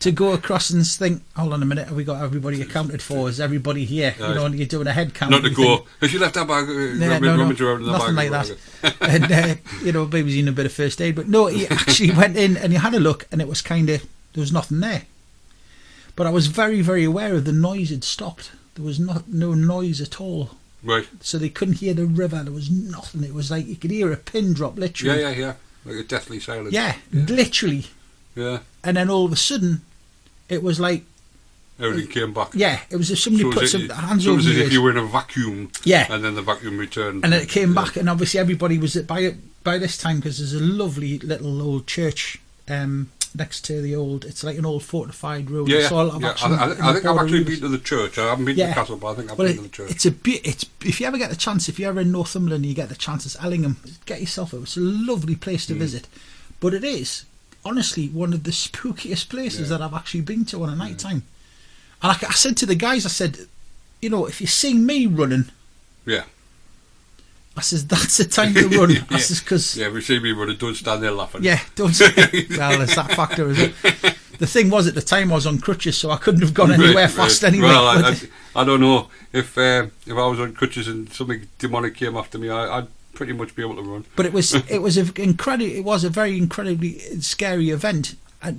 to go across and think, hold on a minute, have we got everybody accounted for? Is everybody here? Right. You know, and you're doing a head count. Not to go, has she left that bag? Nothing like that. And, you know, baby's in a bit of first aid. But no, he actually went in and he had a look, and it was kind of, there was nothing there. But I was very, very aware of the noise had stopped. There was no noise at all. Right. So they couldn't hear the river. There was nothing. It was like you could hear a pin drop, literally. Yeah. Like a deathly silence. Yeah, literally. Yeah. And then all of a sudden, it was like... Everything came back. Yeah, it was as somebody So put some hands over it was as your if ears. you were in a vacuum. Yeah. And then the vacuum returned. And then it came back, and obviously everybody was by this time, because there's a lovely little old church next to the old... It's like an old fortified road. Yeah, It's all of yeah. action I in think the I've border actually roads. been to the church. I haven't been to the castle, but I think I've been to the church. It's if you ever get the chance, if you're ever in Northumberland and you get the chance, it's Ellingham, get yourself it. It's a lovely place to visit. But it is, honestly, one of the spookiest places that I've actually been to on a night time. And I said to the guys, I said, you know, if you see me running, Yeah. I says, that's the time to run. I says, because... Yeah, if you see me running, don't stand there laughing. Yeah, don't... Well, there's that factor, is it? The thing was, at the time I was on crutches, so I couldn't have gone anywhere fast anyway. Well, I don't know. If I was on crutches and something demonic came after me, I'd pretty much be able to run. But it was a very incredibly scary event,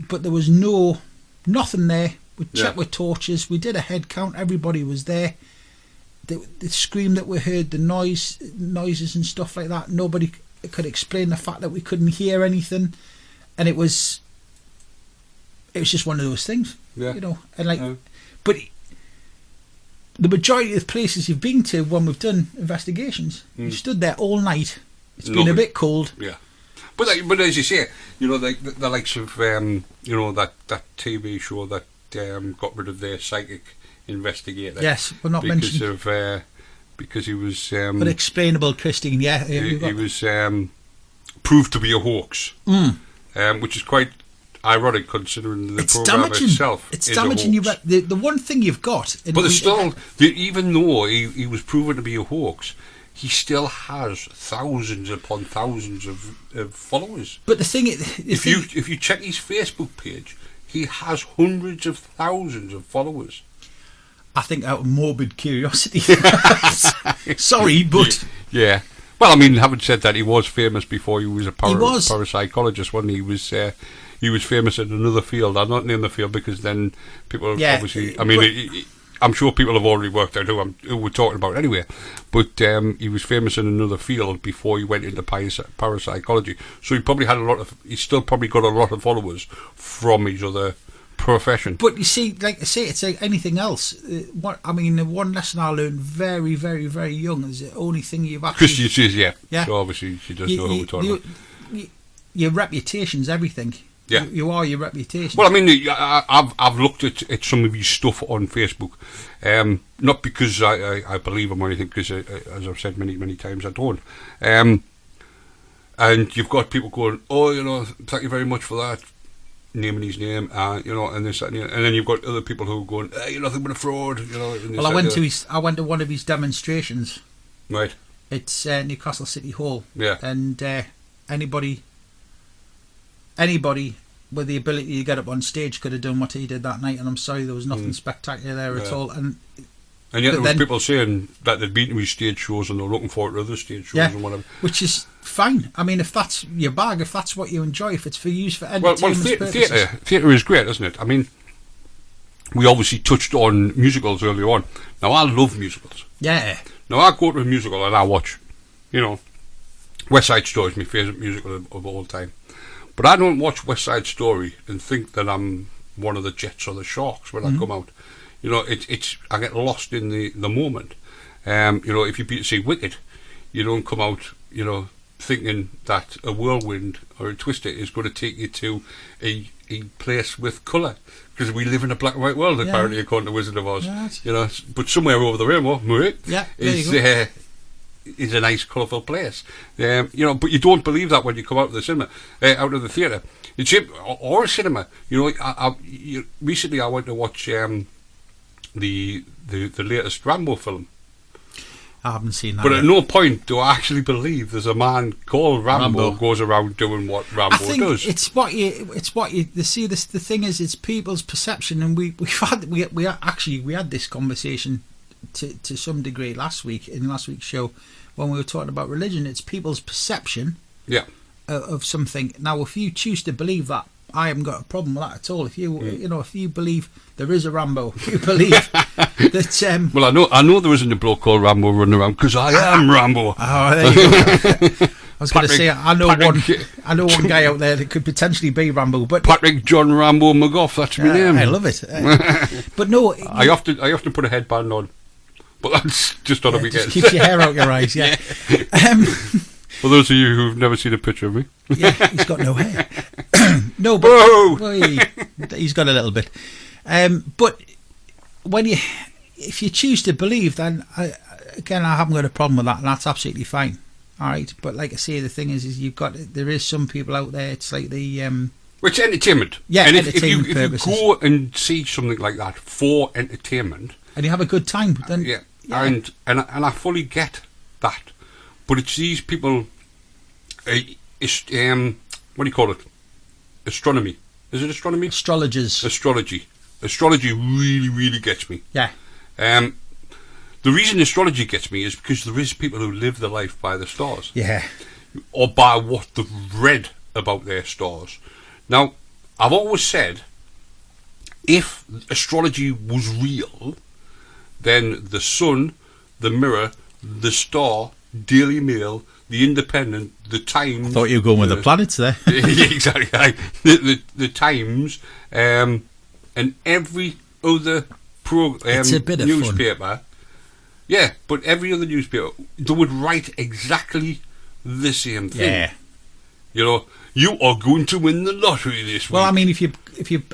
but there was nothing there. We checked with torches, we did a head count, everybody was there. The scream that we heard, the noises and stuff like that, nobody could explain the fact that we couldn't hear anything, and it was just one of those things, you know. And but the majority of the places you've been to when we've done investigations, you've stood there all night. It's been a bit cold. Yeah, but as you say, you know, the likes of you know, that TV show that got rid of their psychic investigator. Yes, we're not mentioning because he was unexplainable, Christine. Yeah, he was proved to be a hoax, which is quite ironic considering the program itself. It's is damaging a hoax. The one thing you've got, but there's still, even though he was proven to be a hoax, he still has thousands upon thousands of followers. But the thing, if you check his Facebook page, he has hundreds of thousands of followers. I think out of morbid curiosity. Sorry, but... Yeah. Well, I mean, having said that, he was famous before he was a parapsychologist, wasn't he? He was famous in another field. I'll not name the field because then people obviously... I mean, I'm sure people have already worked out who we're talking about anyway. But he was famous in another field before he went into parapsychology. So he probably had he's still probably got a lot of followers from his other profession. But you see, like I say, it's like anything else. The one lesson I learned very, very, very young is the only thing you've actually... Christy says, yeah. So obviously she does know who we're talking about. Your reputation's everything. Yeah. You are your reputation. Well, I mean, I've looked at some of his stuff on Facebook, not because I believe him or anything, because as I've said many, many times, I don't. And you've got people going, oh, you know, thank you very much for that, naming his name, you know, and this, and then you've got other people who are going, hey, you're nothing but a fraud, you know. Well, I went to one of his demonstrations. Right. It's Newcastle City Hall. Yeah. And anybody with the ability to get up on stage could have done what he did that night, and I'm sorry, there was nothing spectacular there at all. And yet there was people saying that they'd been to his stage shows and they're looking forward to other stage shows and whatever. Which is fine. I mean, if that's your bag, if that's what you enjoy, if it's for use for entertainment purposes. Theatre is great, isn't it? I mean, we obviously touched on musicals earlier on. Now, I love musicals. Yeah. Now, I go to a musical and I watch, you know, West Side Story is my favourite musical of all time. But I don't watch West Side Story and think that I'm one of the Jets or the Sharks when I come out. You know, I get lost in the moment. You know, if you see Wicked, you don't come out, you know, thinking that a whirlwind or a twister is going to take you to a place with colour, because we live in a black and white world, apparently, according to Wizard of Oz. Right. You know, but somewhere over the rainbow, is a nice, colourful place. You know, but you don't believe that when you come out of the cinema, out of the theatre. It's or a cinema. You know, recently I went to watch the latest Rambo film. I haven't seen that. But yet. at no point do I actually believe there's a man called Rambo, Rambo. goes around doing what Rambo I think does. it's what you see. The thing is, it's people's perception, and we had this conversation to some degree last week in last week's show when we were talking about religion. It's people's perception, yeah, of something. Now, if you choose to believe that, I haven't got a problem with that at all. If you if you believe there is a Rambo, if you believe that. Well, I know there isn't a bloke called Rambo running around because I am Rambo. Oh, there you go. I was going to say I know one guy out there that could potentially be Rambo, but Patrick John Rambo McGough. That's my name. I love it. But no, I often put a headband on, but that's just on a weekend. Just keeps your hair out your eyes. Yeah. For those of you who've never seen a picture of me, yeah, he's got no hair. No, but he's got a little bit. But if you choose to believe, then I haven't got a problem with that, and that's absolutely fine. All right, but like I say, the thing is there is some people out there. It's like the it's entertainment. Yeah, and entertainment if purposes. you go and see something like that for entertainment, and you have a good time, then yeah. And I fully get that, but it's these people. What do you call it? Astronomy. Is it astronomy? Astrologers. Astrology. Astrology really, really gets me. Yeah. The reason astrology gets me is because there is people who live their life by the stars. Yeah. Or by what they've read about their stars. Now, I've always said, if astrology was real, then the Sun, the Mirror, the Star, Daily Mail, the Independent, the Times. I thought you were going with the planets there. Yeah, exactly. The Times, and every other it's a bit of newspaper. Fun. Yeah, but every other newspaper, they would write exactly the same thing. Yeah. You know, you are going to win the lottery this week. Well, I mean, if you,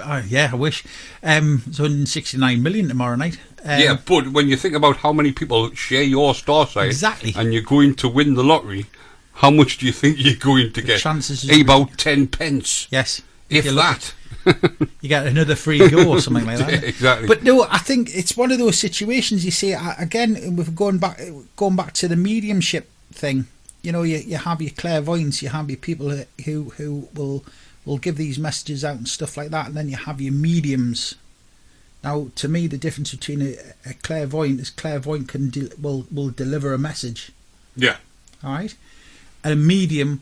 I wish. It's 169 million tomorrow night. Yeah, but when you think about how many people share your star sign, exactly, and you're going to win the lottery, how much do you think you're going to get? Chances about 10 pence. Yes, if that. You get another free go or something like that. Yeah, exactly. But no, I think it's one of those situations. You see, again, with going back to the mediumship thing. You know, you have your clairvoyants, you have your people who will give these messages out and stuff like that, and then you have your mediums. Now, to me, the difference between a clairvoyant is clairvoyant will deliver a message. Yeah. All right. And a medium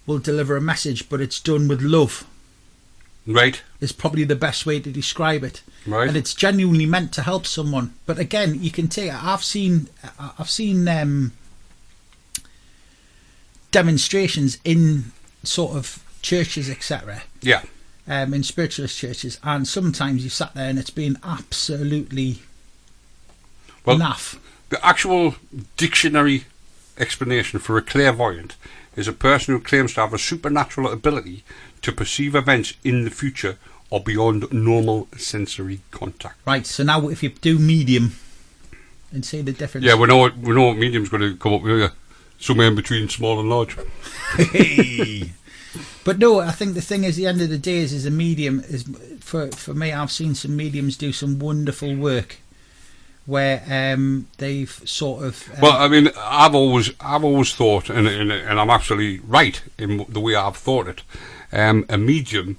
will deliver a message, but it's done with love. Right. Is probably the best way to describe it. Right. And it's genuinely meant to help someone. But again, you can take. I've seen demonstrations in sort of churches, etc. Yeah. In spiritualist churches, and sometimes you sat there and it's been absolutely naff. The actual dictionary explanation for a clairvoyant is a person who claims to have a supernatural ability to perceive events in the future or beyond normal sensory contact. Right. So now, if you do medium, and say the difference. Yeah, we know what medium's going to come up with. Somewhere in between small and large. Hey. But no, I think the thing is, the end of the day is a medium is for me. I've seen some mediums do some wonderful work where they've sort of. Well, I mean, I've always thought, and I'm absolutely right in the way I've thought it. A medium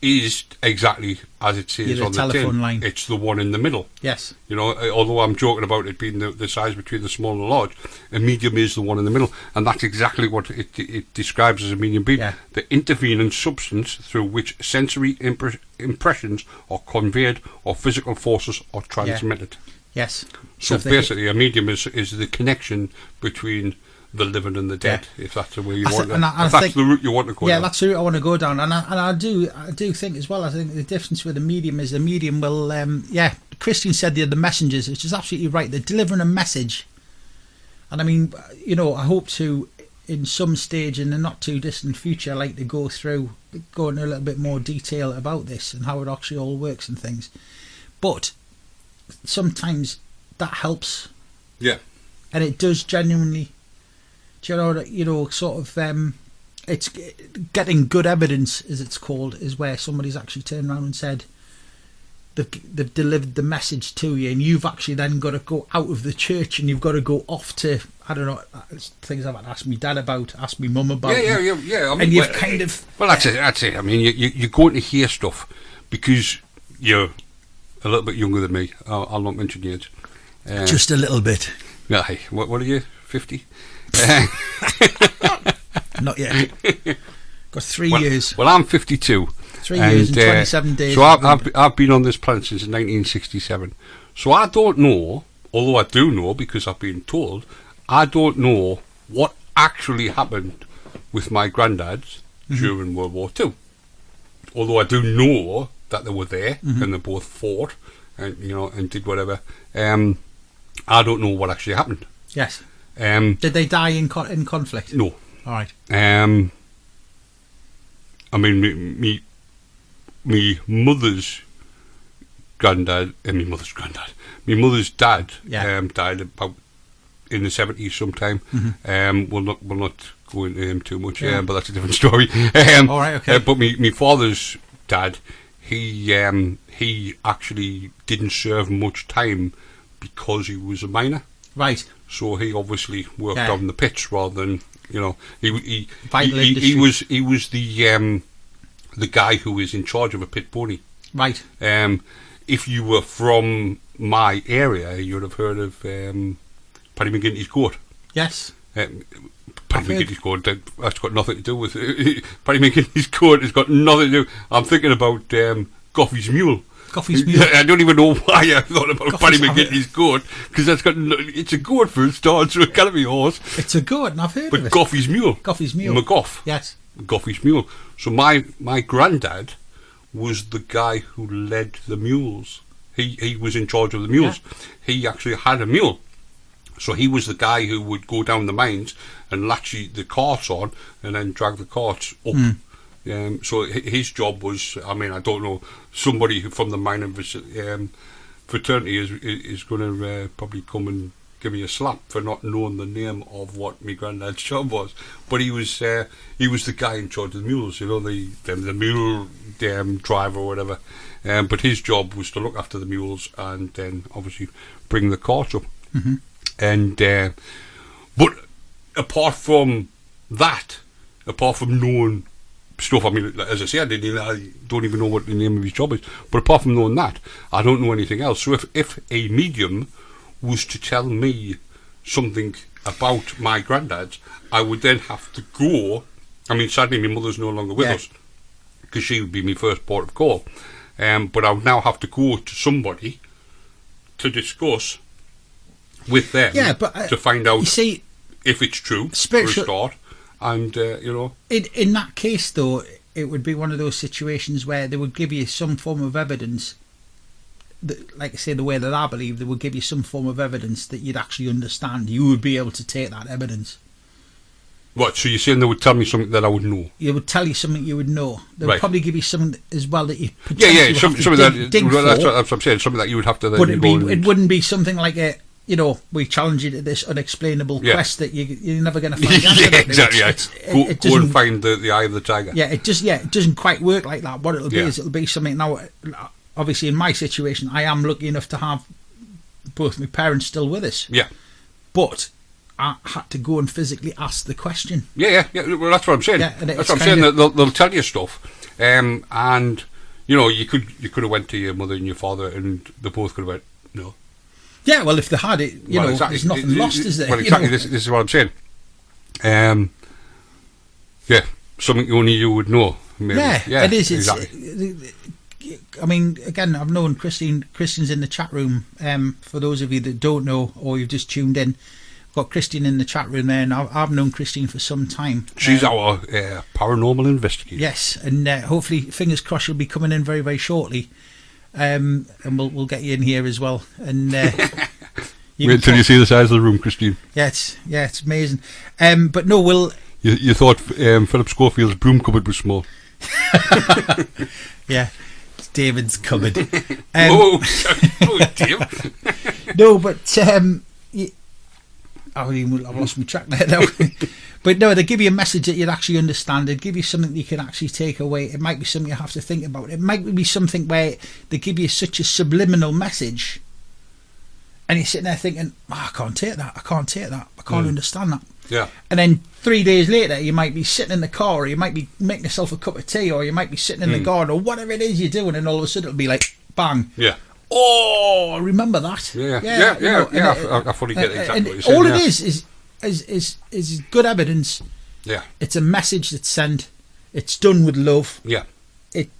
is exactly as it says on the tin. Line. It's the one in the middle. Yes. You know, although I'm joking about it being the size between the small and the large, a medium is the one in the middle, and that's exactly what it describes as a medium being. Yeah. The intervening substance through which sensory impressions are conveyed or physical forces are transmitted. Yeah. Yes. So basically, a medium is the connection between the living and the dead, if that's the way you want to. If that's the route you want to go down. Yeah, that's the route I want to go down, and I do think as well. I think the difference with a medium is the medium will, Christian said the messengers, which is absolutely right. They're delivering a message, and I mean, you know, I hope to, in some stage in the not too distant future, like to go into a little bit more detail about this and how it actually all works and things. But sometimes that helps. Yeah. And it does genuinely sort of, it's getting good evidence, as it's called, is where somebody's actually turned around and said they've delivered the message to you, and you've actually then got to go out of the church and you've got to go off to, I don't know, things I've asked my dad about, asked my mum about. Yeah. I mean, and you've kind of... Well, that's it. I mean, you're going to hear stuff because you're a little bit younger than me. I'll not mention your age. Just a little bit. Yeah, hey, what are you, 50? Not yet. Got 3 years. Well, I'm 52. 3 years and 27 days. So I've been on this planet since 1967. So I don't know, although I do know because I've been told, I don't know what actually happened with my granddads during World War II. Although I do know that they were there and they both fought and and did whatever. I don't know what actually happened. Yes. Did they die in conflict? No. All right. I mean, me mother's granddad, my mother's dad, died about in the 70s sometime. We'll not go into him too much, but that's a different story. All right, okay. But me father's dad, he actually didn't serve much time because he was a miner. Right. So he obviously worked on the pits rather than he was the guy who was in charge of a pit pony. Right. If you were from my area, you'd have heard of Paddy McGinty's goat. Yes. Paddy McGinty's goat. That's got nothing to do with Paddy McGinty's goat. Has got nothing to do. I'm thinking about Goffy's mule. Goffy's mule. I don't even know why I thought about Paddy McGinty's goat, because it's a goat for a start, so it can't be a horse. It's a goat, and I've heard of it. But Goffy's mule. Goffy's mule. McGoff. Yes. Goffy's mule. So my granddad was the guy who led the mules. He was in charge of the mules. Yeah. He actually had a mule. So he was the guy who would go down the mines and latch the carts on and then drag the carts up. So his job was, I mean, I don't know, somebody from the mining fraternity is going to probably come and give me a slap for not knowing the name of what my granddad's job was. But he was the guy in charge of the mules, the mule driver or whatever. But his job was to look after the mules and then obviously bring the carts up. And but apart from knowing stuff, I mean, as I say, I don't even know what the name of his job is. But apart from knowing that, I don't know anything else. So if a medium was to tell me something about my granddad, I would then have to go. I mean, sadly, my mother's no longer with us because she would be my first port of call. But I would now have to go to somebody to discuss with them to find out if it's true for a start. And, in that case, though, it would be one of those situations where they would give you some form of evidence, that, like I say, the way that I believe, they would give you some form of evidence that you'd actually understand. You would be able to take that evidence. What, so you're saying they would tell me something that I would know? They would tell you something you would know. They would probably give you something as well that you potentially something that dig for. That's what I'm saying, something that you would have to then... But it wouldn't be something like we challenge you to this unexplainable quest that you're never going to find out. Exactly. Go and find the eye of the tiger. Yeah, it doesn't quite work like that. What it'll be is it'll be something. Now, obviously, in my situation, I am lucky enough to have both my parents still with us. Yeah. But I had to go and physically ask the question. Yeah. Well, that's what I'm saying. Yeah, that's what I'm saying. They'll tell you stuff, and you could have went to your mother and your father, and they both could have went no. Yeah, well, if they had it, exactly. There's nothing lost, is there? Well, exactly. This is what I'm saying. Something only you would know. Maybe. Yeah, it is. Exactly. I mean, again, I've known Christian's in the chat room. For those of you that don't know, or you've just tuned in, I've got Christine in the chat room there, and I've known Christine for some time. She's our paranormal investigator. Yes, and hopefully, fingers crossed, she'll be coming in very, very shortly. And we'll get you in here as well. And wait till you see the size of the room, Christine. Yeah, it's amazing. But no, we'll. You thought Philip Schofield's broom cupboard was small. Yeah, it's David's cupboard. Dave. No, but I've lost my track there now. But no, they give you a message that you'd actually understand. They give you something that you can actually take away. It might be something you have to think about. It might be something where they give you such a subliminal message, and you're sitting there thinking, I can't take that. I can't take that. I can't understand that. Yeah. And then 3 days later, you might be sitting in the car, or you might be making yourself a cup of tea, or you might be sitting in the garden, or whatever it is you're doing, and all of a sudden it'll be like, bang. Yeah. Oh, I remember that. Yeah. I fully get exactly what you're saying. All it is good evidence. Yeah. It's a message that's sent. It's done with love. Yeah.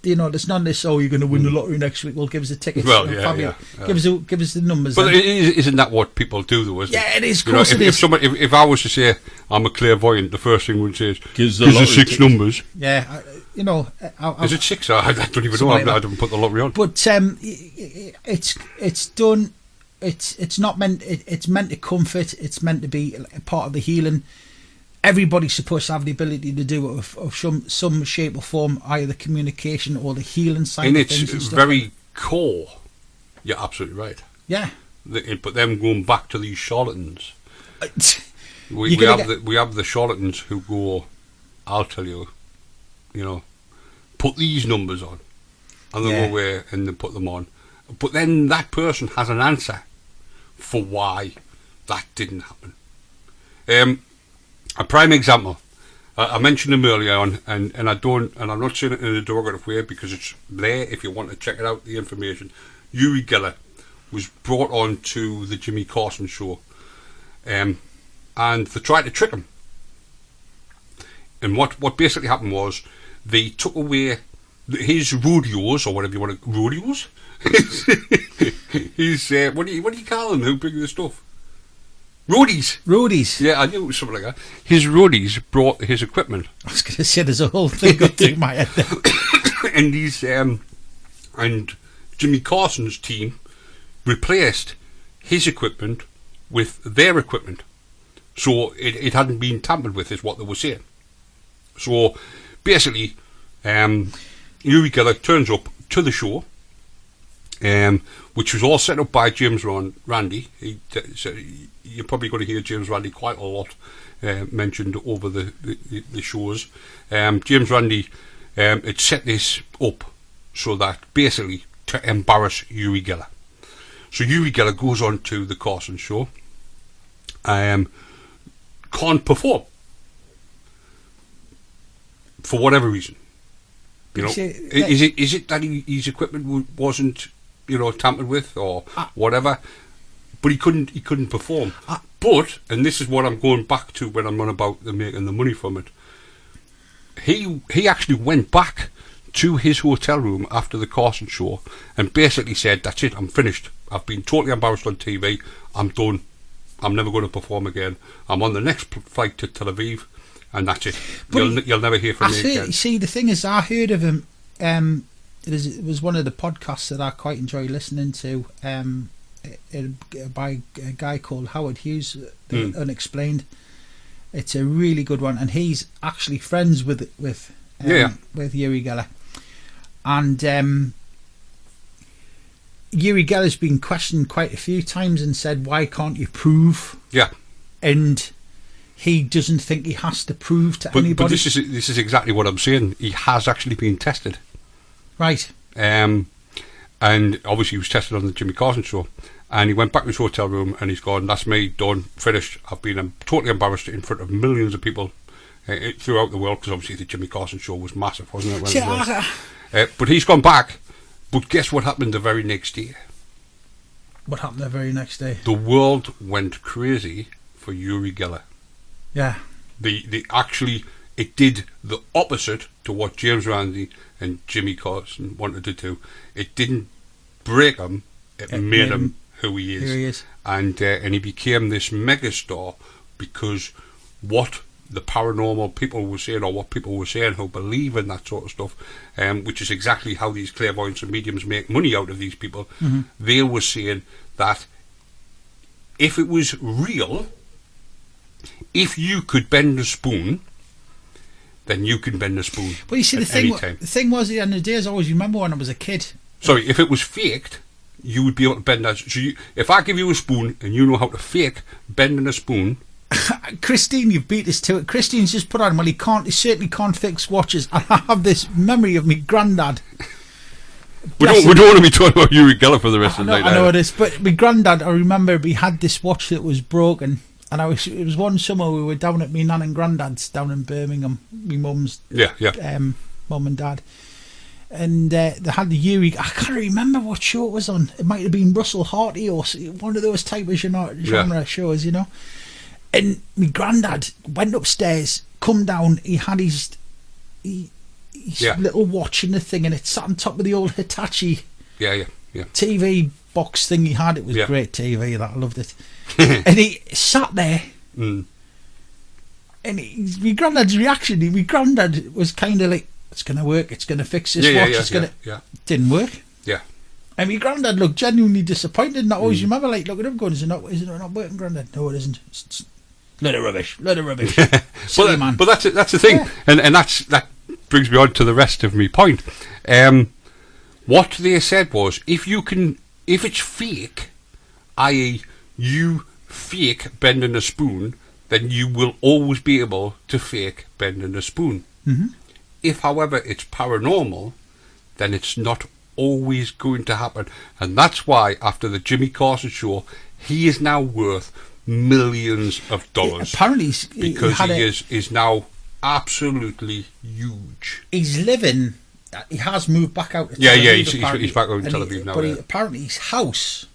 There's none of this, you're going to win the lottery next week, well, give us the tickets. Well, Give us the numbers. But isn't that what people do, though, isn't it? Yeah, it is, of course it is. If I was to say I'm a clairvoyant, the first thing we'd say is, gives us 6 numbers. Yeah, is it 6? I don't even know. I haven't put the lottery on. But it's done. It's not meant. It's meant to comfort. It's meant to be a part of the healing. Everybody's supposed to have the ability to do it of some shape or form, either the communication or the healing side and of things. And it's very core. You're absolutely right. Yeah. But them going back to these charlatans. we have the charlatans who go, I'll tell you, put these numbers on. And they go away and they put them on. But then that person has an answer for why that didn't happen. A prime example, I mentioned him earlier on, and I'm not saying it in a derogative way because it's there if you want to check it out, the information. Uri Geller was brought on to the Jimmy Carson show, and they tried to trick him. And what basically happened was they took away his rodeos, or whatever you want to, rodeos? His, what do you call them, who bring the stuff? Roadies. Yeah, I knew it was something like that. His roadies brought his equipment. I was going to say there's a whole thing going through my head there. And these and Jimmy Carson's team replaced his equipment with their equipment, so it hadn't been tampered with, is what they were saying. So basically, Uri Geller turns up to the show, which was all set up by James Randi. You're probably going to hear James Randi quite a lot mentioned over the shows. James Randi had set this up so that basically to embarrass Uri Geller. So Uri Geller goes on to the Carson show, can't perform for whatever reason. Is it that his equipment wasn't tampered with or whatever? But he couldn't perform. But, and this is what I'm going back to when I'm on about the making the money from it. He actually went back to his hotel room after the Carson show and basically said, "That's it, I'm finished. I've been totally embarrassed on TV. I'm done. I'm never going to perform again. I'm on the next flight to Tel Aviv, and that's it. You'll never hear from me again." See, the thing is, I heard of him. It was one of the podcasts that I quite enjoy listening to. By a guy called Howard Hughes, Unexplained. It's a really good one, and he's actually friends with Uri Geller. And Uri Geller's been questioned quite a few times and said, "Why can't you prove?" Yeah. And he doesn't think he has to prove to anybody. But this is exactly what I'm saying. He has actually been tested. Right. And obviously he was tested on the Jimmy Carson show, and he went back to his hotel room and he's gone, "That's me, done, finished. I've been totally embarrassed in front of millions of people throughout the world," because obviously the Jimmy Carson show was massive, wasn't it? But he's gone back. But guess what happened the very next day? What happened the very next day? The world went crazy for Uri Geller. Yeah. It did the opposite to what James Randi and Jimmy Carson wanted to do. It didn't break him, it made him who he is. Here he is. And he became this megastar because what the paranormal people were saying, or what people were saying who believe in that sort of stuff, which is exactly how these clairvoyants and mediums make money out of these people. Mm-hmm. They were saying that if it was real, if you could bend a spoon, then you can bend a spoon. Well, you see, the thing was, at the end of the day, is I always remember when I was a kid. Sorry, if it was faked, you would be able to bend that. So if I give you a spoon and you know how to fake bending a spoon. Christine, you've beat us to it. Christine's just put on, well, he certainly can't fix watches. And I have this memory of me granddad. We don't want to be talking about Uri Geller for the rest of the night. I know it is, but my granddad, I remember we had this watch that was broken, and it was one summer we were down at me nan and granddad's down in Birmingham, my mum's mum and dad, and they had the Uri. I can't remember what show it was on. It might have been Russell Harty or one of those type of genre shows, you know. And my granddad went upstairs, come down, he had his little watch and the thing, and it sat on top of the old Hitachi TV box thing he had. It was great TV, that I loved it. And he sat there, and my granddad's reaction, my granddad was kind of like, it's going to work, it's going to fix this watch, didn't work. Yeah. And my granddad looked genuinely disappointed, and I always remember like looking at him going, is it not working, granddad? No, it isn't. It's Load of rubbish. Silly man. But that's the thing, and that brings me on to the rest of my point. What they said was, if it's fake, i.e. you fake bending a spoon, then you will always be able to fake bending a spoon. Mm-hmm. If, however, it's paranormal, then it's not always going to happen, and that's why after the Jimmy Carson show, he is now worth millions of dollars. Apparently, because he is now absolutely huge. He's living. He has moved back out. To Tel Aviv, he's back out in Tel Aviv now. But apparently, his house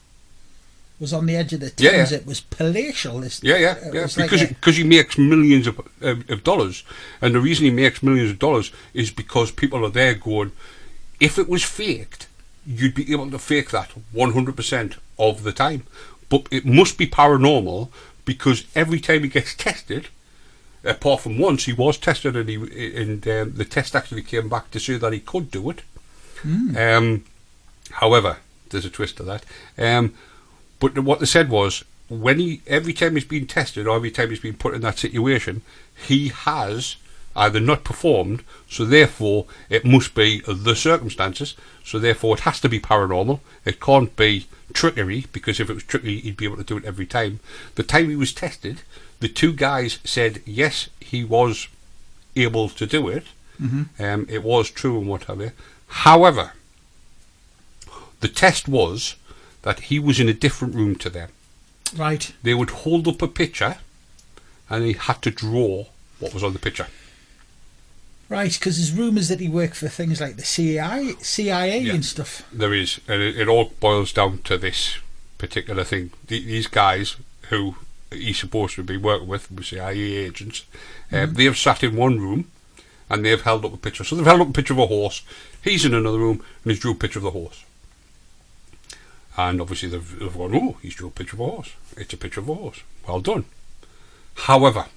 was on the edge of the Thames. It was palatial. Because he makes millions of dollars, and the reason he makes millions of dollars is because people are there going, if it was faked, you'd be able to fake that 100% of the time. But it must be paranormal, because every time he gets tested, apart from once, he was tested and the test actually came back to say that he could do it. However, there's a twist to that. But what they said was, every time he's been tested or every time he's been put in that situation, he has either not performed, so therefore it must be the circumstances, so therefore it has to be paranormal. It can't be trickery, because if it was trickery, he'd be able to do it every time. The time he was tested, the two guys said yes, he was able to do it. Mm-hmm. It was true and what have you. However, the test was that he was in a different room to them. Right. They would hold up a picture and he had to draw what was on the picture. Right, because there's rumours that he worked for things like the CIA and stuff. There is, and it all boils down to this particular thing. These guys who he's supposed to be working with CIA agents, they have sat in one room and they've held up a picture. So they've held up a picture of a horse. He's in another room and he's drew a picture of the horse. And obviously they've gone, oh, he's drew a picture of a horse. It's a picture of a horse. Well done. However,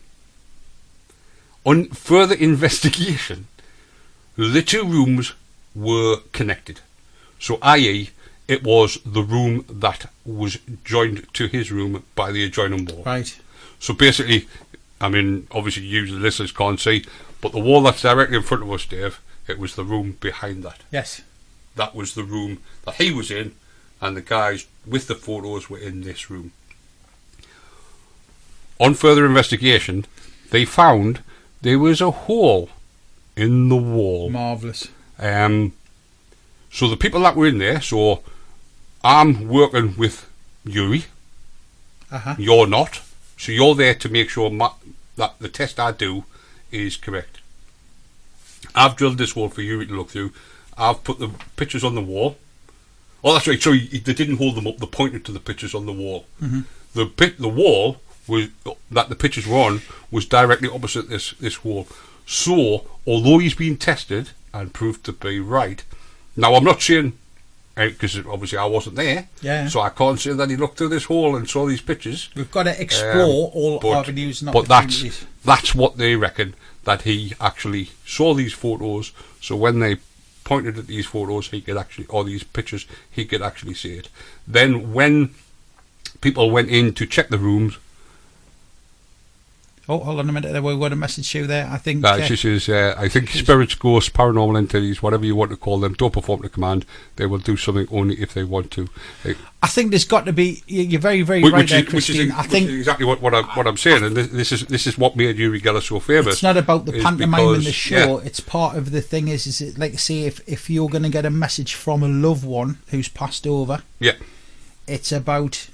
on further investigation, the two rooms were connected. So, i.e., it was the room that was joined to his room by the adjoining wall. Right. So basically, I mean, obviously you the listeners can't see, but the wall that's directly in front of us, Dave, it was the room behind that. Yes. That was the room that he was in, and the guys with the photos were in this room. On further investigation, they found there was a hole in the wall. Marvellous. So the people that were in there, so I'm working with Uri, you're not, so you're there to make sure that the test I do is correct. I've drilled this hole for Uri to look through. I've put the pictures on the wall. Oh, that's right, sorry, they didn't hold them up, they pointed to the pictures on the wall. Mm-hmm. The wall that the pictures were on was directly opposite this wall. So, although he's been tested and proved to be right, now I'm not saying, because obviously I wasn't there, so I can't say that he looked through this hole and saw these pictures. We've got to explore all avenues and opportunities. But that's what they reckon, that he actually saw these photos, so when they pointed at these photos, he could actually, or these pictures, he could actually see it. Then when people went in to check the rooms, Oh, hold on a minute. We've got a message to you there. I think. She says, I think spirits, ghosts, paranormal entities, whatever you want to call them, don't perform to command. They will do something only if they want to. I think there's got to be. You're very, very right there, Christine. I think which is exactly what I'm saying, and this is what made Uri Geller so famous. It's not about the pantomime in the show. It's part of the thing. Is it like, say, if you're going to get a message from a loved one who's passed over, it's about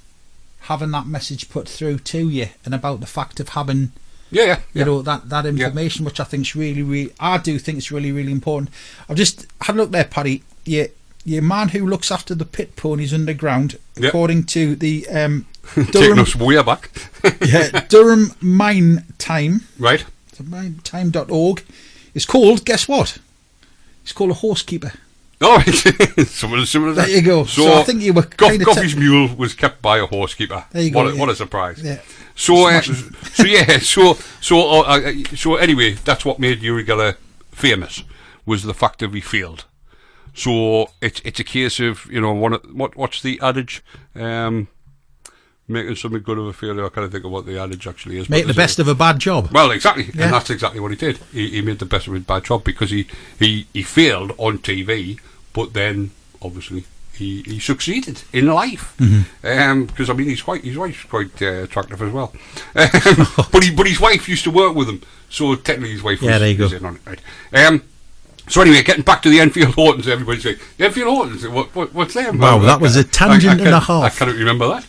having that message put through to you, and about the fact of having. You know, that information, which I think is really, I do think it's really, really important. I've just had a look there, Paddy. Your man who looks after the pit ponies underground, according to the Durham, taking us way back. Durham Mine Time, right? Minetime.org is called. Guess what? It's called a horsekeeper. Oh, similar to that. There you go. So I think you were Goffy's mule was kept by a horsekeeper. There you go. What a surprise! Yeah. So anyway, that's what made Uri Geller famous, was the fact that he failed. So it's a case of, you know, what's the adage? Making something good of a failure. I can't think of what the adage actually is. Make the best of a bad job. Well, exactly, and that's exactly what he did. He made the best of his bad job, because he failed on TV, but then obviously he succeeded in life. Because I mean, his wife's quite attractive as well. but his wife used to work with him, so technically his wife was in on it, right? So anyway, getting back to the Enfield Hortons, everybody's saying, the Enfield Hortons, what's them? Wow, that was a tangent and a half. I cannot remember that.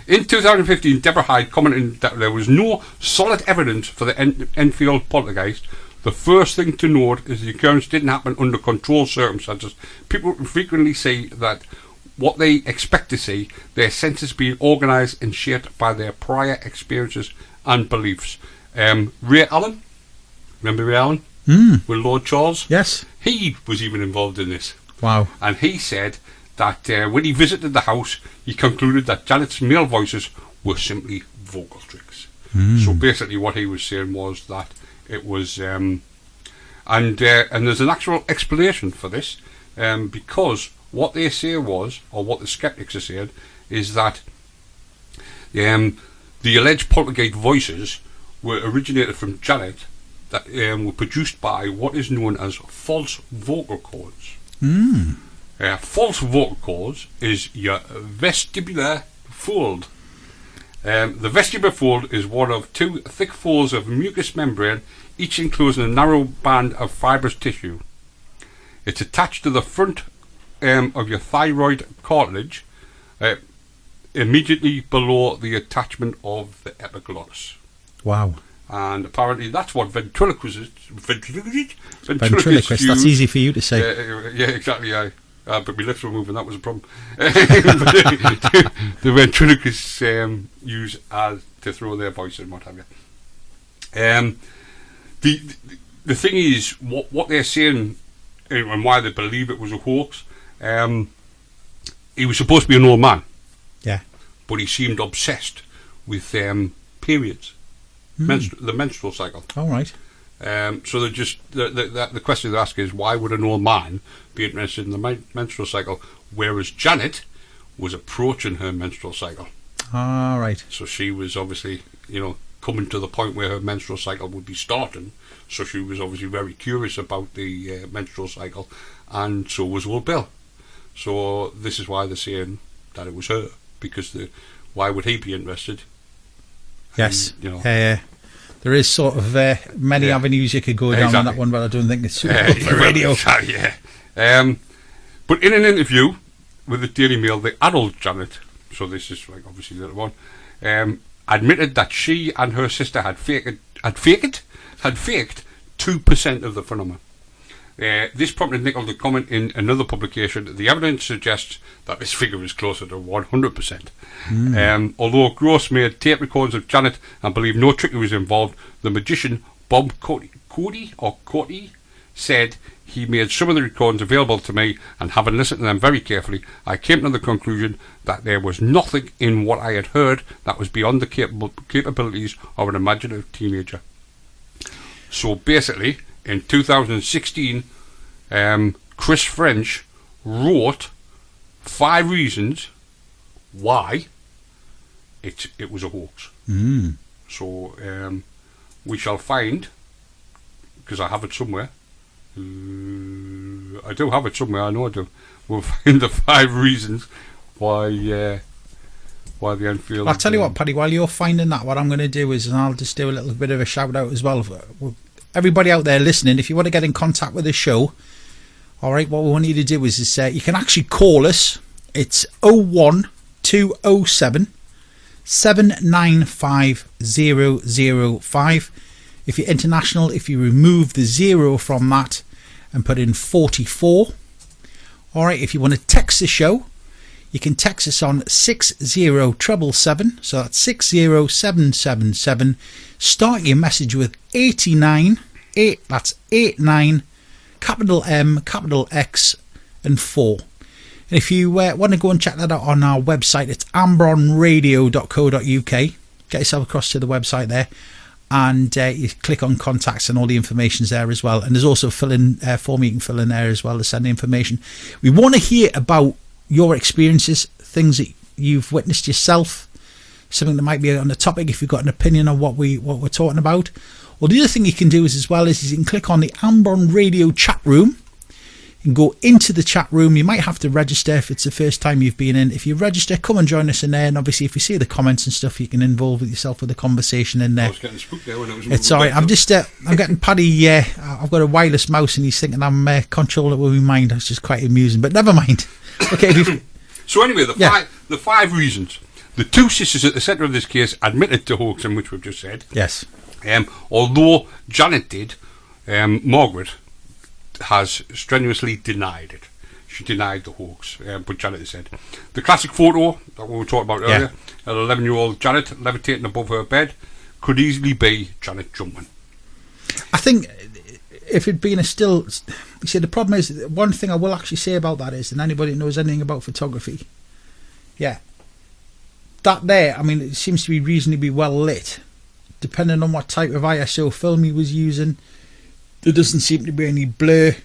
In 2015, Deborah Hyde commented that there was no solid evidence for the Enfield poltergeist. The first thing to note is the occurrence didn't happen under controlled circumstances. People frequently say that what they expect to see, their senses being organised and shaped by their prior experiences and beliefs. Ray Allen, remember Ray Allen? With Lord Charles? Yes. He was even involved in this. Wow. And he said that when he visited the house, he concluded that Janet's male voices were simply vocal tricks. So basically what he was saying was that it was... and there's an actual explanation for this, because what they say was, or what the skeptics are saying, is that the alleged poltergeist voices were originated from Janet, that were produced by what is known as false vocal cords. False vocal cords is your vestibular fold. The vestibular fold is one of two thick folds of mucous membrane, each enclosing a narrow band of fibrous tissue. It's attached to the front of your thyroid cartilage, immediately below the attachment of the epiglottis. Wow. And apparently that's what ventriloquists Ventriloquist, that's easy for you to say. Yeah, exactly. But my lips were moving, that was a problem. The ventriloquists use as to throw their voice and what have you. The thing is, what they're saying and why they believe it was a hoax, he was supposed to be an old man. Yeah. But he seemed obsessed with periods. The menstrual cycle. All right. So they're just the question they ask is, why would an old man be interested in the menstrual cycle, whereas Janet was approaching her menstrual cycle? All right. So she was obviously, coming to the point where her menstrual cycle would be starting. So she was obviously very curious about the menstrual cycle, and so was Old Bill. So this is why they're saying that it was her, because why would he be interested? Yes. There is sort of many avenues you could go down on that one, but I don't think it's suitable for radio. But in an interview with the Daily Mail, the adult Janet, so this is like obviously the little one, admitted that she and her sister had faked 2% of the phenomenon. This prompted Nicholl to comment in another publication, the evidence suggests that this figure is closer to 100%. Although Gross made tape recordings of Janet and believed no trickery was involved, the magician Bob Cody said he made some of the recordings available to me, and having listened to them very carefully, I came to the conclusion that there was nothing in what I had heard that was beyond the capabilities of an imaginative teenager. So basically, in 2016, Chris French wrote 5 reasons why it was a hoax. So we shall find, because I have it somewhere. I do have it somewhere, I know I do. We'll find the 5 reasons why the Enfield... I'll tell you what, Paddy, while you're finding that, what I'm going to do is, and I'll just do a little bit of a shout out as well. Everybody out there listening, if you want to get in contact with the show, all right, what we want you to do is you can actually call us. It's 01207 795 005. If you're international, if you remove the 0 from that and put in 44. All right, if you want to text the show, you can text us on 60777, so that's 60777. Start your message with 89, that's 89, capital M, capital X, and 4. And if you want to go and check that out on our website, it's ambronradio.co.uk. Get yourself across to the website there, and you click on contacts, and all the information's there as well. And there's also form you can fill in there as well to send the information. We want to hear about your experiences, things that you've witnessed yourself, something that might be on the topic. If you've got an opinion on what we're talking about. Well, the other thing you can do is you can click on the Ambron Radio chat room. You can go into the chat room. You might have to register if it's the first time you've been in. If you register, come and join us in there. And obviously, if you see the comments and stuff, you can involve yourself with the conversation in there. I was getting spooked there when it was... It's all right. I'm getting Paddy. I've got a wireless mouse, and he's thinking I'm controlling it with my mind. That's just quite amusing. But never mind. Okay. So anyway, the 5 reasons. The 2 sisters at the centre of this case admitted to hoaxing, which we've just said. Yes. Although Janet did, Margaret has strenuously denied it. She denied the hoax, but Janet said. The classic photo that we were talking about earlier, an 11-year-old Janet levitating above her bed, could easily be Janet jumping. I think if it'd been a still... You see, the problem is, one thing I will actually say about that is, and anybody that knows anything about photography, that there, I mean, it seems to be reasonably well lit. Depending on what type of ISO film he was using, there doesn't seem to be any blur.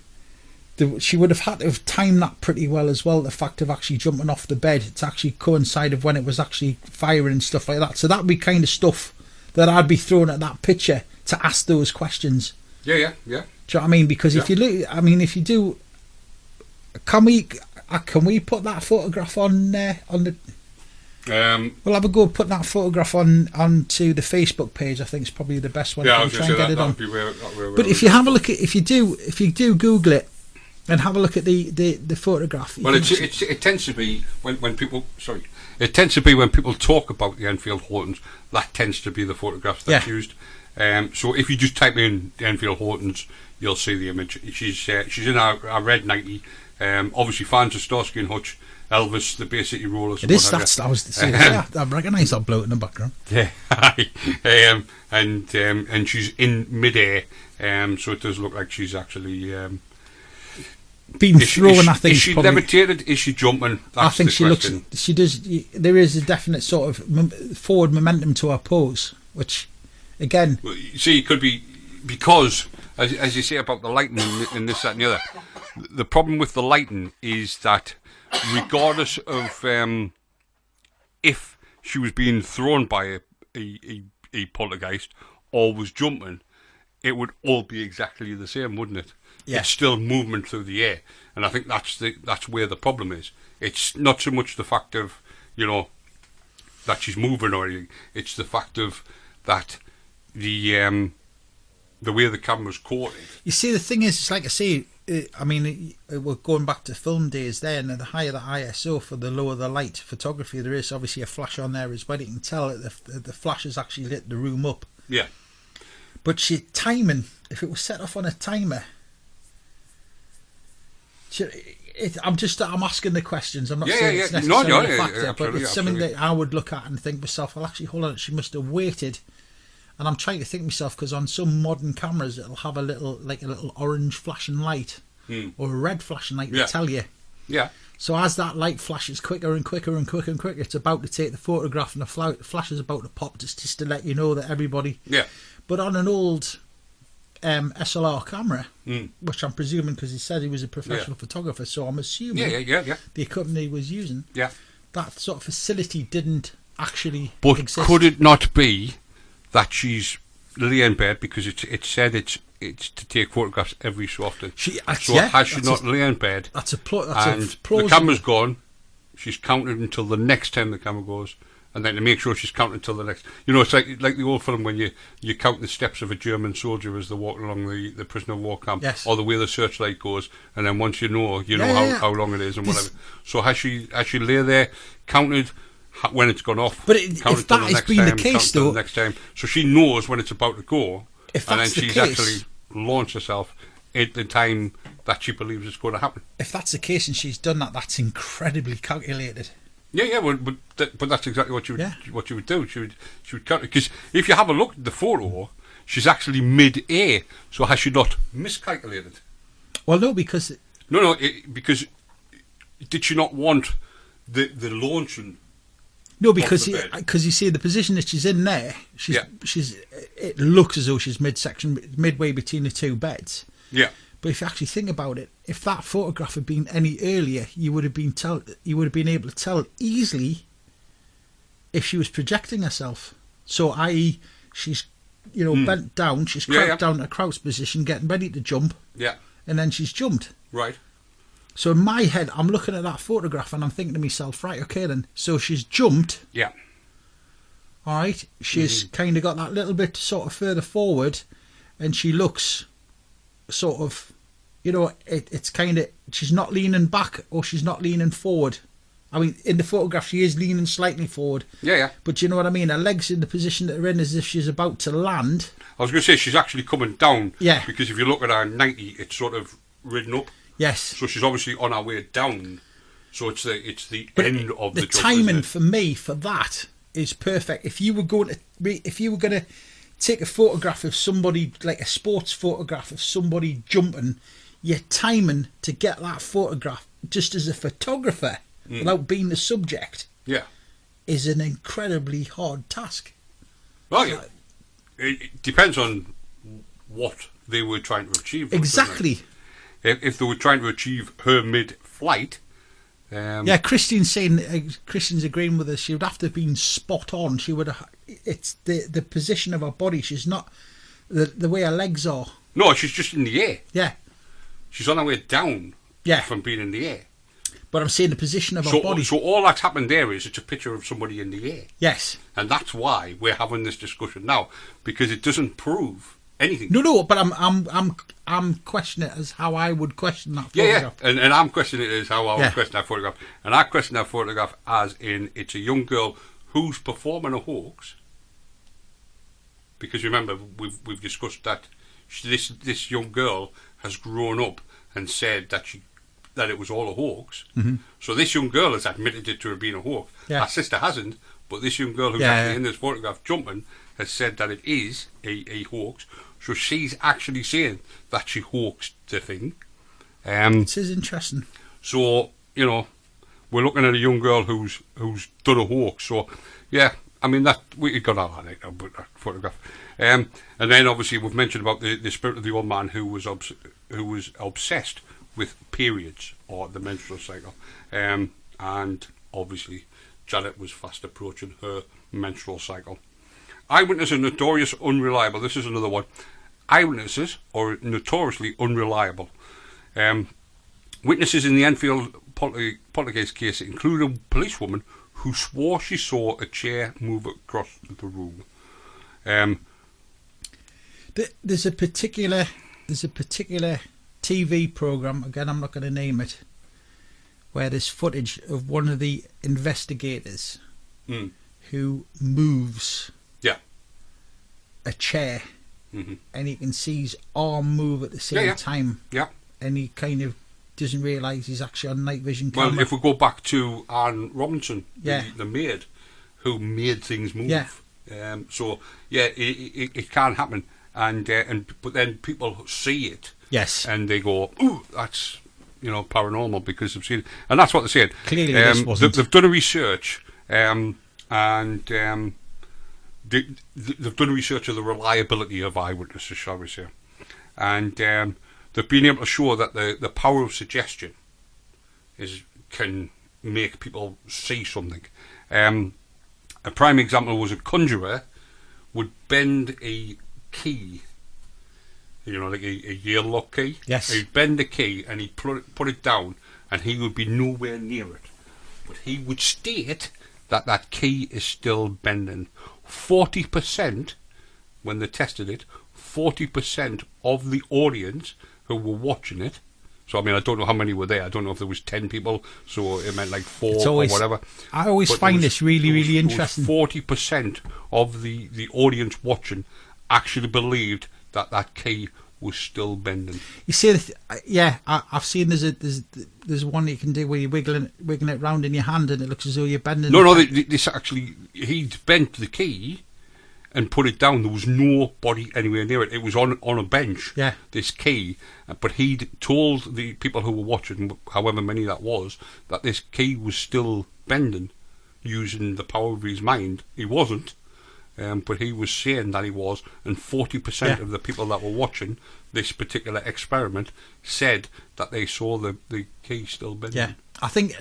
She would have had to have timed that pretty well as well, the fact of actually jumping off the bed to actually coincide with when it was actually firing and stuff like that. So that would be kind of stuff that I'd be throwing at that picture to ask those questions. Yeah. Do you know what I mean? Because if you look, I mean, if you do, can we put that photograph on the... we'll have a go put that photograph onto the Facebook page. I think it's probably the best one. Yeah, I was try going and to get say it on. where But if you have a look at, if you do Google it and have a look at the photograph. Well, it tends to be when people talk about the Enfield Hortons, that tends to be the photographs that's used. So if you just type in the Enfield Hortons, you'll see the image. She's in a red 90. Obviously fans of Starsky and Hutch, Elvis, the Bay City Rollers. It is. I recognise that bloke in the background. Yeah, and she's in midair, so it does look like she's actually been thrown. I think is she levitated? Is she jumping? That's I think the she question. looks. She does. There is a definite sort of forward momentum to her pose, which, again, well, you see, it could be because, as you say about the lighting and this, that, and the other. The problem with the lighting is that, regardless of if she was being thrown by a poltergeist or was jumping, it would all be exactly the same, wouldn't it? Yeah. It's still movement through the air, and I think that's where the problem is. It's not so much the fact of that she's moving or anything. It's the fact of that the way the camera's caught it. You see, the thing is, it's like I say. I mean, we're going back to film days there, and the higher the ISO for the lower the light photography there is. Obviously, a flash on there as well. You can tell that the flash has actually lit the room up. Yeah. But timing, if it was set off on a timer, I'm asking the questions. I'm not saying it's necessarily a factor, but it's something that I would look at and think myself, well, actually, hold on, she must have waited. And I'm trying to think myself, because on some modern cameras it'll have a little orange flashing light or a red flashing light to tell you. Yeah. So as that light flashes quicker and quicker and quicker and quicker, it's about to take the photograph, and the flash is about to pop just to let you know that everybody. Yeah. But on an old SLR camera, which I'm presuming, because he said he was a professional photographer, so I'm assuming the equipment he was using, that sort of facility didn't actually exist. Could it not be that she's lay in bed because it said it's to take photographs every so often. So yeah, has she not lay in bed? That's a and the camera's gone. She's counted until the next time the camera goes, and then to make sure she's counting until the next. You know, it's like the old film when you count the steps of a German soldier as they're walking along the prisoner of war camp, yes. or the way the searchlight goes, and then once you know how long it is and whatever. So has she lay there, counted when it's gone off? But if that has been the case, though, next time, so she knows when it's about to go, and then she's actually launched herself at the time that she believes it's going to happen. If that's the case and she's done that, that's incredibly calculated. Yeah, but that's exactly what you would do. She would count, because if you have a look at the photo, she's actually mid-air. So has she not miscalculated? Well, no, because because did she not want the launching? No, because you see the position that she's in there. It looks as though she's midway between the two beds. Yeah. But if you actually think about it, if that photograph had been any earlier, you would have been able to tell easily if she was projecting herself. So, i.e., she's bent down, she's crouched down to a crouch position, getting ready to jump. Yeah. And then she's jumped. Right. So in my head, I'm looking at that photograph and I'm thinking to myself, right, okay then. So she's jumped. Yeah. All right. She's kind of got that little bit sort of further forward, and she looks sort of, it's kind of, she's not leaning back or she's not leaning forward. I mean, in the photograph, she is leaning slightly forward. Yeah. But you know what I mean? Her legs in the position that they're in as if she's about to land. I was going to say she's actually coming down. Yeah. Because if you look at her 90, it's sort of ridden up. Yes. So she's obviously on her way down. So it's the end of the jump. The timing for me for that is perfect. If you were going to take a photograph of somebody, like a sports photograph of somebody jumping, your timing to get that photograph just as a photographer without being the subject is an incredibly hard task. Well, it depends on what they were trying to achieve. Exactly. If they were trying to achieve her mid-flight. Christian's agreeing with us. She would have to have been spot on. She would have. It's the position of her body. She's not the way her legs are. No, she's just in the air. Yeah. She's on her way down. Yeah. From being in the air. But I'm saying the position of her body. So all that's happened there is it's a picture of somebody in the air. Yes. And that's why we're having this discussion now, because it doesn't prove anything. No, but I'm questioning it as how I would question that photograph. Yeah. And I'm questioning it as how I would question that photograph. And I question that photograph as in it's a young girl who's performing a hoax. Because remember, we've discussed that this young girl has grown up and said that it was all a hoax. Mm-hmm. So this young girl has admitted it to have been a hoax. Yeah. Her sister hasn't, but this young girl who's actually in this photograph jumping has said that it is a hoax. So she's actually saying that she hoaxed the thing. This is interesting. So, we're looking at a young girl who's done a hoax. So, yeah, I mean, that we got all that photograph. And then obviously we've mentioned about the spirit of the old man who was obsessed with periods or the menstrual cycle. And obviously Janet was fast approaching her menstrual cycle. Eyewitnesses are notorious unreliable. This is another one. Eyewitnesses are notoriously unreliable. Witnesses in the Enfield poltergeist case include a policewoman who swore she saw a chair move across the room. There's a particular TV program, again I'm not going to name it, where there's footage of one of the investigators who moves a chair, and you can see his arm move at the same time, and he kind of doesn't realise he's actually on night vision camera. Well, if we go back to Anne Robinson, the maid, who made things move, it can happen, but then people see it, and they go, "Ooh, that's paranormal," because they've seen it, and that's what they're saying. Clearly, this wasn't. They've done a research, and they've done research of the reliability of eyewitnesses, shall we say, and they've been able to show that the power of suggestion can make people see something. A prime example was a conjurer would bend a key, you know, like a Yale lock key. Yes. He'd bend the key and he'd put it down, and he would be nowhere near it. But he would state that that key is still bending. 40%, when they tested it, 40% of the audience who were watching it. So, I mean, I don't know how many were there. I don't know if there was 10 people, so it meant like 4 or whatever. I always find this really interesting. 40% of the audience watching actually believed that that key was still bending. You see, I've seen there's one you can do where you're wiggling it round in your hand and it looks as though you're bending. No, this actually, he'd bent the key and put it down. There was nobody anywhere near it. It was on a bench, yeah, this key. But he'd told the people who were watching, however many that was, that this key was still bending using the power of his mind. He wasn't. But he was saying that he was, and 40% of the people that were watching this particular experiment said that they saw the key still bending. Yeah, I think.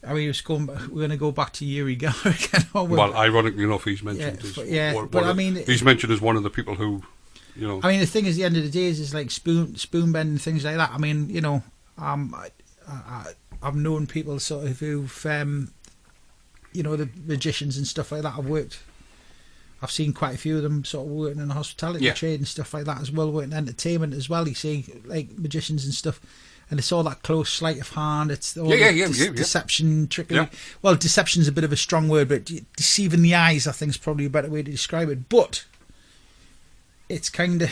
I mean, we're going to go back to Yuri Geller again. Well, ironically enough, he's mentioned he's mentioned as one of the people who, you know. I mean, the thing is, at the end of the day, is like spoon bending, things like that. I mean, you know, I've known people sort of who've, you know, the magicians and stuff like that. I've seen quite a few of them sort of working in the hospitality trade and stuff like that as well, working in entertainment as well. You see, like magicians and stuff, and it's all that close sleight of hand. It's all deception, trickery. Yeah. Well, deception's a bit of a strong word, but deceiving the eyes, I think, is probably a better way to describe it. But it's kind of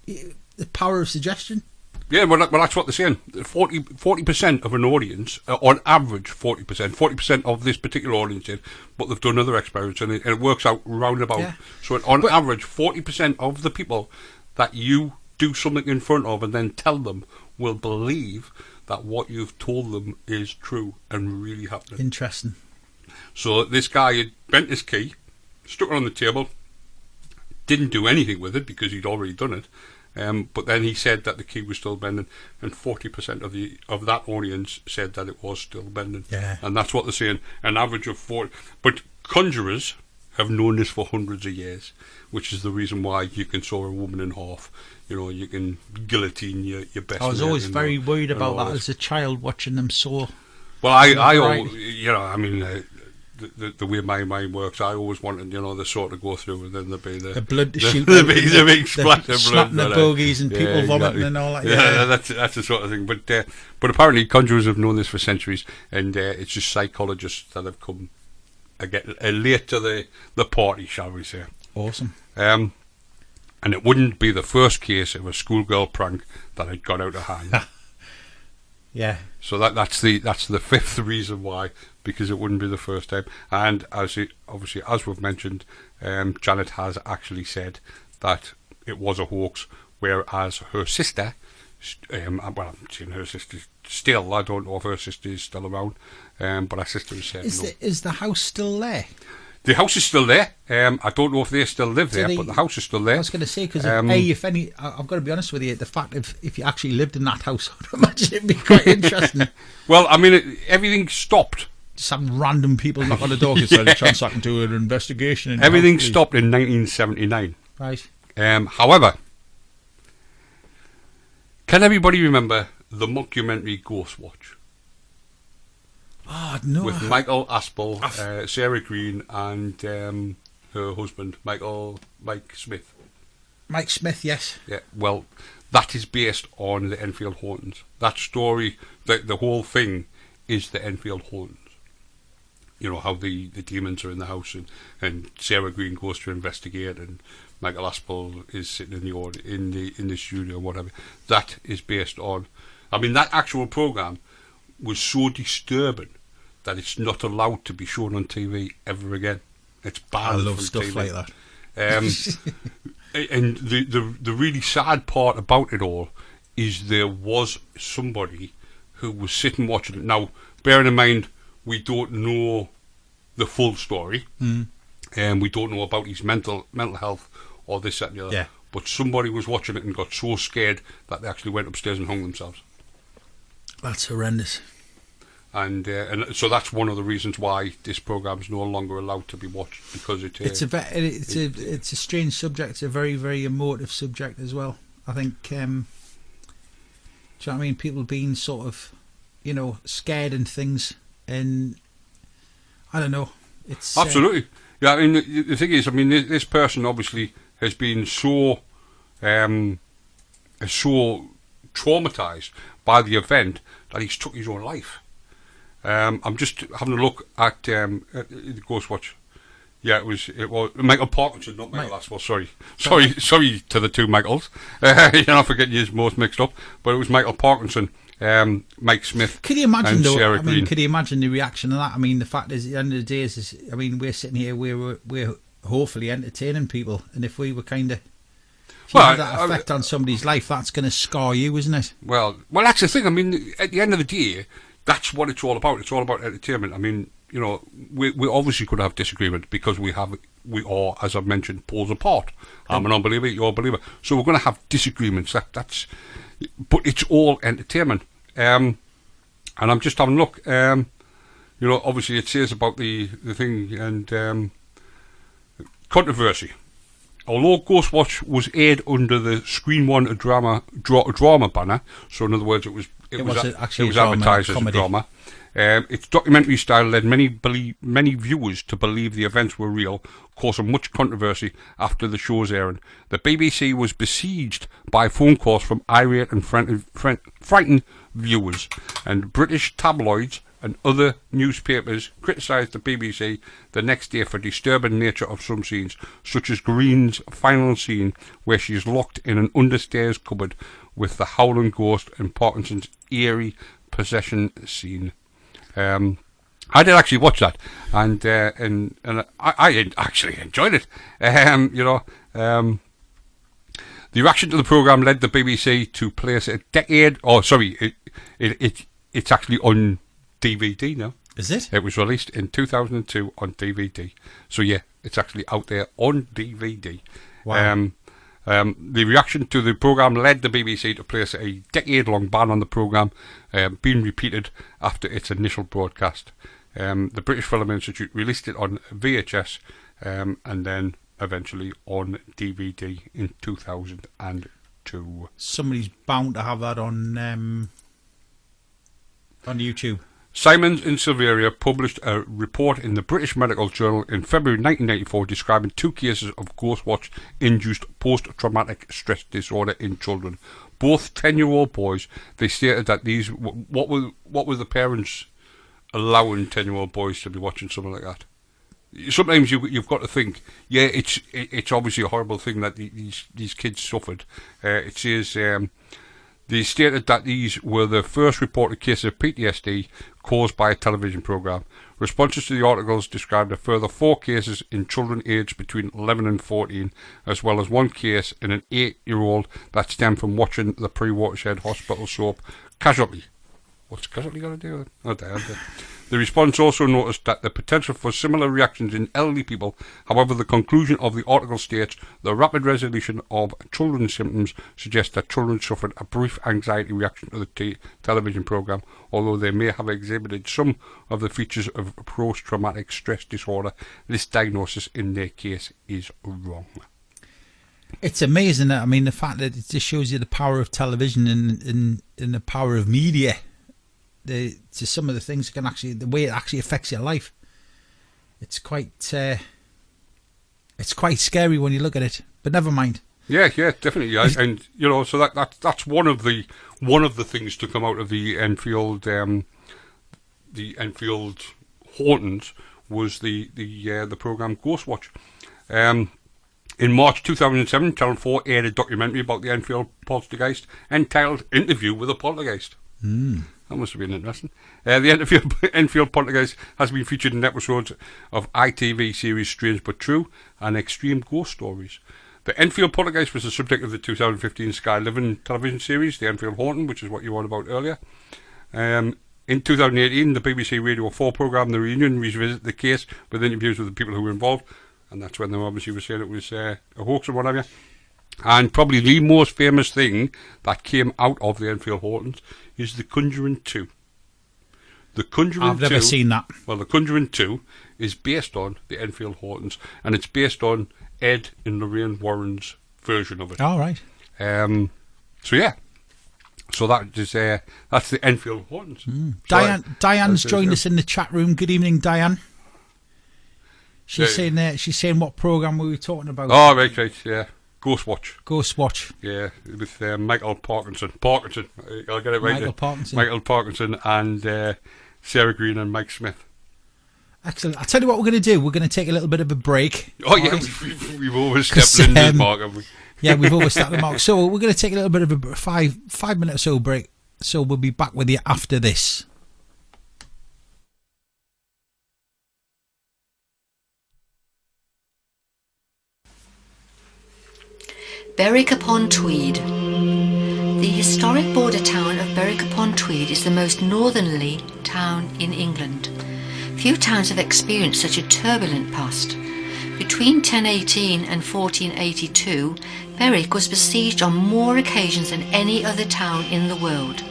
the power of suggestion. Yeah, well, that's what they're saying. 40% of an audience, on average 40% of this particular audience did, but they've done other experiments, and it works out roundabout. Yeah. So on average, 40% of the people that you do something in front of and then tell them will believe that what you've told them is true and really happening. Interesting. So this guy had bent his key, stuck it on the table, didn't do anything with it because he'd already done it. But then he said that the key was still bending, and 40% of that audience said that it was still bending. Yeah. And that's what they're saying, an average of 40. But conjurers have known this for hundreds of years, which is the reason why you can saw a woman in half. You know, you can guillotine your best. I was always very worried about that as a child, watching them saw. Well, I always, you know, I mean. The way my mind works, I always wanted, you know, the sort to go through, and then there'd be the blood to shoot, the big splatter of blood, the bogies and people vomiting and all that. Yeah, that's the sort of thing. But apparently, conjurers have known this for centuries, and it's just psychologists that have come late to the party, shall we say? Awesome. And it wouldn't be the first case of a schoolgirl prank that had got out of hand. Yeah. So that's the fifth reason why, because it wouldn't be the first time. And as we've mentioned, Janet has actually said that it was a hoax, whereas her sister, well, I'm seeing her sister still. I don't know if her sister is still around, but her sister has said no. Is the house still there? The house is still there. I don't know if they still live there, but the house is still there. I was going to say, because if any, I've got to be honest with you, the fact if you actually lived in that house, I would imagine it'd be quite interesting. Well, I mean, everything stopped. Some random people knock on the door and say they're transacting to an investigation. Everything stopped in 1979. Right. However, can everybody remember the mockumentary Ghost Watch? Oh, no. With Michael Aspel, Sarah Green, and her husband, Mike Smith. Mike Smith, yes. Yeah, well, that is based on the Enfield hauntings. That story, the whole thing, is the Enfield hauntings. You know, how the demons are in the house, and Sarah Green goes to investigate, and Michael Aspel is sitting in the studio, or whatever. That is based on. I mean, that actual program was so disturbing that it's not allowed to be shown on TV ever again. It's banned. I love from stuff TV. like that. And the really sad part about it all is there was somebody who was sitting watching it. Now, bearing in mind, we don't know the full story, and we don't know about his mental health or this, that, and the other. Yeah. But somebody was watching it and got so scared that they actually went upstairs and hung themselves. That's horrendous. and so that's one of the reasons why this program's no longer allowed to be watched, because it's a strange subject. It's a very, very emotive subject as well. I think. Do you know what I mean? People being sort of, scared and things, and I don't know. It's absolutely. Yeah, I mean, the thing is, I mean, this person obviously has been so traumatised by the event that he's took his own life. I'm just having a look at the Ghostwatch. Yeah, it was Michael Parkinson, not Michael Aswell. Sorry to the two Michaels. You're not forgetting yours most mixed up, but it was Michael Parkinson, Mike Smith. Could you imagine, and though? Sarah Green. Could you imagine the reaction of that? I mean, the fact is, at the end of the day, we're sitting here, we're hopefully entertaining people, and if we were kind of had that effect on somebody's life, that's going to scar you, isn't it? Well, that's the thing. I mean, at the end of the day, that's what it's all about. It's all about entertainment. I mean, we obviously could have disagreement because we are, as I've mentioned, poles apart. I'm an unbeliever, you're a believer. So we're going to have disagreements. But it's all entertainment. And I'm just having a look. Obviously it says about the thing and controversy. Although Ghostwatch was aired under the Screen One drama banner, so in other words, it was advertised as a drama. Its documentary style led many viewers to believe the events were real, causing much controversy after the show's airing. The BBC was besieged by phone calls from irate and frightened viewers, and British tabloids and other newspapers criticised the BBC the next day for disturbing nature of some scenes, such as Green's final scene where she is locked in an understairs cupboard with the howling ghost, and Parkinson's eerie possession scene. I did actually watch that, and I actually enjoyed it. The reaction to the programme led the BBC to place a decade. Oh, sorry, it's actually on DVD now. Is it? It was released in 2002 on DVD. So yeah, it's actually out there on DVD. Wow. The reaction to the programme led the BBC to place a decade-long ban on the programme, being repeated after its initial broadcast. The British Film Institute released it on VHS and then eventually on DVD in 2002. Somebody's bound to have that on YouTube. Simons in Silveria published a report in the British Medical Journal in February 1994 describing 2 cases of Ghostwatch-induced post-traumatic stress disorder in children, both 10-year-old boys. They stated that these... What were the parents allowing 10-year-old boys to be watching something like that? Sometimes you've got to think, yeah, it's obviously a horrible thing that these kids suffered. It says... They stated that these were the first reported cases of PTSD caused by a television programme. Responses to the articles described a further 4 cases in children aged between 11 and 14, as well as 1 case in an 8-year-old that stemmed from watching the pre-Watershed Hospital soap Casualty. What's Casualty got to do with it? Oh, damn. The response also noticed that the potential for similar reactions in elderly people. However, the conclusion of the article states the rapid resolution of children's symptoms suggests that children suffered a brief anxiety reaction to the television programme, although they may have exhibited some of the features of post-traumatic stress disorder. This diagnosis in their case is wrong. It's amazing that, I mean, the fact that it just shows you the power of television and the power of media. To some of the things can actually, the way it actually affects your life, it's quite scary when you look at it. But never mind. Yeah, definitely. Yeah. And so that's one of the things to come out of the Enfield hauntings was the programme Ghostwatch. In March 2007, Channel 4 aired a documentary about the Enfield poltergeist entitled "Interview with a Poltergeist." That must have been interesting. The Enfield poltergeist has been featured in episodes of ITV series Strange But True and Extreme Ghost Stories. The Enfield poltergeist was the subject of the 2015 Sky Living television series, The Enfield Haunting, which is what you were on about earlier. In 2018, the BBC Radio 4 programme The Reunion revisited the case with interviews with the people who were involved, and that's when they obviously were saying it was a hoax and what have you. And probably the most famous thing that came out of the Enfield hauntings is The Conjuring 2. The Conjuring I've never 2, seen that. Well, The Conjuring 2 is based on the Enfield Hauntings, and it's based on Ed and Lorraine Warren's version of it. All right. So yeah. So that is that's the Enfield Hauntings. Diane's joined us in the chat room. Good evening, Diane. She's saying what program we were talking about. Oh, right, yeah. Ghost Watch. Yeah, with Michael Parkinson. I'll get it right. Michael Parkinson and Sarah Green and Mike Smith. Excellent. I'll tell you what we're going to do. We're going to take a little bit of a break. Oh, yeah, right? we've always stepped in this mark, haven't we? Yeah, we've always stepped the mark. So we're going to take a little bit of a 5 minute or so break. So we'll be back with you after this. Berwick-upon-Tweed. The historic border town of Berwick-upon-Tweed is the most northerly town in England. Few towns have experienced such a turbulent past. Between 1018 and 1482, Berwick was besieged on more occasions than any other town in the world,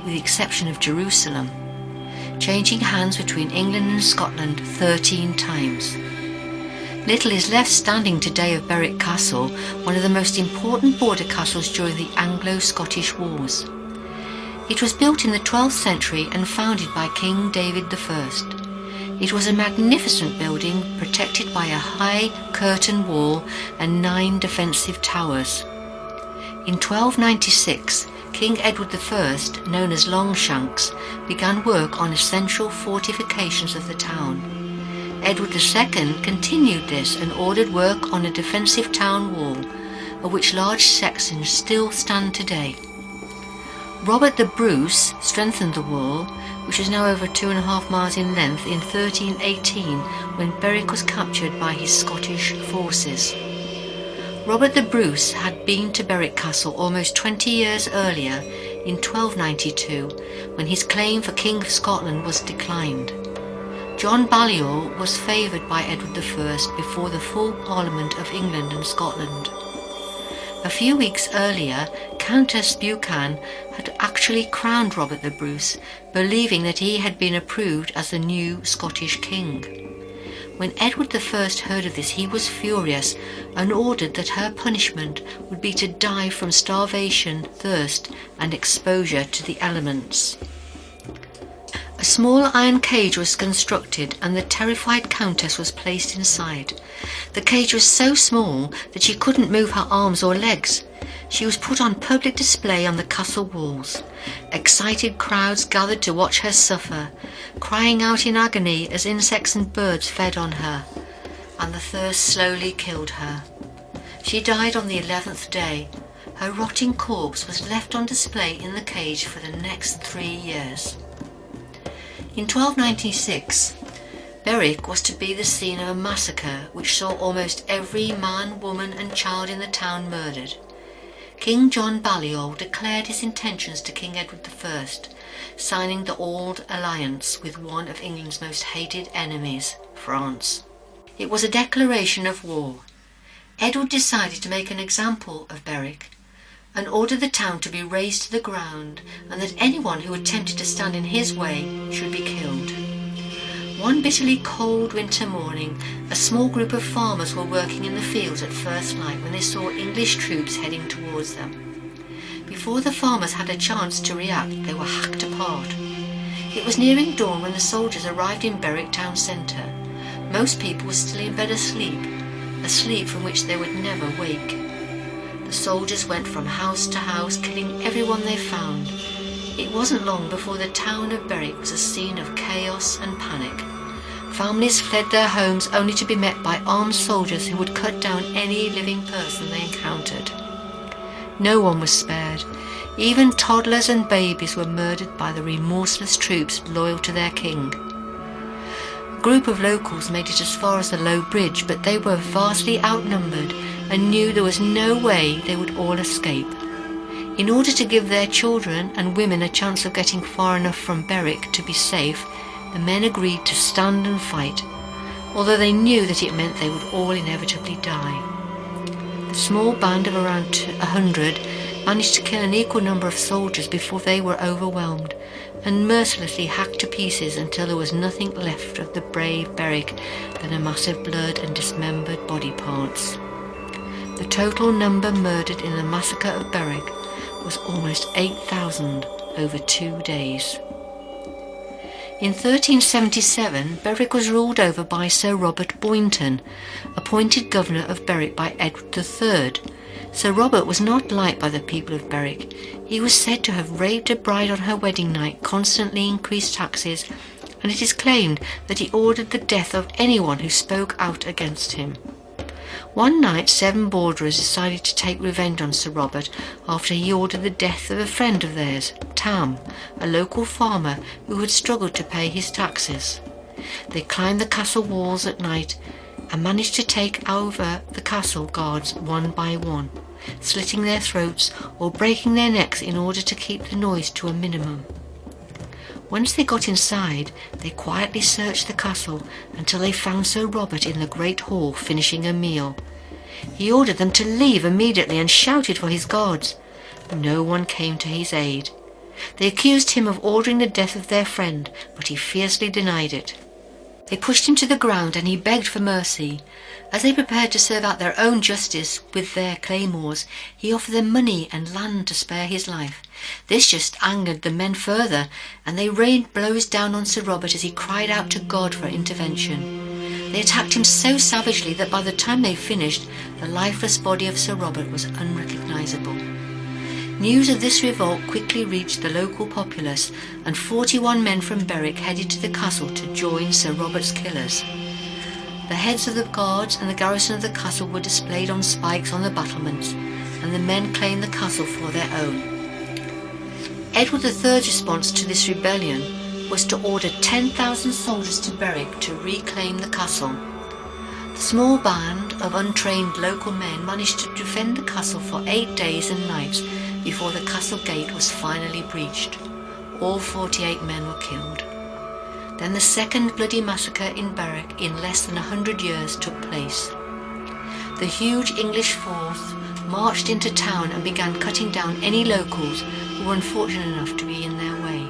with the exception of Jerusalem, changing hands between England and Scotland 13 times. Little is left standing today of Berwick Castle, one of the most important border castles during the Anglo-Scottish Wars. It was built in the 12th century and founded by King David I. It was a magnificent building protected by a high curtain wall and 9 defensive towers. In 1296, King Edward I, known as Longshanks, began work on essential fortifications of the town. Edward II continued this and ordered work on a defensive town wall, of which large sections still stand today. Robert the Bruce strengthened the wall, which is now over 2.5 miles in length, in 1318 when Berwick was captured by his Scottish forces. Robert the Bruce had been to Berwick Castle almost 20 years earlier, in 1292, when his claim for King of Scotland was declined. John Balliol was favoured by Edward I before the full Parliament of England and Scotland. A few weeks earlier, Countess Buchan had actually crowned Robert the Bruce, believing that he had been approved as the new Scottish king. When Edward I heard of this, he was furious and ordered that her punishment would be to die from starvation, thirst, and exposure to the elements. A small iron cage was constructed and the terrified Countess was placed inside. The cage was so small that she couldn't move her arms or legs. She was put on public display on the castle walls. Excited crowds gathered to watch her suffer, crying out in agony as insects and birds fed on her, and the thirst slowly killed her. She died on the 11th day. Her rotting corpse was left on display in the cage for the next 3 years. In 1296, Berwick was to be the scene of a massacre which saw almost every man, woman and child in the town murdered. King John Balliol declared his intentions to King Edward I, signing the Auld Alliance with one of England's most hated enemies, France. It was a declaration of war. Edward decided to make an example of Berwick and ordered the town to be razed to the ground, and that anyone who attempted to stand in his way should be killed. One bitterly cold winter morning, a small group of farmers were working in the fields at first light when they saw English troops heading towards them. Before the farmers had a chance to react, they were hacked apart. It was nearing dawn when the soldiers arrived in Berwick town centre. Most people were still in bed asleep, a sleep from which they would never wake. The soldiers went from house to house, killing everyone they found. It wasn't long before the town of Berwick was a scene of chaos and panic. Families fled their homes only to be met by armed soldiers who would cut down any living person they encountered. No one was spared. Even toddlers and babies were murdered by the remorseless troops loyal to their king. A group of locals made it as far as the low bridge, but they were vastly outnumbered and knew there was no way they would all escape. In order to give their children and women a chance of getting far enough from Berwick to be safe, the men agreed to stand and fight, although they knew that it meant they would all inevitably die. The small band of around 100 managed to kill an equal number of soldiers before they were overwhelmed, and mercilessly hacked to pieces until there was nothing left of the brave Berwick than a mass of blood and dismembered body parts. The total number murdered in the massacre of Berwick was almost 8,000 over 2 days. In 1377, Berwick was ruled over by Sir Robert Boynton, appointed governor of Berwick by Edward III. Sir Robert was not liked by the people of Berwick. He was said to have raped a bride on her wedding night, constantly increased taxes, and it is claimed that he ordered the death of anyone who spoke out against him. One night, 7 borderers decided to take revenge on Sir Robert after he ordered the death of a friend of theirs, Tam, a local farmer who had struggled to pay his taxes. They climbed the castle walls at night and managed to take over the castle guards one by one, slitting their throats or breaking their necks in order to keep the noise to a minimum. Once they got inside, they quietly searched the castle until they found Sir Robert in the great hall finishing a meal. He ordered them to leave immediately and shouted for his guards. No one came to his aid. They accused him of ordering the death of their friend, but he fiercely denied it. They pushed him to the ground and he begged for mercy. As they prepared to serve out their own justice with their claymores, he offered them money and land to spare his life. This just angered the men further, and they rained blows down on Sir Robert as he cried out to God for intervention. They attacked him so savagely that by the time they finished, the lifeless body of Sir Robert was unrecognisable. News of this revolt quickly reached the local populace, and 41 men from Berwick headed to the castle to join Sir Robert's killers. The heads of the guards and the garrison of the castle were displayed on spikes on the battlements, and the men claimed the castle for their own. Edward III's response to this rebellion was to order 10,000 soldiers to Berwick to reclaim the castle. The small band of untrained local men managed to defend the castle for 8 days and nights before the castle gate was finally breached. All 48 men were killed. Then the second bloody massacre in Berwick in less than 100 years took place. The huge English force marched into town and began cutting down any locals who were unfortunate enough to be in their way.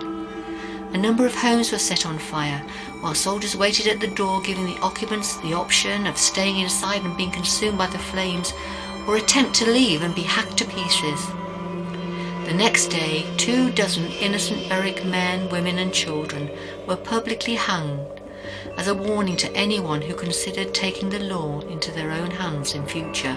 A number of homes were set on fire, while soldiers waited at the door, giving the occupants the option of staying inside and being consumed by the flames, or attempt to leave and be hacked to pieces. The next day, 24 innocent Berwick men, women and children were publicly hanged as a warning to anyone who considered taking the law into their own hands in future.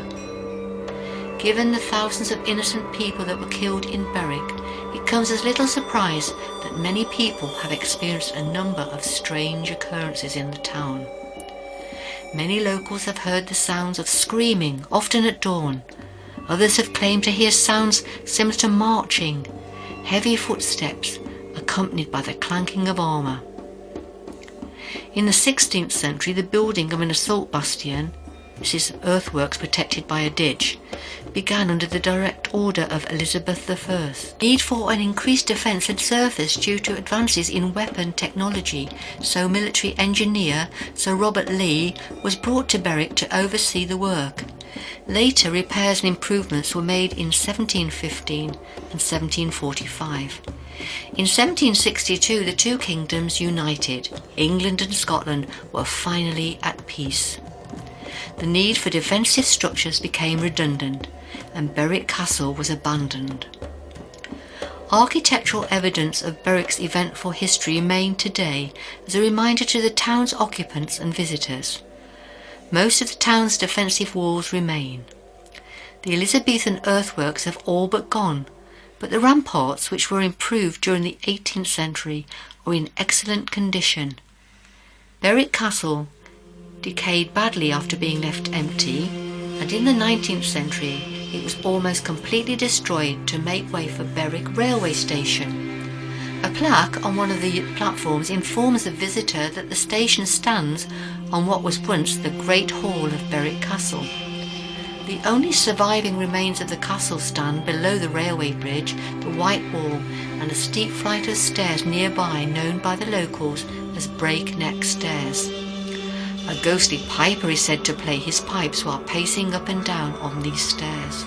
Given the thousands of innocent people that were killed in Berwick, it comes as little surprise that many people have experienced a number of strange occurrences in the town. Many locals have heard the sounds of screaming, often at dawn. Others have claimed to hear sounds similar to marching, heavy footsteps accompanied by the clanking of armour. In the 16th century, the building of an assault bastion, this is earthworks protected by a ditch, began under the direct order of Elizabeth I. Need for an increased defence had surfaced due to advances in weapon technology, so military engineer Sir Robert Lee was brought to Berwick to oversee the work. Later repairs and improvements were made in 1715 and 1745. In 1762 the two kingdoms united. England and Scotland were finally at peace. The need for defensive structures became redundant, and Berwick Castle was abandoned. Architectural evidence of Berwick's eventful history remain today as a reminder to the town's occupants and visitors. Most of the town's defensive walls remain. The Elizabethan earthworks have all but gone, but the ramparts, which were improved during the 18th century, are in excellent condition. Berwick Castle decayed badly after being left empty, and in the 19th century it was almost completely destroyed to make way for Berwick railway station. A plaque on one of the platforms informs the visitor that the station stands on what was once the Great Hall of Berwick Castle. The only surviving remains of the castle stand below the railway bridge, the White Wall, and a steep flight of stairs nearby known by the locals as Breakneck Stairs. A ghostly piper is said to play his pipes while pacing up and down on these stairs.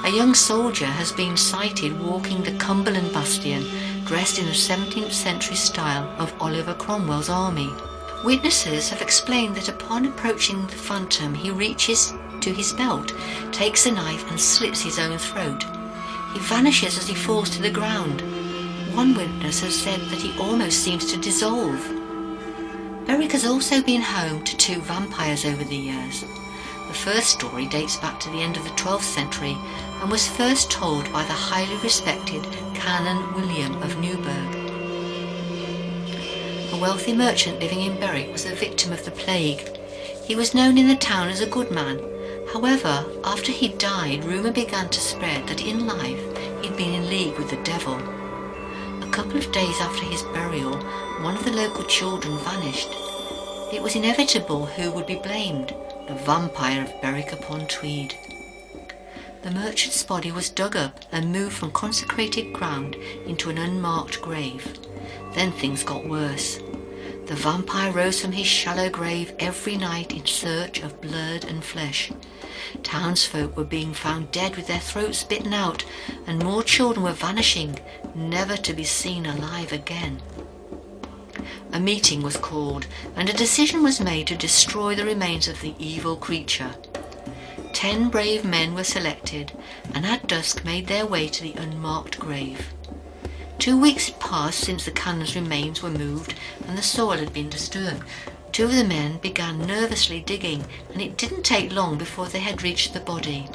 A young soldier has been sighted walking the Cumberland Bastion dressed in the 17th century style of Oliver Cromwell's army. Witnesses have explained that upon approaching the phantom he reaches to his belt, takes a knife and slits his own throat. He vanishes as he falls to the ground. One witness has said that he almost seems to dissolve. Berwick has also been home to 2 vampires over the years. The first story dates back to the end of the 12th century and was first told by the highly respected Canon William of Newburgh. A wealthy merchant living in Berwick was a victim of the plague. He was known in the town as a good man. However, after he died, rumour began to spread that in life he'd been in league with the devil. A couple of days after his burial, one of the local children vanished. It was inevitable who would be blamed: the vampire of Berwick-upon-Tweed. The merchant's body was dug up and moved from consecrated ground into an unmarked grave. Then things got worse. The vampire rose from his shallow grave every night in search of blood and flesh. Townsfolk were being found dead with their throats bitten out, and more children were vanishing, never to be seen alive again. A meeting was called, and a decision was made to destroy the remains of the evil creature. 10 brave men were selected, and at dusk made their way to the unmarked grave. 2 weeks had passed since the canon's remains were moved and the soil had been disturbed. 2 of the men began nervously digging, and it didn't take long before they had reached the body.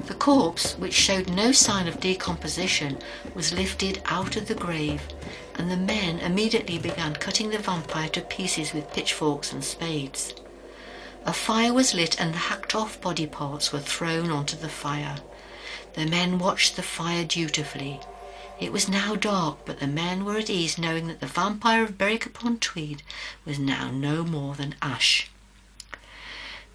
The corpse, which showed no sign of decomposition, was lifted out of the grave, and the men immediately began cutting the vampire to pieces with pitchforks and spades. A fire was lit and the hacked-off body parts were thrown onto the fire. The men watched the fire dutifully. It was now dark, but the men were at ease knowing that the vampire of Berwick-upon-Tweed was now no more than ash.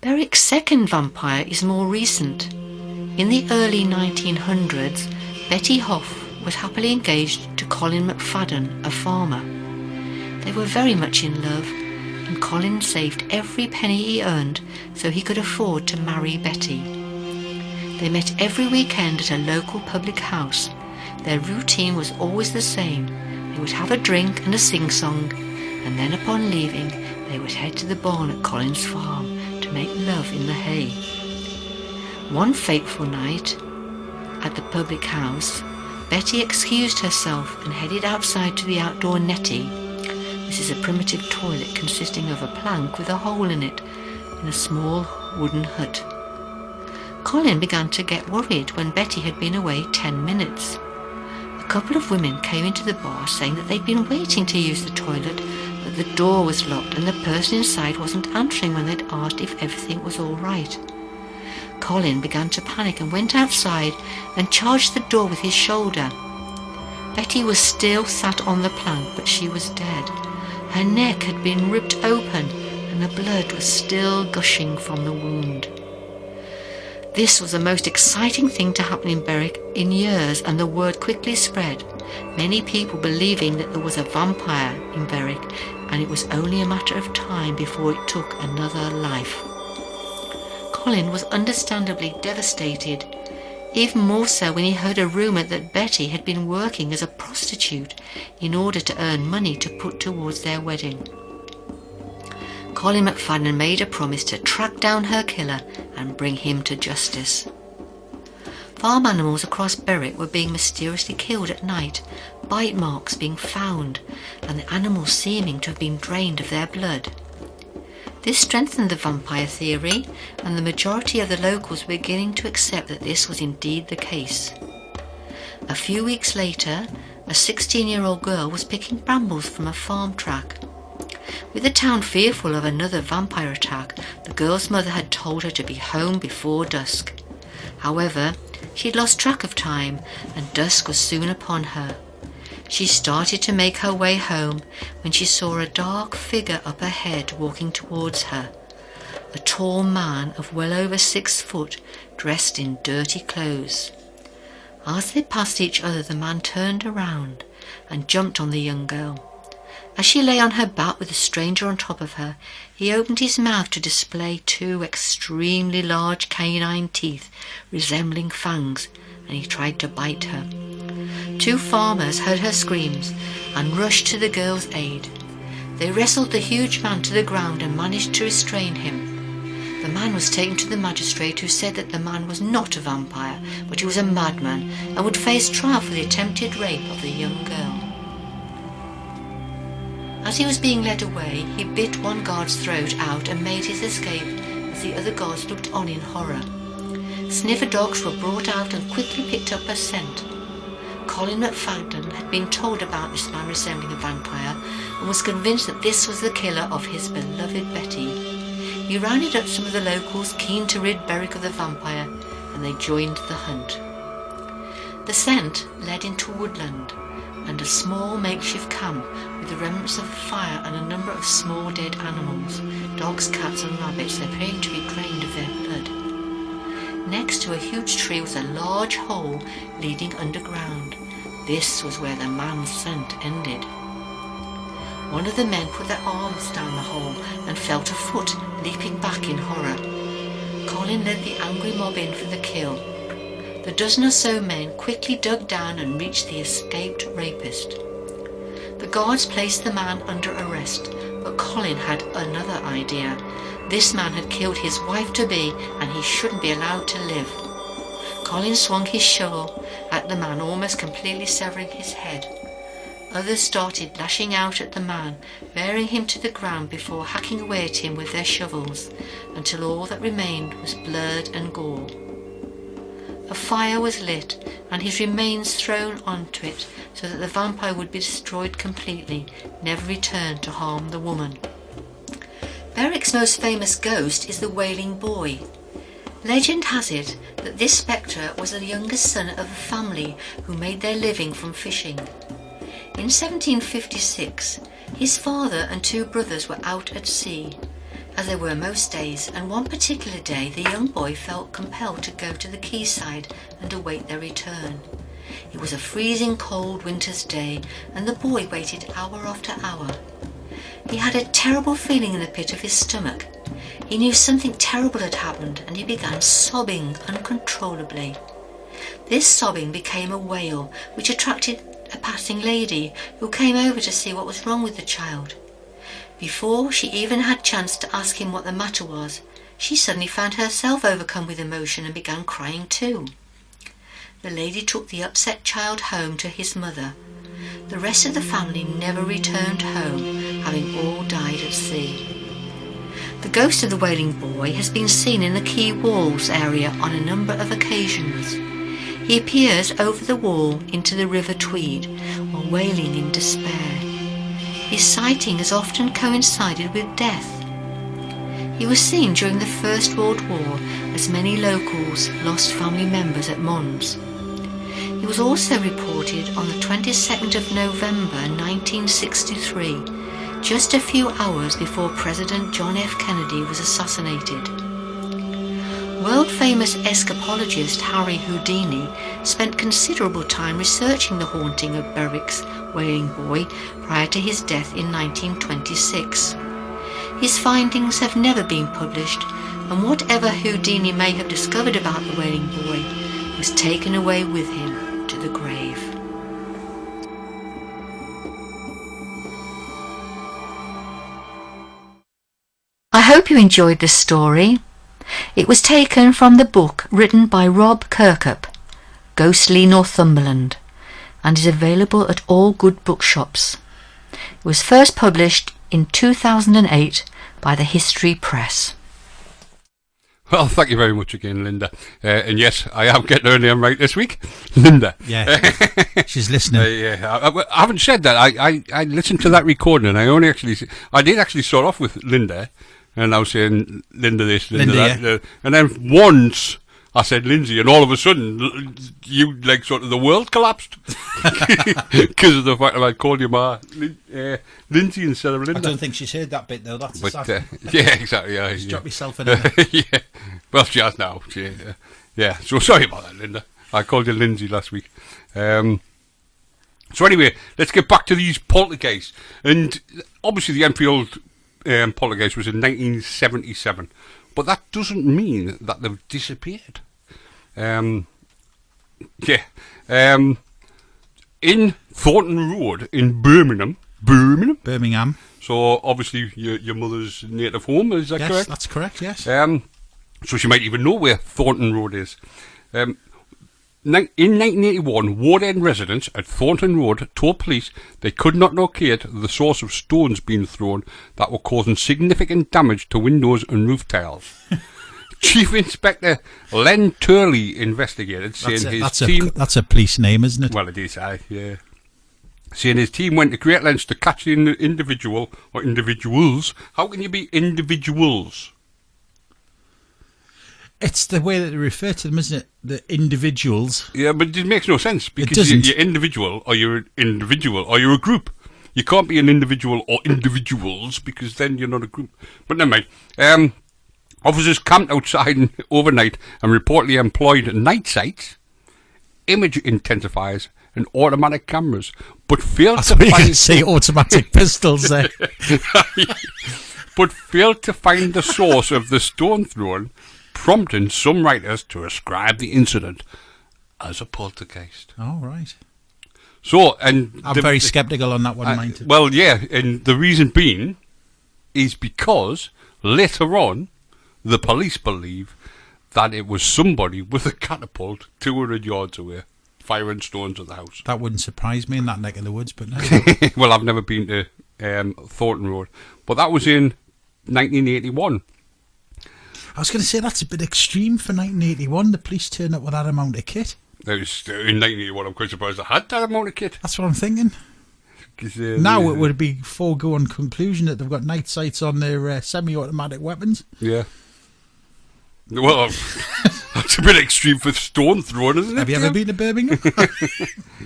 Berwick's second vampire is more recent. In the early 1900s, Betty Hoff was happily engaged to Colin McFadden, a farmer. They were very much in love, and Colin saved every penny he earned so he could afford to marry Betty. They met every weekend at a local public house. Their routine was always the same. They would have a drink and a sing-song, and then upon leaving, they would head to the barn at Colin's farm to make love in the hay. One fateful night, at the public house, Betty excused herself and headed outside to the outdoor netty. This is a primitive toilet consisting of a plank with a hole in it, in a small wooden hut. Colin began to get worried when Betty had been away 10 minutes. A couple of women came into the bar saying that they'd been waiting to use the toilet, but the door was locked and the person inside wasn't answering when they'd asked if everything was all right. Colin began to panic and went outside and charged the door with his shoulder. Betty was still sat on the plank, but she was dead. Her neck had been ripped open and the blood was still gushing from the wound. This was the most exciting thing to happen in Berwick in years, and the word quickly spread, many people believing that there was a vampire in Berwick, and it was only a matter of time before it took another life. Colin was understandably devastated, even more so when he heard a rumour that Betty had been working as a prostitute in order to earn money to put towards their wedding. Colin McFadden made a promise to track down her killer and bring him to justice. Farm animals across Berwick were being mysteriously killed at night, bite marks being found, and the animals seeming to have been drained of their blood. This strengthened the vampire theory, and the majority of the locals were beginning to accept that this was indeed the case. A few weeks later, a 16-year-old girl was picking brambles from a farm track. With the town fearful of another vampire attack, the girl's mother had told her to be home before dusk. However, she'd lost track of time, and dusk was soon upon her. She started to make her way home when she saw a dark figure up ahead walking towards her. A tall man of well over 6 foot, dressed in dirty clothes. As they passed each other, the man turned around and jumped on the young girl. As she lay on her back with the stranger on top of her, he opened his mouth to display 2 extremely large canine teeth resembling fangs, and he tried to bite her. 2 farmers heard her screams and rushed to the girl's aid. They wrestled the huge man to the ground and managed to restrain him. The man was taken to the magistrate, who said that the man was not a vampire, but he was a madman and would face trial for the attempted rape of the young girl. As he was being led away, he bit one guard's throat out and made his escape as the other guards looked on in horror. Sniffer dogs were brought out and quickly picked up a scent. Colin McFadden had been told about this man resembling a vampire and was convinced that this was the killer of his beloved Betty. He rounded up some of the locals keen to rid Berwick of the vampire, and they joined the hunt. The scent led into woodland and a small makeshift camp with the remnants of a fire and a number of small dead animals, dogs, cats and rabbits appearing to be drained of their blood. Next to a huge tree was a large hole leading underground. This was where the man's scent ended. One of the men put their arms down the hole and felt a foot leaping back in horror. Colin led the angry mob in for the kill. The dozen or so men quickly dug down and reached the escaped rapist. The guards placed the man under arrest, but Colin had another idea. This man had killed his wife-to-be and he shouldn't be allowed to live. Colin swung his shovel at the man, almost completely severing his head. Others started lashing out at the man, bearing him to the ground before hacking away at him with their shovels, until all that remained was blood and gore. A fire was lit and his remains thrown onto it so that the vampire would be destroyed completely, never return to harm the woman. Berwick's most famous ghost is the Wailing Boy. Legend has it that this spectre was the youngest son of a family who made their living from fishing. In 1756, his father and 2 brothers were out at sea, as they were most days, and one particular day the young boy felt compelled to go to the quayside and await their return. It was a freezing cold winter's day, and the boy waited hour after hour. He had a terrible feeling in the pit of his stomach. He knew something terrible had happened, and he began sobbing uncontrollably. This sobbing became a wail, which attracted a passing lady who came over to see what was wrong with the child. Before she even had chance to ask him what the matter was, she suddenly found herself overcome with emotion and began crying too. The lady took the upset child home to his mother. The rest of the family never returned home, having all died at sea. The ghost of the Wailing Boy has been seen in the quay walls area on a number of occasions. He appears over the wall into the River Tweed while wailing in despair. His sighting has often coincided with death. He was seen during the First World War as many locals lost family members at Mons. He was also reported on the 22nd of November 1963, just a few hours before President John F. Kennedy was assassinated. World-famous escapologist Harry Houdini spent considerable time researching the haunting of Berwick's Wailing Boy prior to his death in 1926. His findings have never been published, and whatever Houdini may have discovered about the Wailing Boy was taken away with him to the grave. I hope you enjoyed this story. It was taken from the book written by Rob Kirkup, Ghostly Northumberland, and is available at all good bookshops. It was first published in 2008 by the History Press. Well, thank you very much again, Linda. And yes, I am getting her name right this week. Linda. Yeah, she's listening. I haven't said that. I listened to that recording and I did actually start off with Linda. And I was saying Linda this, Linda that. Yeah. And then once I said Lindsay, and all of a sudden, you, like, sort of the world collapsed. Because of the fact that I called you Lindsay instead of Linda. I don't think she's heard that bit, though. That's yeah, exactly. Yeah, just drop yourself in there. Yeah. Well, she has now. Yeah. So sorry about that, Linda. I called you Lindsay last week. So anyway, let's get back to these poltergeists. And obviously the Enfield poltergeist was in 1977. But that doesn't mean that they've disappeared. In Thornton Road in Birmingham. So obviously your mother's native home, is that correct? Yes, that's correct, yes. So she might even know where Thornton Road is. In 1981, Ward End residents at Thornton Road told police they could not locate the source of stones being thrown that were causing significant damage to windows and roof tiles. Chief Inspector Len Turley investigated, saying that's a police name, isn't it? Well, it is, yeah. Saying his team went to great lengths to catch the individual or individuals. How can you be individuals? It's the way that they refer to them, isn't it? The individuals. Yeah, but it makes no sense because you're individual or you're an individual or you're a group. You can't be an individual or individuals because then you're not a group. But never mind. Officers camped outside overnight and reportedly employed night sights, image intensifiers, and automatic cameras, but failed to find say automatic pistols there. But failed to find the source of the stone thrown, prompting some writers to ascribe the incident as a poltergeist. Oh, right. So, and I'm very sceptical on that one, mind. Well, yeah, and the reason being is because later on, the police believe that it was somebody with a catapult 200 yards away, firing stones at the house. That wouldn't surprise me in that neck of the woods, but no. Well, I've never been to Thornton Road, but that was in 1981. I was going to say that's a bit extreme for 1981. The police turned up with that amount of kit. That was in 1981. I'm quite surprised I had that amount of kit. That's what I'm thinking. Now it would be foregone conclusion that they've got night sights on their semi-automatic weapons. Yeah. Well, that's a bit extreme for stone throwing, isn't it? Have you ever been to Birmingham?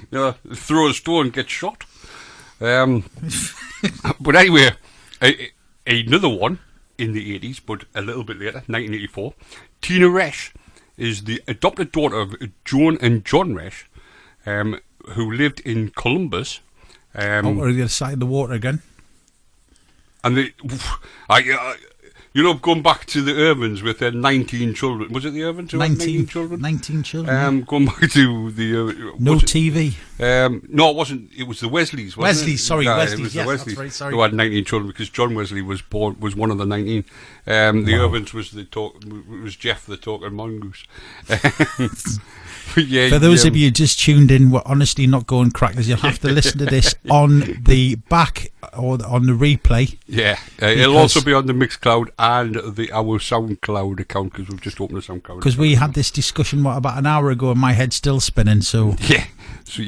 Yeah, throw a stone, get shot. But anyway, another one in the 80s, but a little bit later, 1984. Tina Resch is the adopted daughter of Joan and John Resch, who lived in Columbus. Or the other side of the water again. And going back to the Irvins with their 19 children. Was it the Irvins who had 19 children? 19 children. Going back to the... no TV. No, it wasn't. It was the Wesleys, wasn't it? Sorry, Yeah, Wesleys. It was yes, the Wesleys that's right, sorry. who had 19 children because John Wesley was one of the 19. The Irvins was Jeff the talking mongoose. Yeah, for those of you just tuned in, we're honestly not going crackers. You'll have to listen to this on the back or on the replay. Yeah, it'll also be on the Mixcloud and our SoundCloud account because we've just opened a SoundCloud. Because we had this discussion about an hour ago, and my head's still spinning. So yeah, she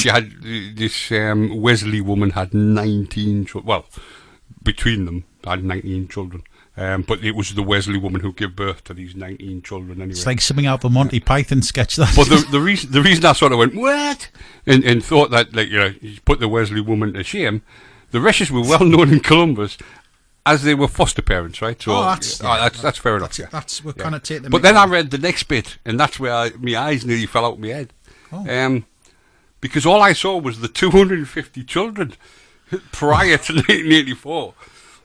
had this Wesley woman had 19 children. Well, between them, had 19 children. But it was the Wesley woman who gave birth to these 19 children anyway. It's like something out of a Monty Python sketch, that. But the reason I sort of went, what? And thought that, you put the Wesley woman to shame, the Reshes were well known in Columbus as they were foster parents, right? So that's fair enough. We're kind of taking them. But then I read the next bit, and that's where my eyes nearly fell out of my head. Oh. Because all I saw was the 250 children prior to 1984.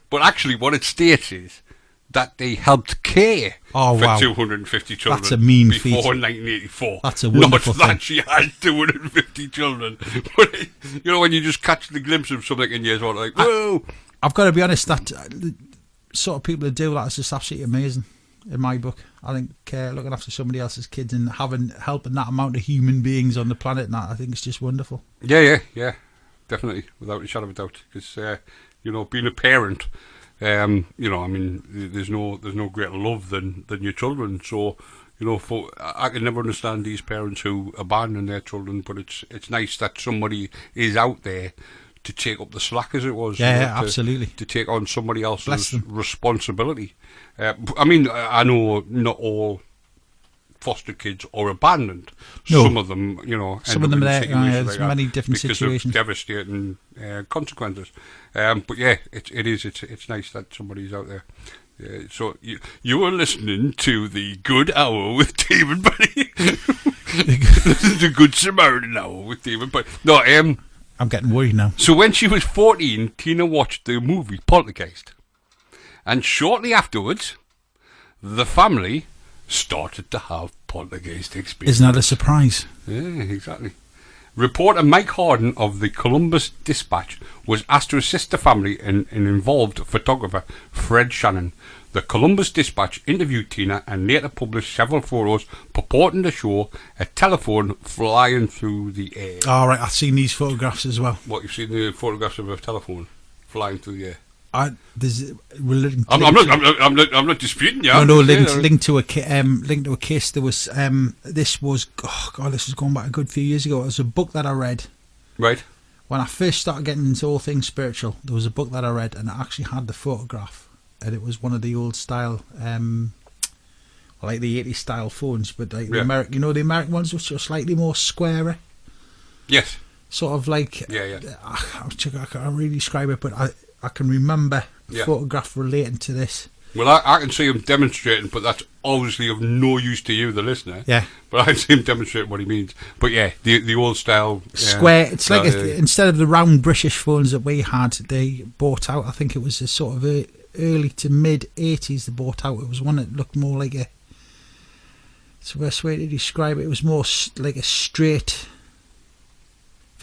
But actually, what it states is that they helped care for 250 children. That's a mean before feat. 1984. That's a wonderful Not thing. that she had 250 children. But, when you just catch the glimpse of something and you're sort of like, whoa. I've got to be honest, that the sort of people that do that is just absolutely amazing in my book. I think looking after somebody else's kids and helping that amount of human beings on the planet, and that, I think it's just wonderful. Yeah, definitely, without a shadow of a doubt. Because, being a parent, there's no greater love than your children. So, I can never understand these parents who abandon their children, but it's nice that somebody is out there to take up the slack, as it was. Yeah, absolutely. To take on somebody else's responsibility. I know not all foster kids are abandoned. No. Some of them, some of them there's like many different situations of devastating consequences. But yeah, it's nice that somebody's out there. So you are listening to the Good Hour with David Buddy. The Good Samaritan Hour with David Buddy. No, I'm getting worried now. So when she was 14, Tina watched the movie Poltergeist. And shortly afterwards, the family started to have poltergeist experiences. Isn't that a surprise? Yeah, exactly. Reporter Mike Harden of the Columbus Dispatch was asked to assist the family and involved photographer Fred Shannon. The Columbus Dispatch interviewed Tina and later published several photos purporting to show a telephone flying through the air. All right, I've seen these photographs as well. What, you've seen the photographs of a telephone flying through the air? There's I'm not disputing you. linked to a case. There was this was going back a good few years ago. It was a book that I read. Right. When I first started getting into all things spiritual, there was a book that I read, and it actually had the photograph, and it was one of the old style, like the 80s style phones, but like the American, the American ones, which are slightly more squarer. Yes. Sort of like I can't really describe it, but I can remember a photograph relating to this. Well, I can see him demonstrating, but that's obviously of no use to you, the listener. Yeah. But I can see him demonstrating what he means. But yeah, the old style... Square. It's like instead of the round British phones that we had, they bought out, I think it was a sort of early to mid-80s they bought out. It was one that looked more like it's the best way to describe it. It was more like a straight...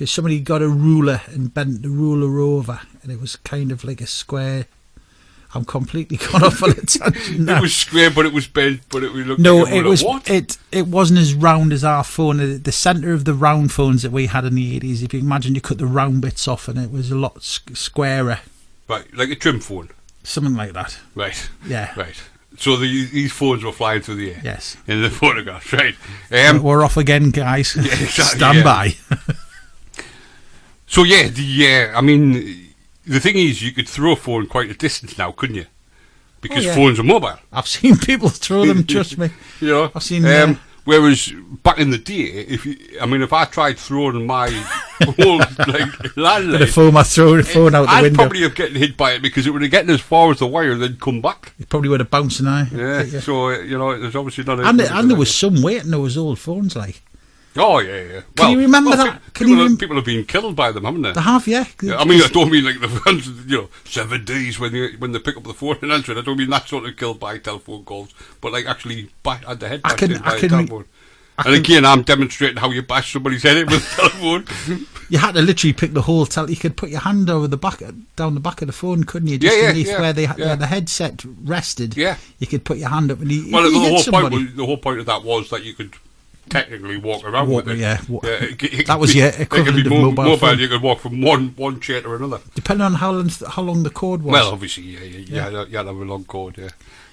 If somebody got a ruler and bent the ruler over, and it was kind of like a square. I'm completely gone off on a tangent now. It was square, but it was bent, but it looked no, like a ruler. it was What? It wasn't as round as our phone. The centre of the round phones that we had in the 80s, if you imagine, you cut the round bits off, and it was a lot squarer. Right, like a trim phone. Something like that. Right. Yeah. Right. So these phones were flying through the air. Yes. In the photographs, right? We're off again, guys. Yeah, exactly, Stand by. So yeah, the thing is, you could throw a phone quite a distance now, couldn't you? Because phones are mobile. I've seen people throw them. Trust me. I've seen. Whereas back in the day, if I tried throwing my whole landline, the phone out the I'd window, probably have getting hit by it because it would have gotten as far as the wire and then come back. It probably would have bounced an eye. Yeah. So there's obviously not. And there was some weight in those old phones, like. Oh yeah. Can you remember that? People have been killed by them, haven't they? They have, yeah. I don't mean like the 7 days when they pick up the phone and answer it. I don't mean that sort of killed by telephone calls, but like actually had the head bashed in by a telephone. Again, I'm demonstrating how you bash somebody's head in with a telephone. You had to literally pick the whole You could put your hand over down the back of the phone, couldn't you? Just underneath where the headset rested. Yeah. You could put your hand up and the whole point of that was that you could technically walk around with it. That was equivalent of mobile phone. You could walk from one chair to another. Depending on how long the cord was. Well, obviously, you had to have a long cord, yeah.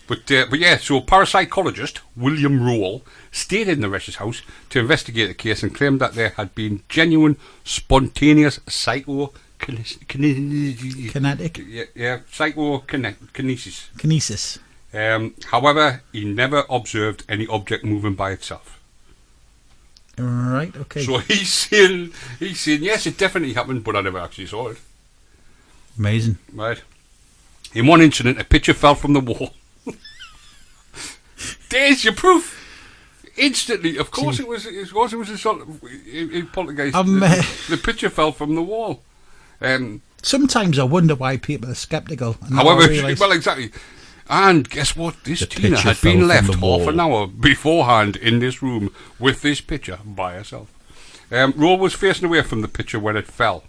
But so parapsychologist William Rowell stayed in the Resh's house to investigate the case and claimed that there had been genuine, spontaneous psychokinesis. However, he never observed any object moving by itself. Right, okay. So he's saying, yes, it definitely happened, but I never actually saw it. Amazing. Right. In one incident, a picture fell from the wall. There's your proof. Instantly, of course it was a sort of poltergeist. The picture fell from the wall. Sometimes I wonder why people are sceptical. However, well, exactly. And guess what? This Tina had been left half an hour beforehand in this room with this picture by herself. Ro was facing away from the picture when it fell.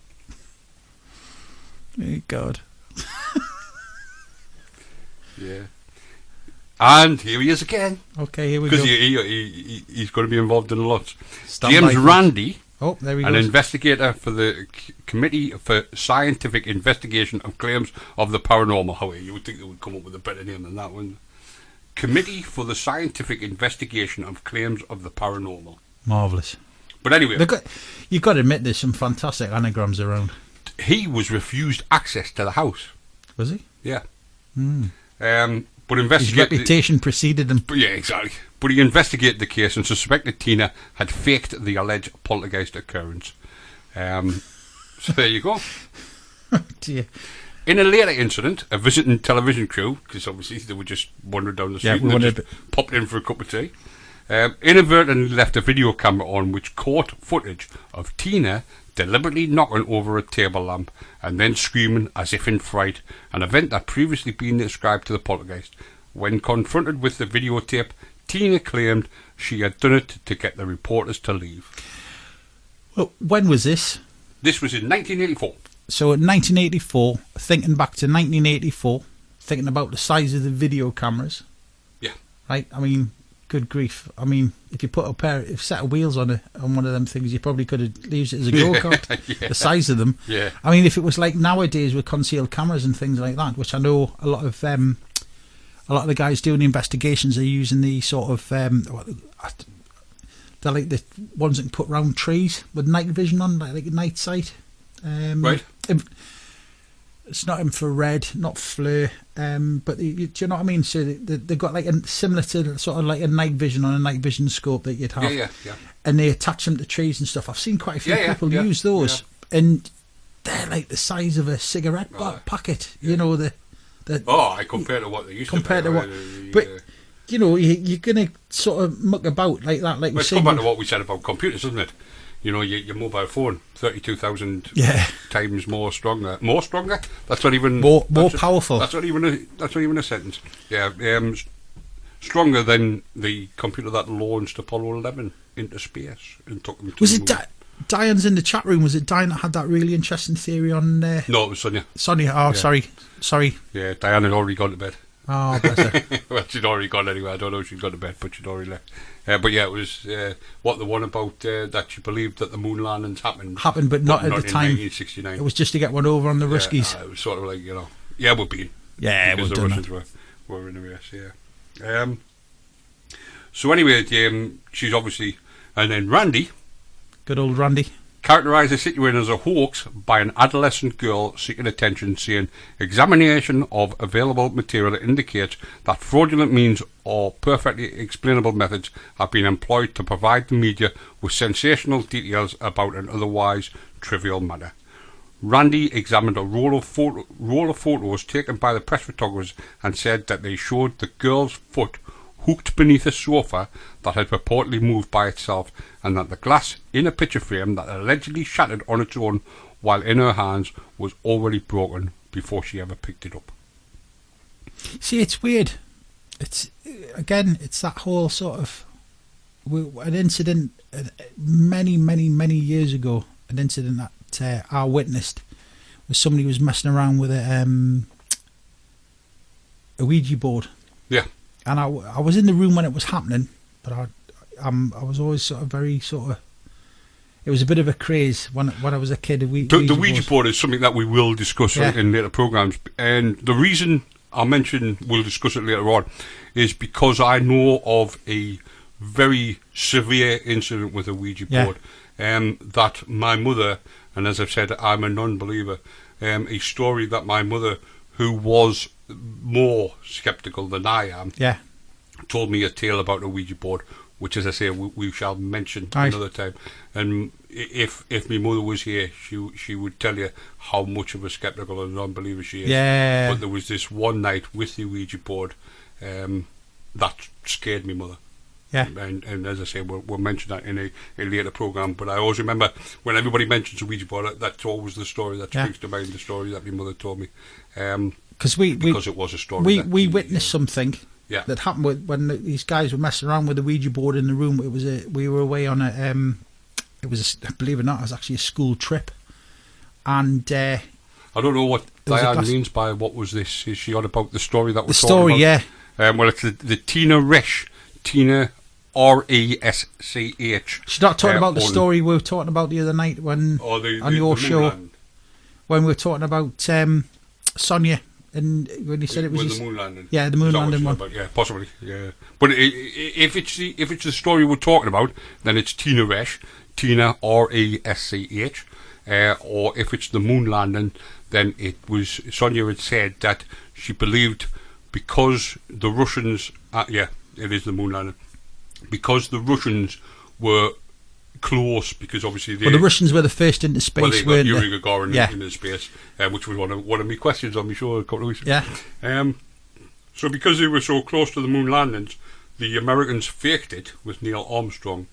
Oh, God. Yeah. And here he is again. Okay, here we go. Because he's going to be involved in a lot. James Randi, there he an goes. investigator for the Committee for Scientific Investigation of Claims of the Paranormal. However, you would think they would come up with a better name than that one. Committee for the Scientific Investigation of Claims of the Paranormal. Marvellous. But anyway, you've got to admit there's some fantastic anagrams around. He was refused access to the house. Was he? Yeah. But his reputation preceded him. Yeah, exactly. But he investigated the case and suspected Tina had faked the alleged poltergeist occurrence. So there you go. Oh, dear. In a later incident, a visiting television crew, because obviously they were just wandering down the street and they just popped in for a cup of tea, inadvertently left a video camera on which caught footage of Tina deliberately knocking over a table lamp and then screaming as if in fright, an event that previously been described to the poltergeist. When confronted with the videotape, Tina claimed she had done it to get the reporters to leave. Well, when was this? This was in 1984. So in 1984, thinking back to 1984, thinking about the size of the video cameras. Yeah. Right? I mean, good grief. I mean, if you put a set of wheels on one of them things, you probably could have used it as a go-kart. Yeah. The size of them. Yeah. I mean, if it was like nowadays with concealed cameras and things like that, which I know a lot of the guys doing the investigations are using the sort of they're like the ones that can put round trees with night vision on, like a night sight. Right. It's not infrared, not FLIR, but do you know what I mean? So they've got like similar to sort of like a night vision on a night vision scope that you'd have. Yeah. And they attach them to trees and stuff. I've seen quite a few people use those, and they're like the size of a cigarette packet. Yeah. You know I compared to what they used compared to to what, but you know you're gonna sort of muck about like that, like let's come back to what we said about computers, isn't it? You know, your mobile phone, 32,000 times more stronger. More stronger? That's not even more powerful. That's not even a sentence. Yeah, stronger than the computer that launched Apollo 11 into space and took them to Was the it moon. Diane's in the chat room? Was it Diane that had that really interesting theory on? No, it was Sonia. Sonia. Oh, Yeah. Sorry. Yeah, Diane had already gone to bed. Oh, bless her. Well, she'd already gone anyway. I don't know if she'd gone to bed, but she'd already left. But yeah, it was what the one about that she believed that the moon landings happened, but not at the in time. 1969. It was just to get one over on the Ruskies. It was sort of like, we're being. Yeah, because we've the done Russians were in the race, yeah. So anyway, she's obviously, and then Randy, Good old Randy. characterised the situation as a hoax by an adolescent girl seeking attention, saying examination of available material indicates that fraudulent means or perfectly explainable methods have been employed to provide the media with sensational details about an otherwise trivial matter. Randy examined a roll of photos taken by the press photographers and said that they showed the girl's foot hooked beneath a sofa that had purportedly moved by itself, and that the glass in a picture frame that allegedly shattered on its own while in her hands was already broken before she ever picked it up. See, it's weird. It's that whole sort of an incident many years ago. An incident that I witnessed where somebody was messing around with a Ouija board. Yeah. And I was in the room when it was happening, but I was always sort of very sort of. It was a bit of a craze when I was a kid. The Ouija board is something that we will discuss in later programmes, and the reason I mention we'll discuss it later on is because I know of a very severe incident with a Ouija board, that my mother, and as I've said, I'm a non-believer, a story that my mother, who was more sceptical than I am, told me a tale about a Ouija board, which, as I say, we shall mention another time. And if my mother was here, she would tell you how much of a sceptical and non-believer she is. Yeah. But there was this one night with the Ouija board that scared me mother. Yeah. And as I say, we'll mention that in a later programme. But I always remember when everybody mentions a Ouija board, that's always the story that springs to mind, the story that my mother told me. Because it was a story. We witnessed something that happened when these guys were messing around with the Ouija board in the room. We were away on believe it or not, it was actually a school trip, and I don't know what Diane means by what was this. Is she on about the story that we're talking about? The story, yeah. Well, it's the Tina Resch, Tina Resch. She's not talking about the story we were talking about the other night on your show when we were talking about Sonia. And when you said it was the moon landing, the moon landing one, possibly, But if it's the story we're talking about, then it's Tina Resch, Tina Resch, or if it's the moon landing, then it was Sonia had said that she believed because the Russians, it is the moon landing, because the Russians were close, because obviously the Russians were the first into space. Well, they got Yuri Gagarin into space, which was one of my questions on my show a couple of weeks ago. Yeah. So because they were so close to the moon landings, the Americans faked it with Neil Armstrong.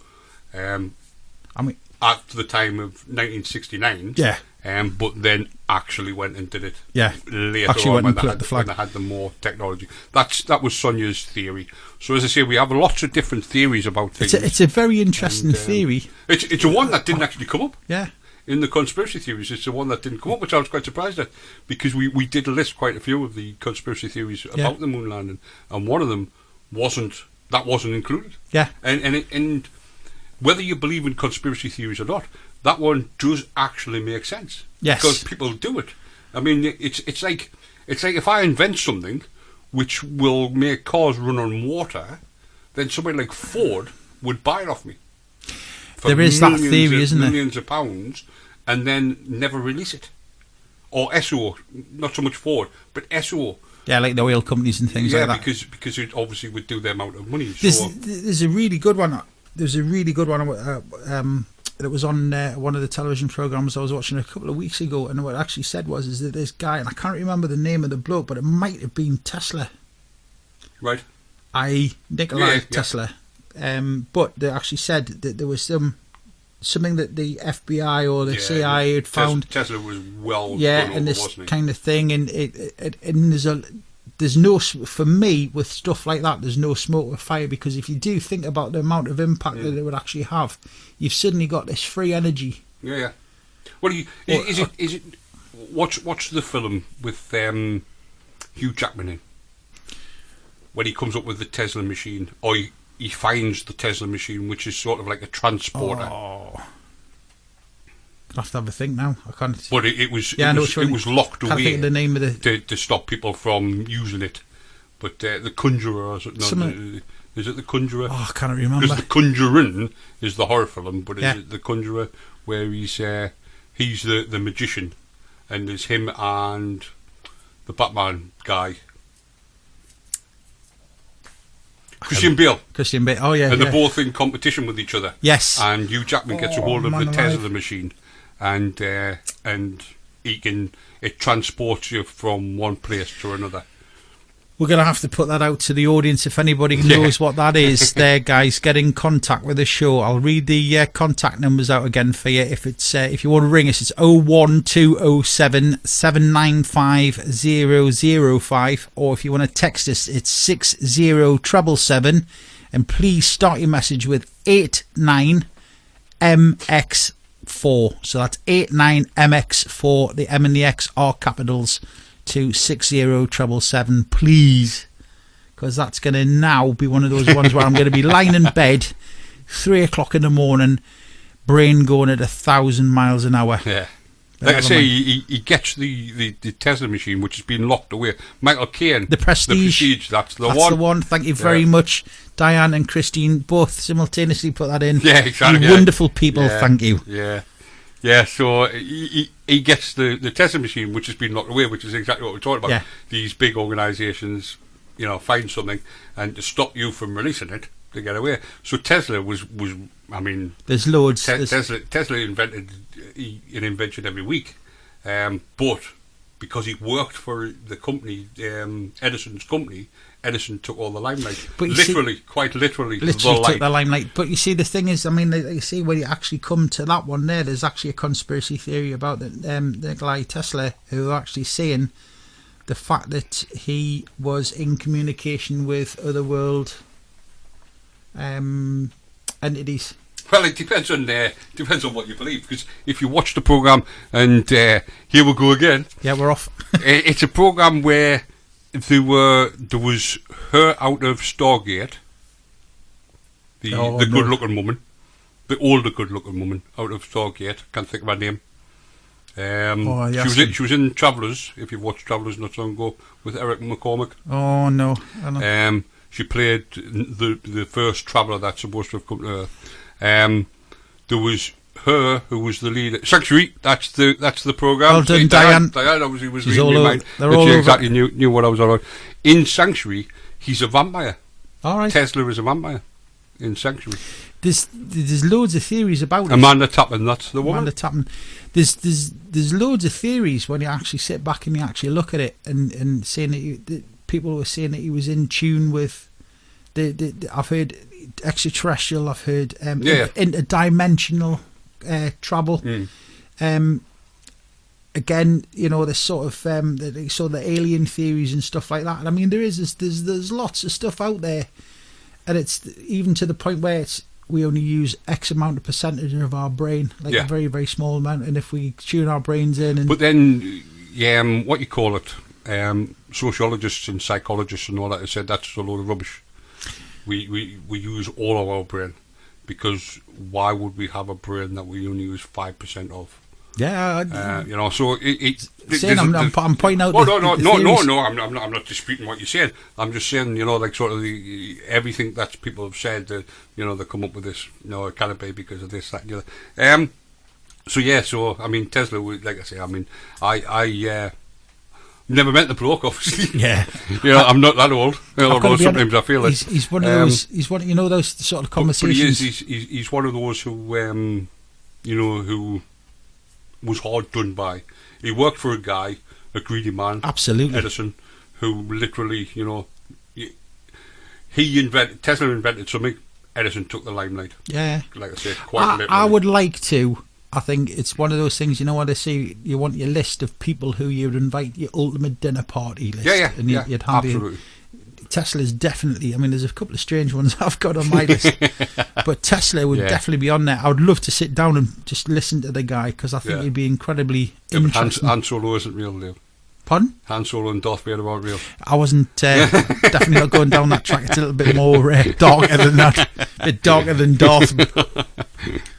at the time of 1969. Yeah. But then actually went and did it. Yeah. Later Actually on went when and put the flag. when they had the more technology. That was Sonia's theory. So as I say, we have lots of different theories about things. It's a very interesting theory. It's a one that didn't actually come up. Yeah. In the conspiracy theories, it's the one that didn't come up, which I was quite surprised at, because we did list quite a few of the conspiracy theories about the moon landing, and one of them wasn't included. Yeah. And whether you believe in conspiracy theories or not, that one does actually make sense. Yes. Because people do it. I mean, it's like if I invent something which will make cars run on water, then somebody like Ford would buy it off me. There is that theory, isn't there? Millions of pounds, and then never release it. Or SO, not so much Ford, but SO. Yeah, like the oil companies and things like that. Yeah, because it obviously would do the amount of money. There's a really good one. There's a really good one that was on one of the television programs I was watching a couple of weeks ago, and what it actually said is that this guy, and I can't remember the name of the bloke, but it might have been Tesla. Right. Nikola Tesla. But they actually said that there was something that the FBI or the CIA had found. Tesla was well done over, and this wasn't he? kind of thing, and there's no, for me, with stuff like that, there's no smoke with fire, because if you do think about the amount of impact that it would actually have, you've suddenly got this free energy. Yeah. Well, is it? Watch the film with Hugh Jackman in, when he comes up with the Tesla machine, or he finds the Tesla machine, which is sort of like a transporter. Oh, I'll have to have a think now. I can't. But it was locked away. Can't think of the name of the to stop people from using it. But the Conjurer, or something. Is it the Conjurer? Oh, I can't remember. Because the Conjuring is the horror film, but is it the Conjurer where he's the magician, and there's him and the Batman guy. Christian Bale. Oh, yeah. And they're both in competition with each other. Yes. And Hugh Jackman gets a hold of the Tesla machine, and it transports you from one place to another. We're going to have to put that out to the audience. If anybody knows what that is, there, guys, get in contact with the show. I'll read the contact numbers out again for you. If you want to ring us, it's 01207 795 005, or if you want to text us, it's 60777, and please start your message with 89MX4. So that's 89MX4. The M and the X are capitals. To 60777, please, because that's going to now be one of those ones where I'm going to be lying in bed 3 o'clock in the morning, brain going at 1,000 miles an hour. Yeah, like I say, he gets the Tesla machine, which has been locked away. Michael Caine, the Prestige, that's the one. Thank you very much, Diane and Christine, both simultaneously put that in. Yeah, exactly. You wonderful people, thank you. Yeah, so he gets the Tesla machine, which has been locked away, which is exactly what we're talking about. Yeah. These big organisations, find something and to stop you from releasing it, to get away. So Tesla was I mean, there's loads. Tesla invented an invention every week, but because he worked for the company, Edison's company, Edison took all the limelight. But quite literally took the limelight. But you see, the thing is, I mean, like you see, when you actually come to that one there's actually a conspiracy theory about Nikola Tesla, who are actually saying the fact that he was in communication with other world entities. Well, it depends on what you believe, because if you watch the programme, and here we go again. Yeah, we're off. It's a programme where there was her out of Stargate, the good-looking woman, the older good-looking woman out of Stargate. Can't think of her name. She was in Travellers. If you've watched Travellers not so long ago with Eric McCormack. Oh no, I know. She played the first traveller that's supposed to have come to Earth. There was her who was the leader. Sanctuary. That's the program. Well done, Diane. Diane obviously was She's reading all my over. mind. But she exactly knew what I was on about. In Sanctuary, he's a vampire. All right. Tesla is a vampire in Sanctuary. There's loads of theories about it. Amanda Tappan, that's the woman. Amanda Tappan. There's loads of theories when you actually sit back and you actually look at it, and saying that people were saying that he was in tune with I've heard extraterrestrial, I've heard interdimensional travel. Again, you know, there's sort of the alien theories and stuff like that. And I mean, there's lots of stuff out there, and it's even to the point where we only use X amount of percentage of our brain, like a very, very small amount. And if we tune our brains in, and but then, what you call it, sociologists and psychologists and all that have said that's a load of rubbish. We use all of our brain, because why would we have a brain that we only use 5% of? Yeah, you know, so I'm pointing out. Oh, no, I'm not disputing what you're saying. I'm just saying, you know, like sort of everything that people have said that, you know, they come up with this. No, it can't be because of this, that, and the other. So I mean, Tesla, like I say, I mean, I never met the bloke, obviously. Yeah, you know, I'm not that old. Although sometimes I feel it. He's one of those. He's one, you know, those sort of conversations. But he's one of those who, you know, who was hard done by. He worked for a guy, a greedy man, absolutely, Edison, who literally, you know, Tesla invented something, Edison took the limelight. Yeah, like I say, quite literally. I would like to. I think it's one of those things, you know what I say, you want your list of people who you'd invite, your ultimate dinner party list. And you'd have absolutely. Tesla's definitely, I mean, there's a couple of strange ones I've got on my list, but Tesla would definitely be on there. I would love to sit down and just listen to the guy, because I think he'd be incredibly interesting. Han Solo isn't real, Dave. Pardon? Han Solo and Darth Vader aren't real. I wasn't definitely not going down that track. It's a little bit more darker than that. A bit darker than Darth.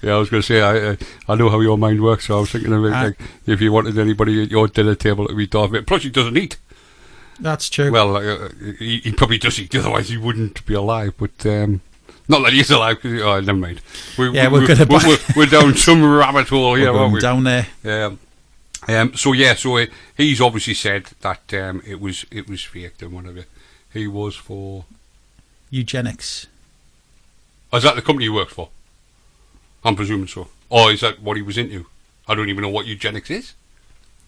Yeah, I was going to say, I know how your mind works, so I was thinking of it, like, if you wanted anybody at your dinner table to be Darth Vader. Plus, he doesn't eat. That's true. Well, he probably does eat, otherwise he wouldn't be alive, but not that he's alive, oh, never mind. We're down some rabbit hole here, aren't we? Down there. So he's obviously said that it was faked and whatever. He was for eugenics. Oh, is that the company he works for? I'm presuming so. Or is that what he was into? I don't even know what eugenics is.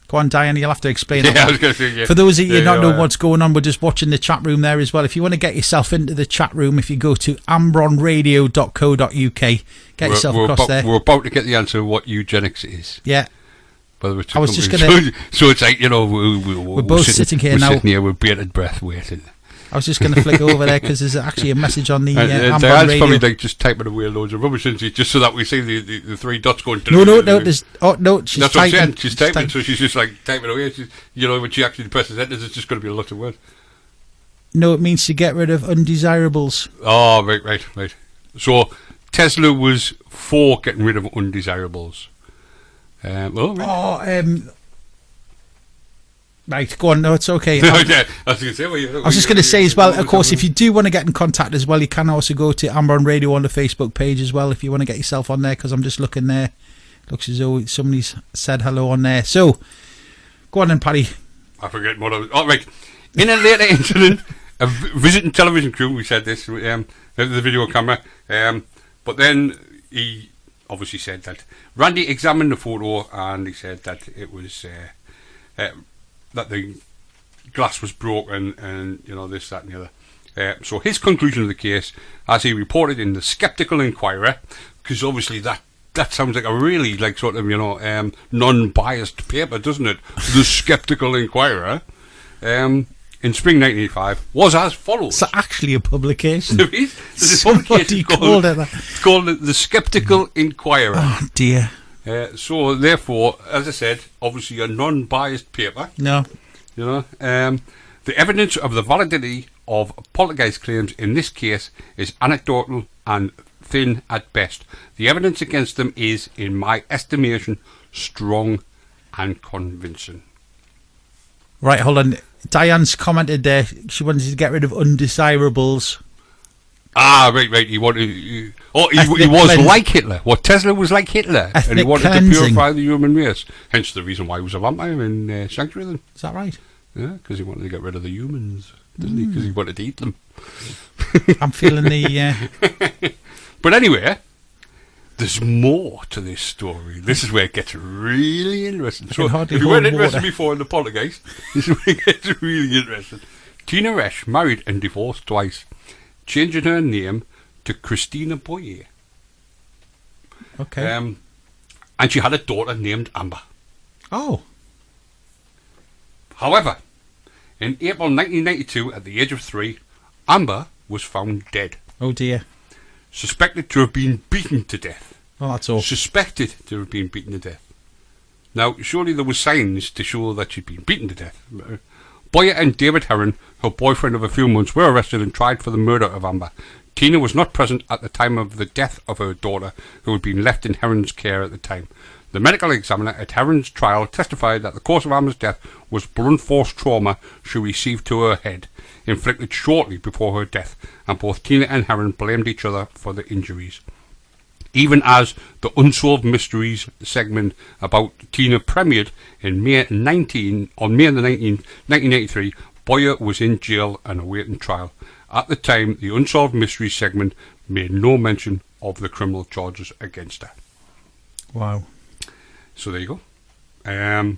Go on, Diane, you'll have to explain that. I was going to say, For those of you who don't know what's going on, we're just watching the chat room there as well. If you want to get yourself into the chat room, if you go to ambronradio.co.uk, get yourself across there. We're about to get the answer of what eugenics is. Yeah. I was just going to... So it's like, you know, we're both sitting here now. We're sitting here with bated breath waiting. I was just going to flick over there because there's actually a message on the Ambron Diane's radio. Probably like just typing away loads of rubbish, isn't she? Just so that we see the three dots going. No. There's she's that's typing. What I'm saying. She's typing, so she's just like typing away. You know, when she actually presses enter, it's just going to be a lot of words. No, it means to get rid of undesirables. Oh, right. So Tesla was for getting rid of undesirables. Right, go on. No, it's okay. I was just going to say as well, of course, if you do want to get in contact as well, you can also go to Ambron Radio on the Facebook page as well if you want to get yourself on there, because I'm just looking there. Looks as though somebody's said hello on there. So, go on then, Paddy. I forget what I was... Oh, right. In a later incident, a visiting television crew, we said this, the video camera, but then he obviously said that Randy examined the photo and he said that it was... that the glass was broken and, you know, this, that and the other. So his conclusion of the case, as he reported in the Skeptical Inquirer, because obviously that sounds like a really, like, sort of, you know, non-biased paper, doesn't it? The Skeptical Inquirer, in spring 1985, was as follows. It's actually a publication. There is. Somebody called it that. It's called the Skeptical Inquirer. Oh, dear. So, therefore, as I said, obviously a non-biased paper. No. You know, the evidence of the validity of poltergeist claims in this case is anecdotal and thin at best. The evidence against them is, in my estimation, strong and convincing. Right, hold on. Diane's commented there. She wanted to get rid of undesirables. Ah, right. He wanted. He was like Hitler. What Tesla was like Hitler, and he wanted to purify the human race. Hence the reason why he was a vampire in Sanctuary. Then is that right? Yeah, because he wanted to get rid of the humans, didn't he? Because he wanted to eat them. I'm feeling the. But anyway, there's more to this story. This is where it gets really interesting. So, if you weren't interested before in the poltergeist, this is where it gets really interesting. Tina Resch married and divorced twice, changing her name to Christina Boyer. Okay. and she had a daughter named Amber. Oh. However, in April 1992, at the age of 3, Amber was found dead. Oh dear. Suspected to have been beaten to death. Oh, that's all. Suspected to have been beaten to death. Now, surely there were signs to show that she'd been beaten to death. Boyer and David Heron, her boyfriend of a few months, were arrested and tried for the murder of Amber. Tina was not present at the time of the death of her daughter, who had been left in Heron's care at the time. The medical examiner at Heron's trial testified that the cause of Amber's death was blunt force trauma she received to her head, inflicted shortly before her death, and both Tina and Heron blamed each other for the injuries. Even as the Unsolved Mysteries segment about Tina premiered in May 19th, 1983, Boyer was in jail and awaiting trial. At the time, the Unsolved Mysteries segment made no mention of the criminal charges against her. Wow. So there you go.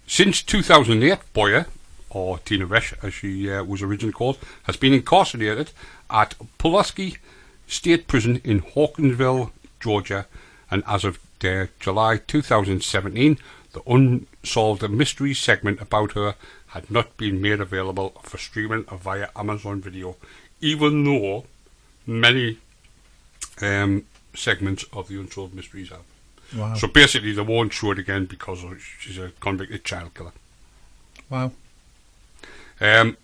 Since 2008, Boyer, or Tina Resch as she was originally called, has been incarcerated at Pulaski State Prison in Hawkinsville, Georgia, and as of July 2017, the Unsolved Mysteries segment about her had not been made available for streaming via Amazon Video, even though many segments of the Unsolved Mysteries have. Wow. So basically they won't show it again because she's a convicted child killer. Wow. And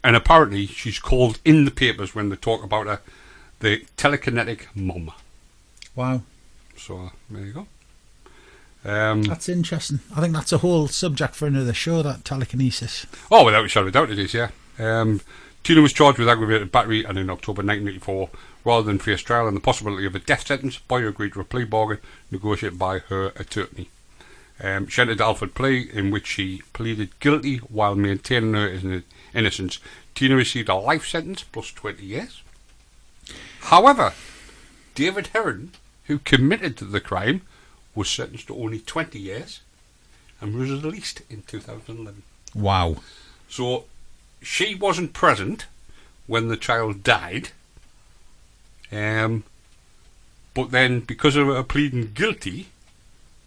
apparently she's called in the papers when they talk about her the telekinetic mum. Wow. So there you go. That's interesting. I think that's a whole subject for another show, that telekinesis. Oh, without a shadow of doubt it is, yeah. Tina was charged with aggravated battery, and in October 1984, rather than face trial and the possibility of a death sentence, Boyer agreed to a plea bargain negotiated by her attorney. She entered the Alford plea, in which she pleaded guilty while maintaining her innocence. Tina received a life sentence plus 20 years. However, David Heron, who committed the crime, was sentenced to only 20 years and was released in 2011. Wow. So she wasn't present when the child died, but then because of her pleading guilty,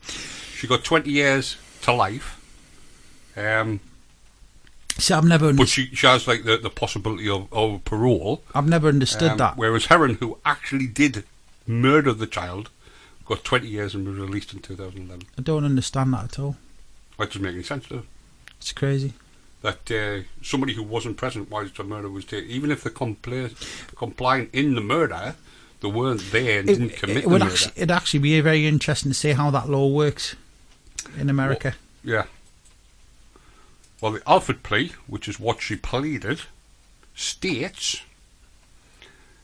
she got 20 years to life. See, I've never but she has like the possibility of parole. I've never understood that. Whereas Heron, who actually did murder the child, got 20 years and was released in 2011. I don't understand that at all. That doesn't make any sense, does it? It's crazy. That somebody who wasn't present while the murder was taken, even if they're complying in the murder, they weren't there and didn't commit the murder. It'd actually be very interesting to see how that law works in America. Well, yeah. Well, the Alford plea, which is what she pleaded, states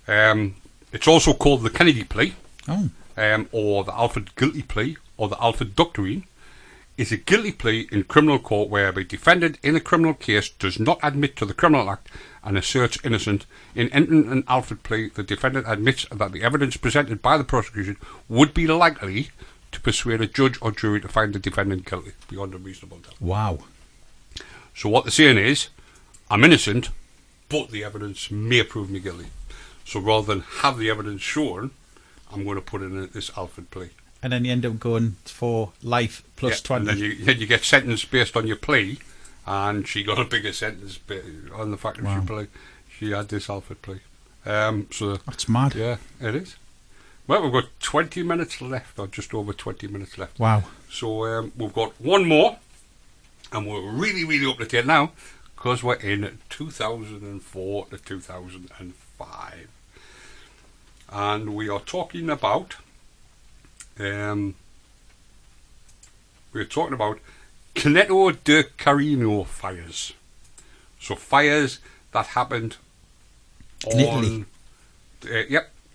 it's also called the Kennedy plea, or the Alford guilty plea, or the Alford doctrine, is a guilty plea in criminal court whereby a defendant in a criminal case does not admit to the criminal act and asserts innocence. In entering an Alford plea, the defendant admits that the evidence presented by the prosecution would be likely to persuade a judge or jury to find the defendant guilty beyond a reasonable doubt. Wow. So what they're saying is, I'm innocent, but the evidence may prove me guilty. So rather than have the evidence shown, I'm going to put in this Alford plea. And then you end up going for life plus 20. And then you get sentenced based on your plea, and she got a bigger sentence on the fact that she had this Alford plea. So that's mad. Yeah, it is. Well, we've got 20 minutes left, or just over 20 minutes left. Wow. So we've got one more, and we're really, really up to date now, because we're in 2004 to 2005. And we are talking about Caneto de Carino fires. So fires that happened in Italy.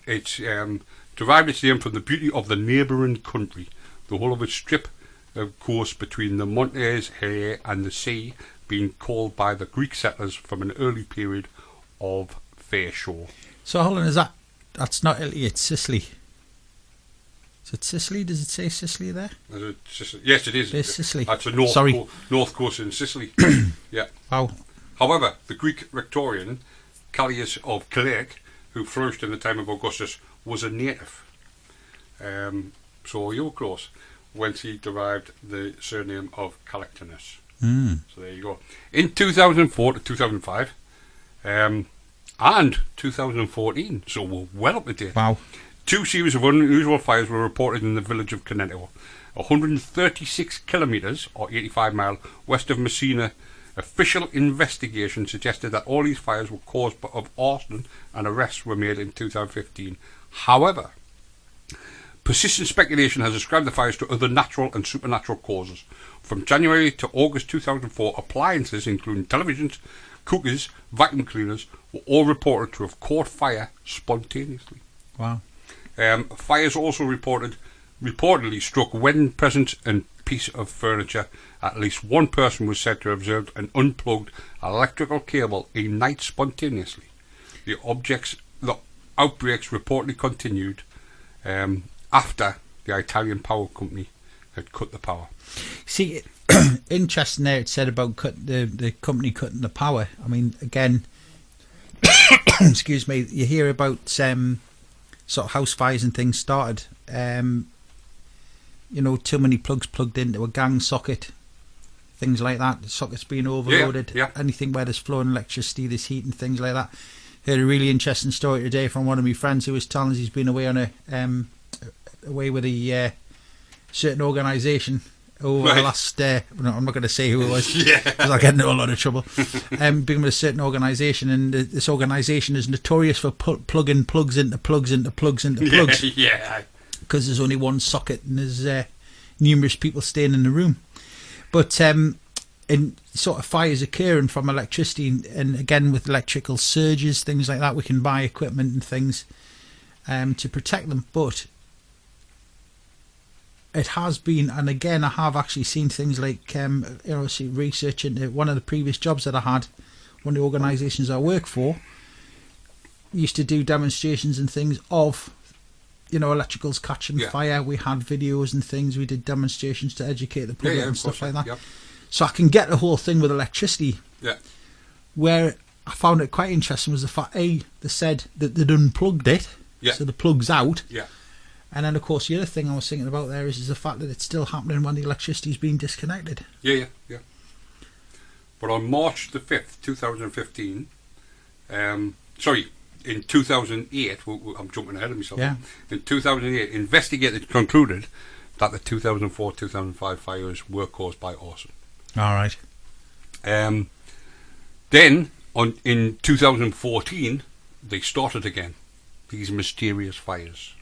It's derived its name from the beauty of the neighbouring country. The whole of its strip, of course, between the Montes and the sea, being called by the Greek settlers from an early period of fair shore. So hold on, that's not Italy, it's Sicily. Is it Sicily? Does it say Sicily there? Yes, it is. It's Sicily. That's the north coast in Sicily. Yeah. Wow. However, the Greek Victorian Callias of Clake, who flourished in the time of Augustus, was a native. So you were close. Whence he derived the surname of Callictinus. So there you go. In 2004 to 2005, and 2014, so we're well up to date. Wow. 2 series of unusual fires were reported in the village of Connecticut, 136 kilometres or 85 miles west of Messina. Official investigation suggested that all these fires were caused of arson, and arrests were made in 2015. However, persistent speculation has ascribed the fires to other natural and supernatural causes. From January to August 2004, appliances including televisions, cookers, vacuum cleaners were all reported to have caught fire spontaneously. Wow. Fires also reportedly struck wedding presents and piece of furniture. At least one person was said to have observed an unplugged electrical cable ignite spontaneously. The outbreaks reportedly continued after the Italian power company had cut the power. See, interesting there it said about the company cutting the power. I mean, again, excuse me, you hear about sort of house fires and things started. Too many plugs plugged into a gang socket, things like that. The socket's being overloaded. Yeah. Anything where there's flowing electricity, there's heat and things like that. Heard a really interesting story today from one of my friends who was telling us he's been away on away with a certain organisation over the last. I'm not going to say who it was because I'll get into a lot of trouble. Being with a certain organisation, and this organisation is notorious for plugging plugs into plugs into plugs into plugs. Yeah. Because there's only one socket and there's numerous people staying in the room. But in sort of fires occurring from electricity, and again with electrical surges, things like that, we can buy equipment and things to protect them. But it has been, and again I have actually seen things like research into one of the previous jobs that I had. One of the organisations I work for used to do demonstrations and things of electricals catching fire. We had videos and things. We did demonstrations to educate the public and stuff like that. Yep. So I can get the whole thing with electricity. Yeah. Where I found it quite interesting was the fact they said that they'd unplugged it. Yeah. So the plug's out. Yeah. And then of course the other thing I was thinking about there is the fact that it's still happening when the electricity's being disconnected. Yeah. But on March the 5th, 2015, in 2008, I'm jumping ahead of myself. Yeah. In 2008, investigators concluded that the 2004-2005 fires were caused by arson. All right. Then, in 2014, they started again, these mysterious fires.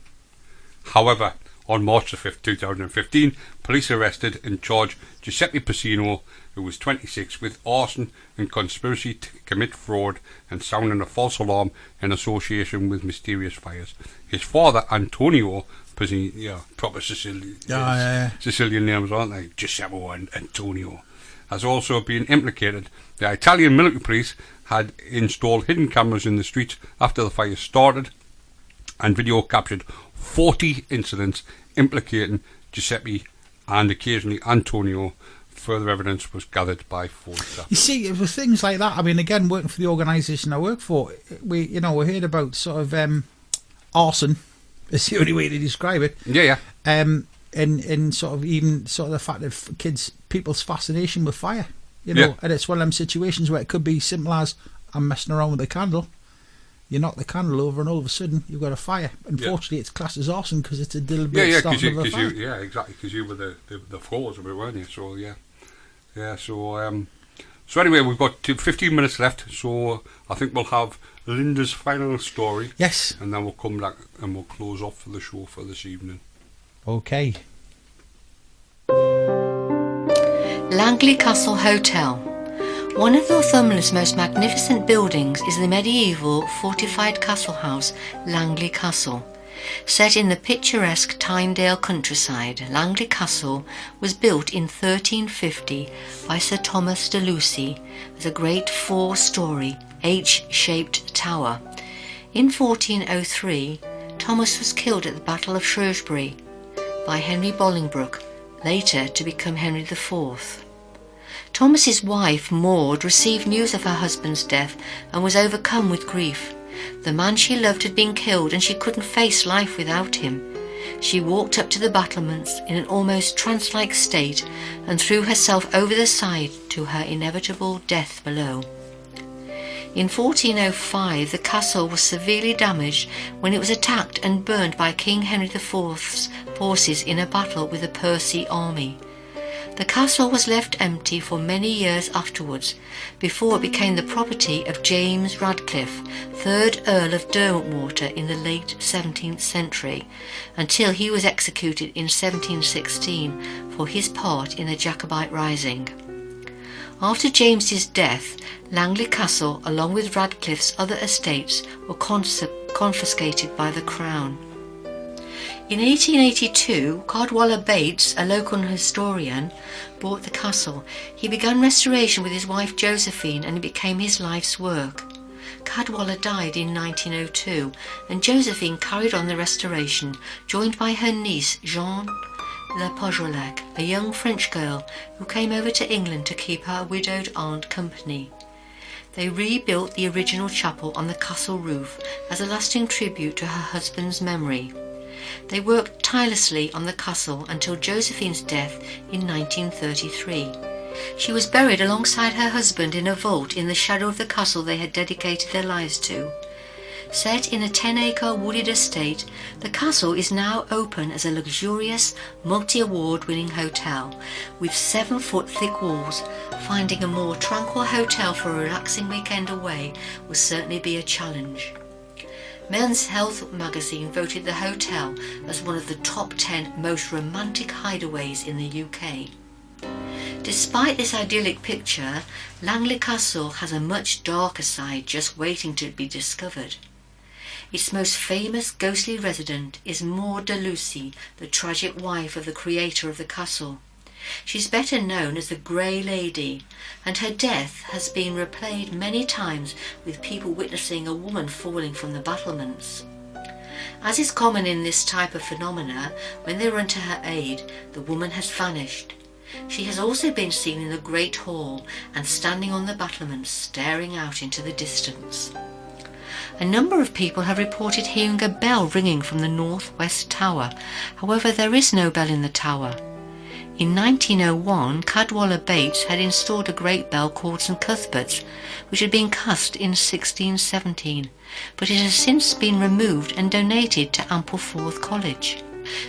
However, on March the 5th, 2015, police arrested and charged Giuseppe Pacino, who was 26, with arson and conspiracy to commit fraud and sounding a false alarm in association with mysterious fires. His father, Antonio Pacino, proper Sicilian, Sicilian names, aren't they? Giuseppe and Antonio, has also been implicated. The Italian military police had installed hidden cameras in the streets after the fire started, and video captured 40 incidents implicating Giuseppe and occasionally Antonio. Further evidence was gathered by photographs. You see, it was things like that. I mean, again, working for the organisation I work for, we heard about sort of arson. Is the only way to describe it. Yeah. And sort of even sort of the fact of people's fascination with fire. And it's one of them situations where it could be simple as I'm messing around with a candle. You knock the candle over and all of a sudden you've got a fire. Unfortunately, it's classed as arson because it's a deliberate starting of a fire. Exactly, because you were the cause of it, weren't you? So so anyway, we've got 15 minutes left, so I think we'll have Linda's final story. Yes. And then we'll come back and we'll close off for the show for this evening. Okay. Langley Castle Hotel. One of Northumberland's most magnificent buildings is the medieval fortified castle house, Langley Castle. Set in the picturesque Tynedale countryside, Langley Castle was built in 1350 by Sir Thomas de Lucy as a great 4-storey, H-shaped tower. In 1403, Thomas was killed at the Battle of Shrewsbury by Henry Bolingbroke, later to become Henry IV. Thomas's wife, Maud, received news of her husband's death and was overcome with grief. The man she loved had been killed and she couldn't face life without him. She walked up to the battlements in an almost trance-like state and threw herself over the side to her inevitable death below. In 1405 the castle was severely damaged when it was attacked and burned by King Henry IV's forces in a battle with the Percy army. The castle was left empty for many years afterwards, before it became the property of James Radcliffe, 3rd Earl of Derwentwater in the late 17th century, until he was executed in 1716 for his part in the Jacobite Rising. After James's death, Langley Castle, along with Radcliffe's other estates, were confiscated by the Crown. In 1882, Cadwallader Bates, a local historian, bought the castle. He began restoration with his wife Josephine, and it became his life's work. Cadwallader died in 1902, and Josephine carried on the restoration, joined by her niece Jeanne Le Pajolec, a young French girl who came over to England to keep her widowed aunt company. They rebuilt the original chapel on the castle roof as a lasting tribute to her husband's memory. They worked tirelessly on the castle until Josephine's death in 1933. She was buried alongside her husband in a vault in the shadow of the castle they had dedicated their lives to. Set in a 10-acre wooded estate, the castle is now open as a luxurious, multi-award-winning hotel with 7-foot thick walls. Finding a more tranquil hotel for a relaxing weekend away will certainly be a challenge. Men's Health magazine voted the hotel as one of the top 10 most romantic hideaways in the UK. Despite this idyllic picture, Langley Castle has a much darker side just waiting to be discovered. Its most famous ghostly resident is Maud de Lucy, the tragic wife of the creator of the castle. She's better known as the Grey Lady, and her death has been replayed many times with people witnessing a woman falling from the battlements. As is common in this type of phenomena, when they run to her aid, the woman has vanished. She has also been seen in the Great Hall and standing on the battlements staring out into the distance. A number of people have reported hearing a bell ringing from the northwest tower. However, there is no bell in the tower. In 1901, Cadwallader Bates had installed a great bell called St Cuthbert's, which had been cast in 1617, but it has since been removed and donated to Ampleforth College.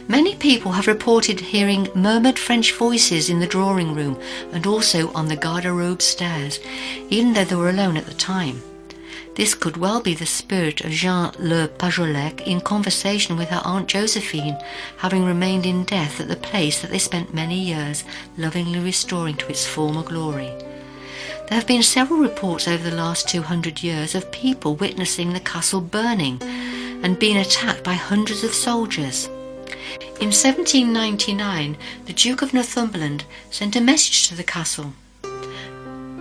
Many people have reported hearing murmured French voices in the drawing room and also on the garde-robe stairs, even though they were alone at the time. This could well be the spirit of Jeanne Le Pajolec in conversation with her Aunt Josephine, having remained in death at the place that they spent many years lovingly restoring to its former glory. There have been several reports over the last 200 years of people witnessing the castle burning and being attacked by hundreds of soldiers. In 1799, the Duke of Northumberland sent a message to the castle.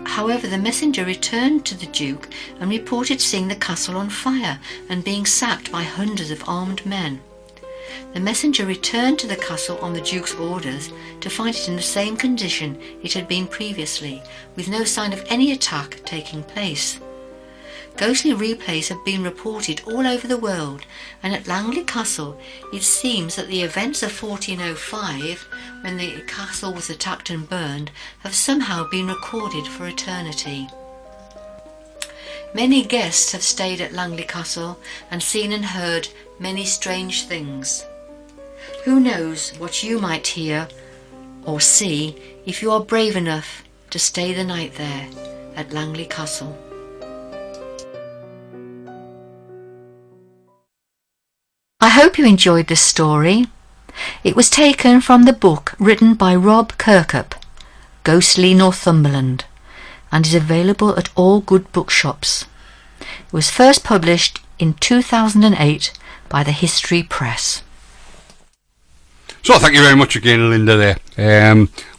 However, the messenger returned to the Duke and reported seeing the castle on fire and being sacked by hundreds of armed men. The messenger returned to the castle on the Duke's orders to find it in the same condition it had been previously, with no sign of any attack taking place. Ghostly replays have been reported all over the world, and at Langley Castle it seems that the events of 1405, when the castle was attacked and burned, have somehow been recorded for eternity. Many guests have stayed at Langley Castle and seen and heard many strange things. Who knows what you might hear or see if you are brave enough to stay the night there at Langley Castle. I hope you enjoyed this story. It was taken from the book written by Rob Kirkup, Ghostly Northumberland, and is available at all good bookshops. It was first published in 2008 by the History Press. So thank you very much again, Linda. There,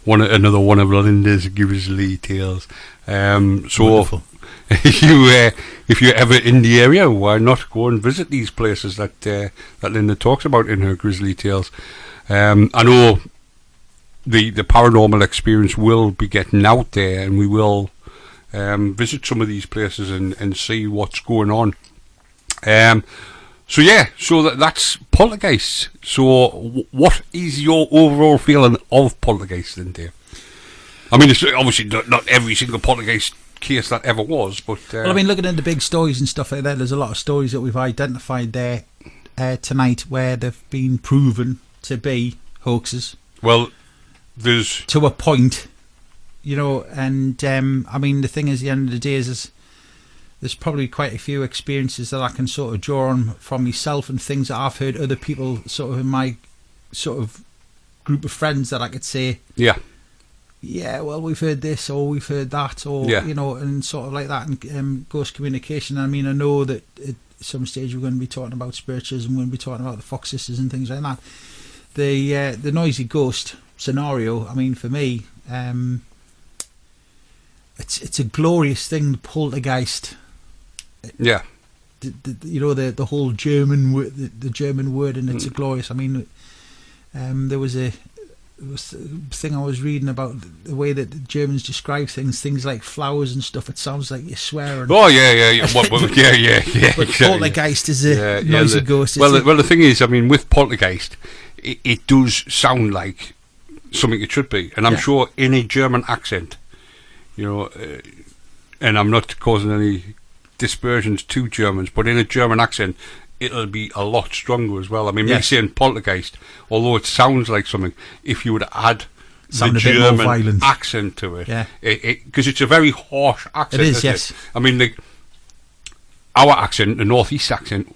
another one of Linda's grisly tales. Wonderful. If you're ever in the area, why not go and visit these places that Linda talks about in her grisly tales? I know the paranormal experience will be getting out there, and we will visit some of these places and see what's going on. So yeah, so that's Poltergeist. So what is your overall feeling of Poltergeist then, Dave? I mean, it's obviously not every single Poltergeist case that ever was, but... well, I mean, looking at the big stories and stuff like that, there's a lot of stories that we've identified there tonight where they've been proven to be hoaxes. Well, there's... To a point, you know, and I mean, the thing is, at the end of the day is there's probably quite a few experiences that I can sort of draw on from myself and things that I've heard other people sort of in my sort of group of friends that I could say... Yeah, well, we've heard this or we've heard that, or you know, and sort of like that, and ghost communication. I mean, I know that at some stage we're going to be talking about spiritualism, we're going to be talking about the Fox sisters and things like that. The noisy ghost scenario. I mean, for me, it's a glorious thing. The poltergeist. Yeah. You know, the whole German word, the German word, and it's a glorious. I mean, there was a thing I was reading about the way that the Germans describe things like flowers and stuff. It sounds like you're swearing. Oh yeah. yeah. But Exactly. poltergeist is a noisy ghost. Well, the thing is, I mean, with poltergeist, it does sound like something it should be, and I'm sure in a German accent, you know, and I'm not causing any dispersions to Germans, but in a German accent, it'll be a lot stronger as well. I mean, me saying poltergeist, although it sounds like something, if you would add the German accent to it, because it's a very harsh accent. It is, yes. I mean, our accent, the northeast accent,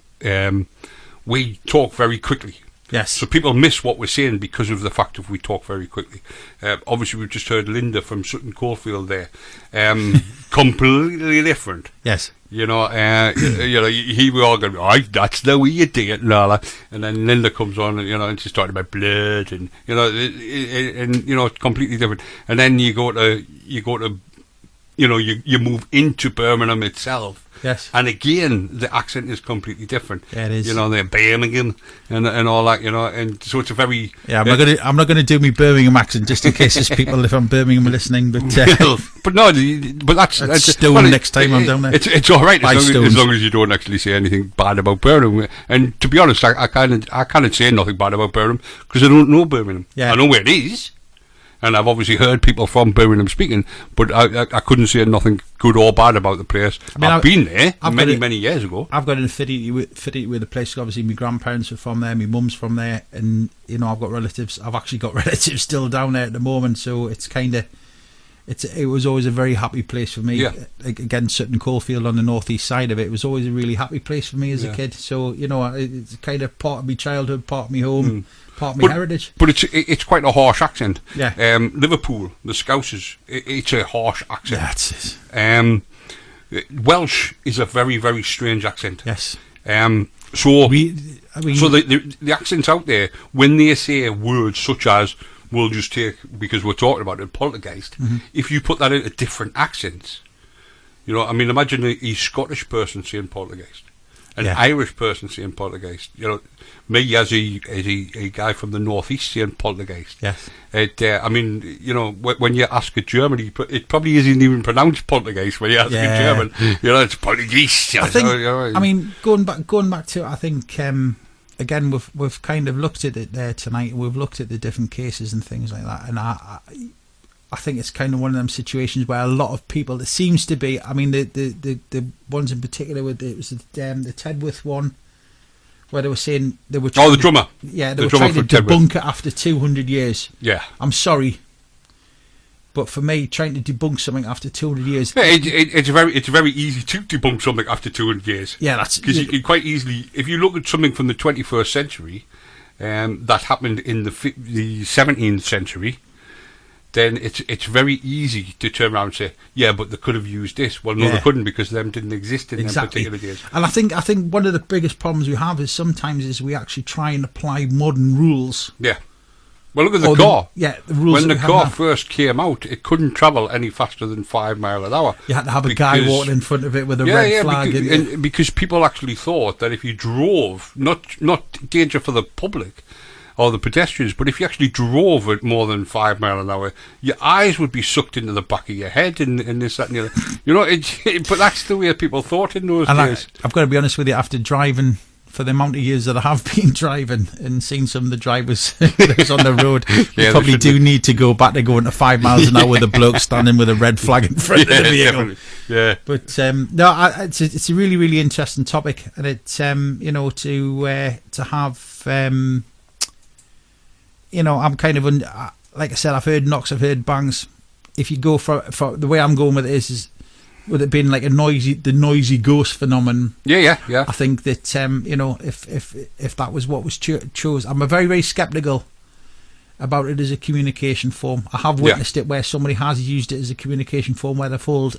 we talk very quickly. Yes. So people miss what we're saying because of the fact that we talk very quickly. Obviously, we've just heard Linda from Sutton Coldfield there. Completely different. Yes. You know, here we all go, right, that's the way you do it, Lala. And then Linda comes on, and, you know, and she's talking about blood, and, you know, and, you know, it's completely different. And then you go to, you know, you move into Birmingham itself. Yes. And again, the accent is completely different. Yeah, it is. You know, they're Birmingham and all that, you know, and so it's a very... Yeah, I'm not gonna do me Birmingham accent just in case there's people from Birmingham are listening, but... but no, but that's stone well, next time I'm down there. It's all right as long as you don't actually say anything bad about Birmingham. And to be honest, I can't say nothing bad about Birmingham because I don't know Birmingham. Yeah. I know where it is. And I've obviously heard people from Birmingham speaking, but I couldn't say nothing good or bad about the place. I mean, I've been there many years ago. I've got an affinity with the place. Obviously, my grandparents were from there, my mum's from there, and you know, I've got relatives. I've actually got relatives still down there at the moment, so it's kind of. It was always a very happy place for me. Yeah. Again, Sutton Coldfield on the northeast side of it was always a really happy place for me as a kid. So you know, it's kind of part of my childhood, part of my home, part of my heritage. But it's quite a harsh accent. Yeah. Liverpool, the Scousers, it's a harsh accent. That's it. Welsh is a very, very strange accent. Yes. So the accents out there, when they say words such as, we'll just take, because we're talking about it, poltergeist, if you put that into different accents, you know, I mean, imagine a Scottish person saying poltergeist, an Irish person saying poltergeist, you know, me as a guy from the northeast saying poltergeist. Yes. I mean, you know, when you ask a German, it probably isn't even pronounced poltergeist when you ask a German. You know, it's poltergeist. I mean, going back to it, I think. Again, we've kind of looked at it there tonight. We've looked at the different cases and things like that, and I think it's kind of one of them situations where a lot of people. It seems to be. I mean, the ones in particular with it was the Tedworth one, where they were saying they were. The drummer. Yeah, they were trying to debunk it after 200 years. Yeah, I'm sorry. But for me, trying to debunk something after 200 years... Yeah, it's very easy to debunk something after 200 years. Yeah, that's... Because you can quite easily... If you look at something from the 21st century that happened in the 17th century, then it's very easy to turn around and say, yeah, but they could have used this. Well, no, they couldn't, because them didn't exist in them particular days. And I think one of the biggest problems we have is sometimes we actually try and apply modern rules... Yeah. Well, look at the car. The rules. When the car first came out, it couldn't travel any faster than 5 miles an hour. You had to have a guy walking in front of it with a red flag. Because people actually thought that if you drove, not danger for the public or the pedestrians, but if you actually drove at more than 5 miles an hour, your eyes would be sucked into the back of your head and this, that and the other. You know, but that's the way people thought in those days. I've got to be honest with you, after driving for the amount of years that I have been driving and seen some of the drivers that was on the road, you probably do need to go back to going to 5 miles an hour with a bloke standing with a red flag in front of the vehicle. Definitely. Yeah. But it's a really, really interesting topic, and it's to have I'm kind of like I said, I've heard knocks, I've heard bangs. If you go for the way I'm going with it is with it being like the noisy ghost phenomenon. Yeah. I think that if that was what was chose, I'm a very, very skeptical about it as a communication form. I have witnessed it where somebody has used it as a communication form where they've held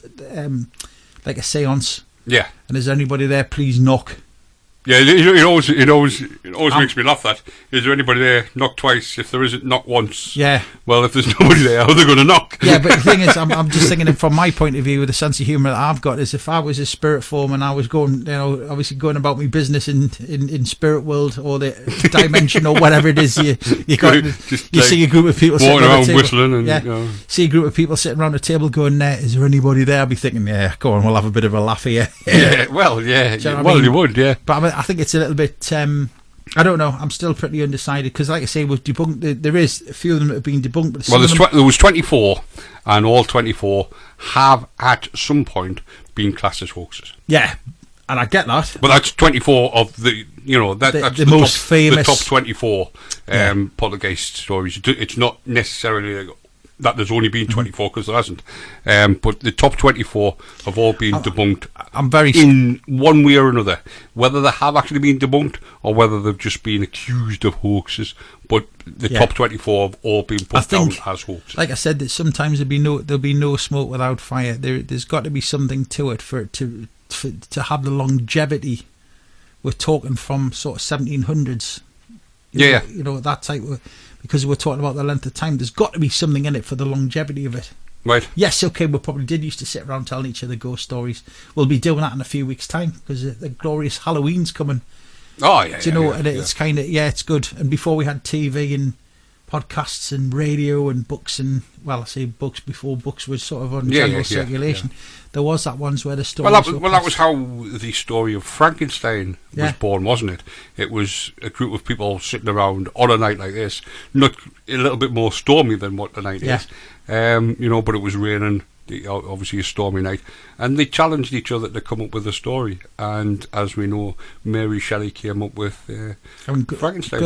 like a seance. Yeah. And is there anybody there? Please knock. Yeah, it always makes me laugh. That is there anybody there? Knock twice. If there isn't, knock once. Yeah. Well, if there's nobody there, how are they going to knock? Yeah, but the thing is, I'm just thinking from my point of view, with the sense of humour that I've got, is if I was a spirit form and I was going, obviously going about my business in spirit world or the dimension or whatever it is, you see a group of people sitting around a table, whistling, and see a group of people sitting around a table going, "Is there anybody there?" I'll be thinking, "Yeah, go on, we'll have a bit of a laugh here." Yeah, well, yeah, you know what I mean? You would, yeah. But I think it's a little bit. I don't know. I'm still pretty undecided because, like I say, we've debunked. There is a few of them that have been debunked. But there was 24, and all 24 have at some point been classed as hoaxes. Yeah, and I get that. But that's 24 of the that's the most famous, the top 24 poltergeist stories. It's not necessarily that there's only been 24 because there hasn't. But the top 24 have all been debunked. I'm very in one way or another, whether they have actually been debunked or whether they've just been accused of hoaxes. But the top 24 have all been put down as hoaxes. Like I said, that sometimes there'll be no smoke without fire. There's got to be something to it for it to have the longevity. We're talking from sort of 1700s. That type of, because we're talking about the length of time. There's got to be something in it for the longevity of it. Right. Yes, okay, we probably did used to sit around telling each other ghost stories. We'll be doing that in a few weeks' time because the glorious Halloween's coming. Oh, yeah. Do you know, and it's kind of, it's good. And before we had TV and podcasts and radio and books and, well, I say books before books were sort of on general circulation. Yeah. There was that ones where the story. That was how the story of Frankenstein was born, wasn't it? It was a group of people sitting around on a night like this, not a little bit more stormy than what the night is. But it was raining, obviously a stormy night, and they challenged each other to come up with a story. And as we know, Mary Shelley came up with Frankenstein.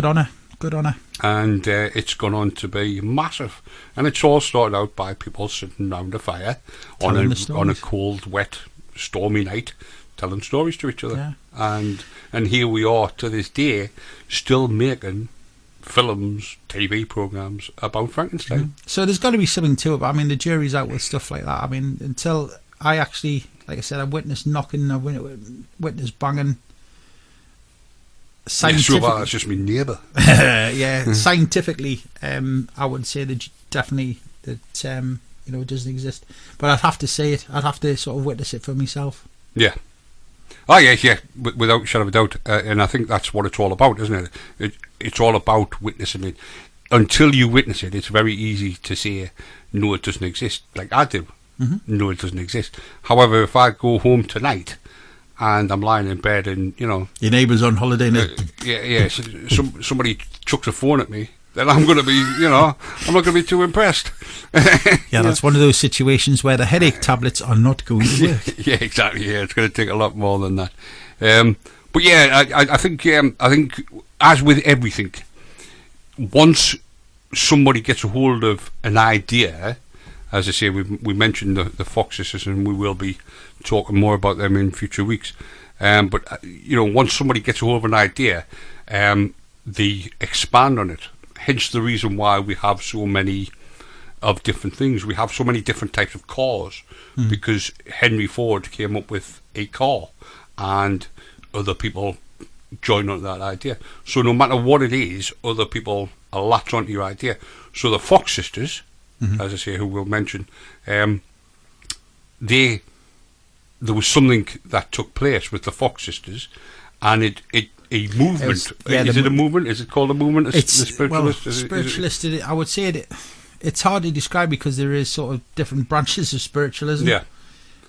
Good on her. And it's gone on to be massive. And it's all started out by people sitting around a fire on a cold, wet, stormy night, telling stories to each other. Yeah. And here we are to this day, still making films, TV programs about Frankenstein. Mm-hmm. So there's got to be something to it. But I mean, the jury's out with stuff like that. I mean, until I actually, like I said, I witnessed knocking, I witnessed banging. That's just my neighbour. Scientifically, I would say that definitely that it doesn't exist. But I'd have to say it. I'd have to sort of witness it for myself. Yeah. Oh yeah, without a shadow of a doubt. And I think that's what it's all about, isn't it? It's all about witnessing it. Until you witness it, it's very easy to say, no, it doesn't exist, like I do. Mm-hmm. No, it doesn't exist. However, if I go home tonight and I'm lying in bed and, your neighbour's on holiday now. Somebody chucks a phone at me, then I'm going to be, I'm not going to be too impressed. That's one of those situations where the headache tablets are not going to work. Yeah, exactly. Yeah, it's going to take a lot more than that. But yeah, I think as with everything, once somebody gets a hold of an idea, as I say, we mentioned the Fox sisters, and we will be talking more about them in future weeks. But once somebody gets a hold of an idea, they expand on it. Hence the reason why we have so many of different things. We have so many different types of cars, because Henry Ford came up with a car, and other people join on that idea. So no matter what it is, other people latch onto your idea. So the Fox sisters, as I say, who we'll mention, there was something that took place with the Fox sisters, and a movement. Is it a movement? Is it called a movement? It's the spiritualist. Spiritualist. I would say it's hard to describe because there is sort of different branches of spiritualism. Yeah.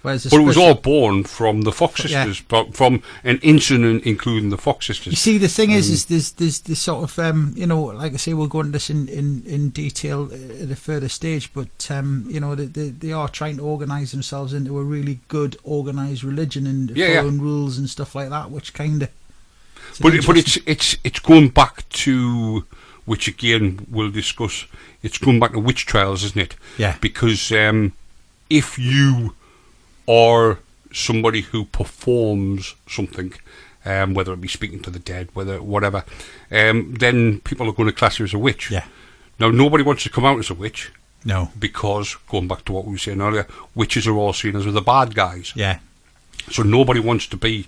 Whereas but it was all born from the Fox sisters, from an incident including the Fox sisters. You see, the thing is there's this sort of like I say, we'll go into this in detail at a further stage, but they are trying to organise themselves into a really good organised religion and following rules and stuff like that, which kind of. But it's going back to, which again we'll discuss. It's going back to witch trials, isn't it? Yeah. Because if you are somebody who performs something, whether it be speaking to the dead, whatever, then people are going to class you as a witch. Yeah. Now, nobody wants to come out as a witch. No. Because, going back to what we were saying earlier, witches are all seen as the bad guys. Yeah. So nobody wants to be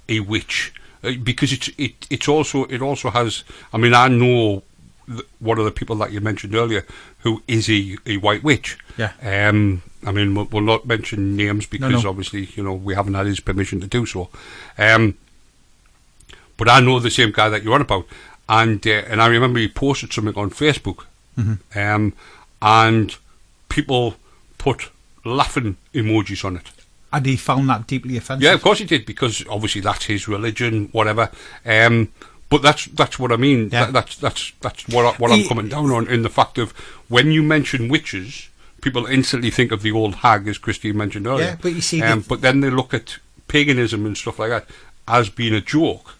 a witch, because it also has. I mean, I know one of the people that you mentioned earlier who is a white witch. Yeah. I mean, we'll not mention names because obviously, we haven't had his permission to do so. But I know the same guy that you're on about, and I remember he posted something on Facebook, and people put laughing emojis on it. And he found that deeply offensive. Yeah, of course he did, because obviously that's his religion, whatever. But that's what I mean. Yeah. That's what I'm coming down on, in the fact of when you mention witches, people instantly think of the old hag, as Christine mentioned earlier. Yeah, but you see, but then they look at paganism and stuff like that as being a joke,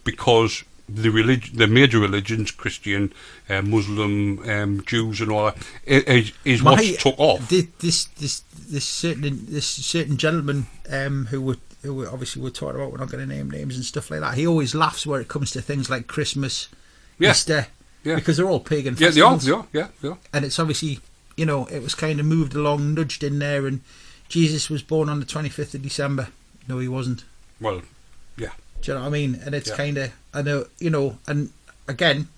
because the major religions, Christian, Muslim, Jews, and all that, is what's took off. This certain gentleman who obviously we're talking about, we're not going to name names and stuff like that. He always laughs where it comes to things like Christmas, Easter, because they're all pagan festivals. Yeah, they are. And it's obviously, it was kind of moved along, nudged in there, and Jesus was born on the 25th of December. No, he wasn't. Well, yeah. Do you know what I mean? And it's kind of, I know, and again,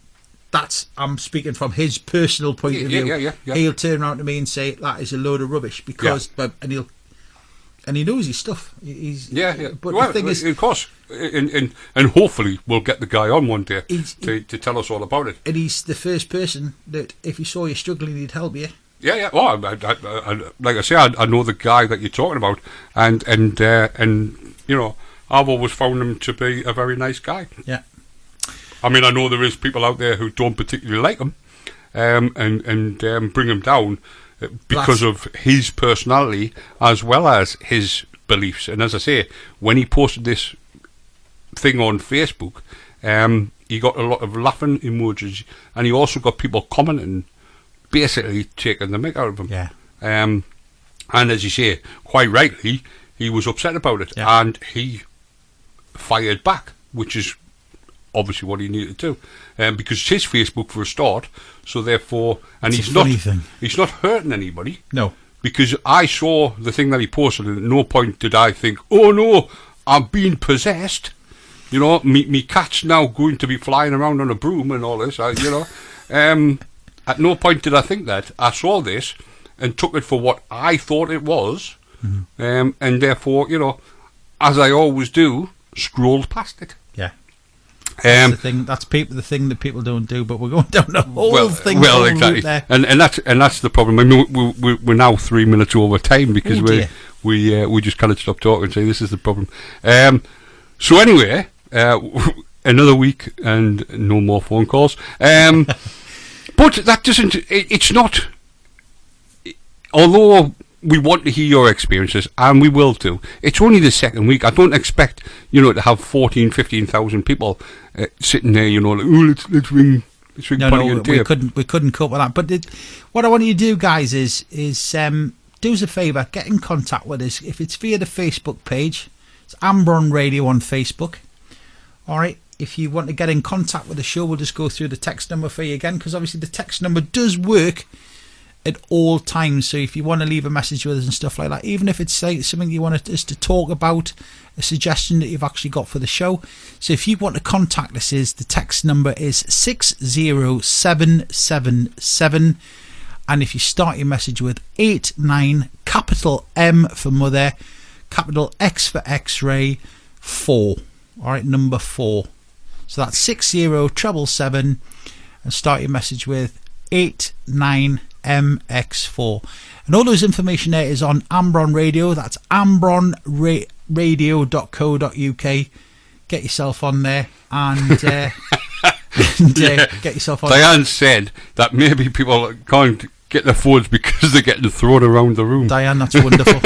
I'm speaking from his personal point of view. Yeah. He'll turn around to me and say that is a load of rubbish because, and he knows his stuff. But the thing is, of course, and hopefully we'll get the guy on one day to tell us all about it. And he's the first person that if he saw you struggling, he'd help you. Yeah. Well, I like I say, I know the guy that you're talking about, and I've always found him to be a very nice guy. Yeah. I mean, I know there is people out there who don't particularly like him, and bring him down because of his personality as well as his beliefs. And as I say, when he posted this thing on Facebook, he got a lot of laughing emojis, and he also got people commenting, basically taking the mick out of him. Yeah. And as you say, quite rightly, he was upset about it, and he fired back, which is obviously what he needed to do, because it's his Facebook for a start. So therefore, and he's not hurting anybody. No, because I saw the thing that he posted, and at no point did I think, "Oh no, I'm being possessed." Me cat's now going to be flying around on a broom and all this. At no point did I think that. I saw this and took it for what I thought it was, and therefore, as I always do, scrolled past it. Yeah. That's the thing. That's the thing that people don't do. But we're going down the whole thing. Well, exactly. There. And that's the problem. I mean, we're now 3 minutes over time because we just kind of stopped talking and say this is the problem. So anyway, another week and no more phone calls. But that doesn't. It's not. Although we want to hear your experiences, and we will do. It's only the second week. I don't expect, to have 14,000, 15,000 people sitting there, let's ring Bonnie and Dave. We couldn't cope with that. But what I want you to do, guys, is do us a favour, get in contact with us. If it's via the Facebook page, it's Amber on Radio on Facebook. All right. If you want to get in contact with the show, we'll just go through the text number for you again, because obviously the text number does work at all times. So if you want to leave a message with us and stuff like that, even if it's something you want us to talk about, a suggestion that you've actually got for the show. So if you want to contact us, the text number is 60777, and if you start your message with 89, capital M for mother, capital X for X-ray, 4. All right, number 4. So that's 60777, and start your message with 89 MX4. And all those information there is on Ambron Radio. That's ambronradio.co.uk. Get yourself on there and, get yourself on. Diane said that maybe people can't get their phones because they're getting thrown around the room. Diane, that's wonderful.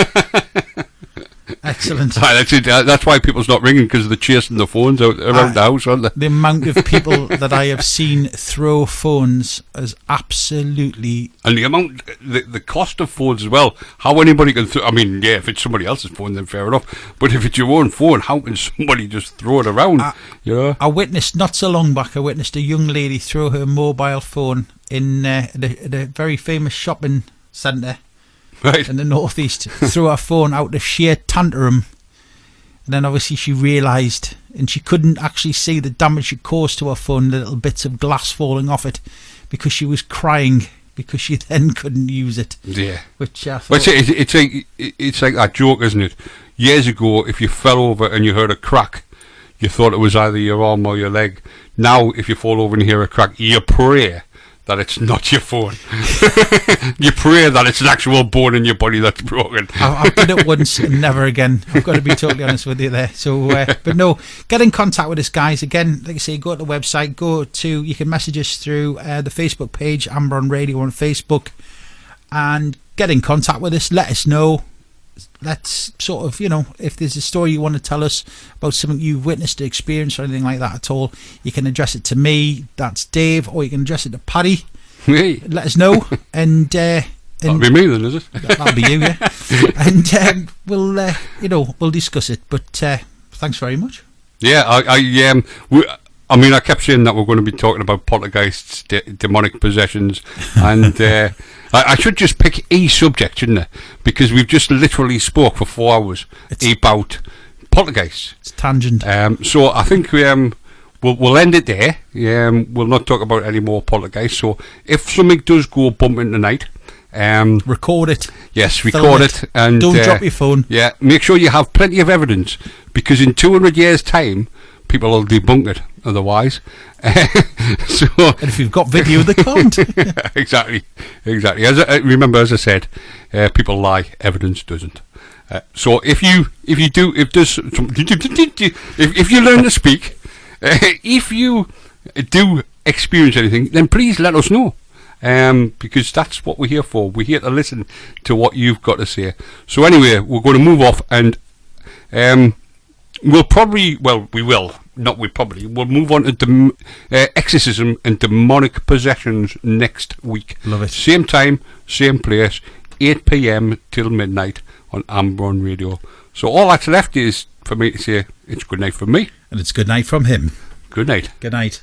Excellent. That's why people's not ringing, because they're chasing the phones out around the house, aren't they? The amount of people that I have seen throw phones is absolutely... And the amount, the cost of phones as well. How anybody can I mean, yeah, if it's somebody else's phone, then fair enough. But if it's your own phone, how can somebody just throw it around? I witnessed, not so long back, a young lady throw her mobile phone in a very famous shopping centre. Right. In the northeast, threw her phone out of sheer tantrum, and then obviously she realised, and she couldn't actually see the damage she caused to her phone, the little bits of glass falling off it, because she was crying because she then couldn't use it. Yeah. Which I thought, it's like that joke, isn't it? Years ago, if you fell over and you heard a crack, you thought it was either your arm or your leg. Now, if you fall over and hear a crack, you pray that it's not your phone. You pray that it's an actual bone in your body that's broken. I've done it once and never again. I've got to be totally honest with you there. So, but no, get in contact with us, guys. Again, like I say, go to the website. You can message us through the Facebook page, Ambron Radio on Facebook, and get in contact with us. Let us know. Let's sort of, if there's a story you want to tell us about something you've witnessed, experienced, or anything like that at all, you can address it to me, that's Dave, or you can address it to Paddy. Hey. Let us know, and that'll be me then, is it? That'll be you, yeah. And we'll discuss it. But thanks very much. Yeah, I kept saying that we're going to be talking about poltergeists, demonic possessions, and I should just pick a subject, shouldn't I? Because we've just literally spoke for 4 hours about poltergeists. It's tangent. So I think we'll end it there. We'll not talk about any more poltergeists. So if something does go bump in tonight, record it. Yes, record it, and don't drop your phone. Yeah, make sure you have plenty of evidence, because in 200 years' time, people will debunk it otherwise. So, and if you've got video, they can't. Exactly. Remember, as I said, people lie, evidence doesn't. So if you learn to speak, if you do experience anything, then please let us know. Because that's what we're here for. We're here to listen to what you've got to say. So anyway, we're going to move off, and we'll move on to exorcism and demonic possessions next week. Love it. Same time, same place, 8 p.m. till midnight on Ambron Radio. So all that's left is for me to say it's good night from me. And it's good night from him. Good night. Good night.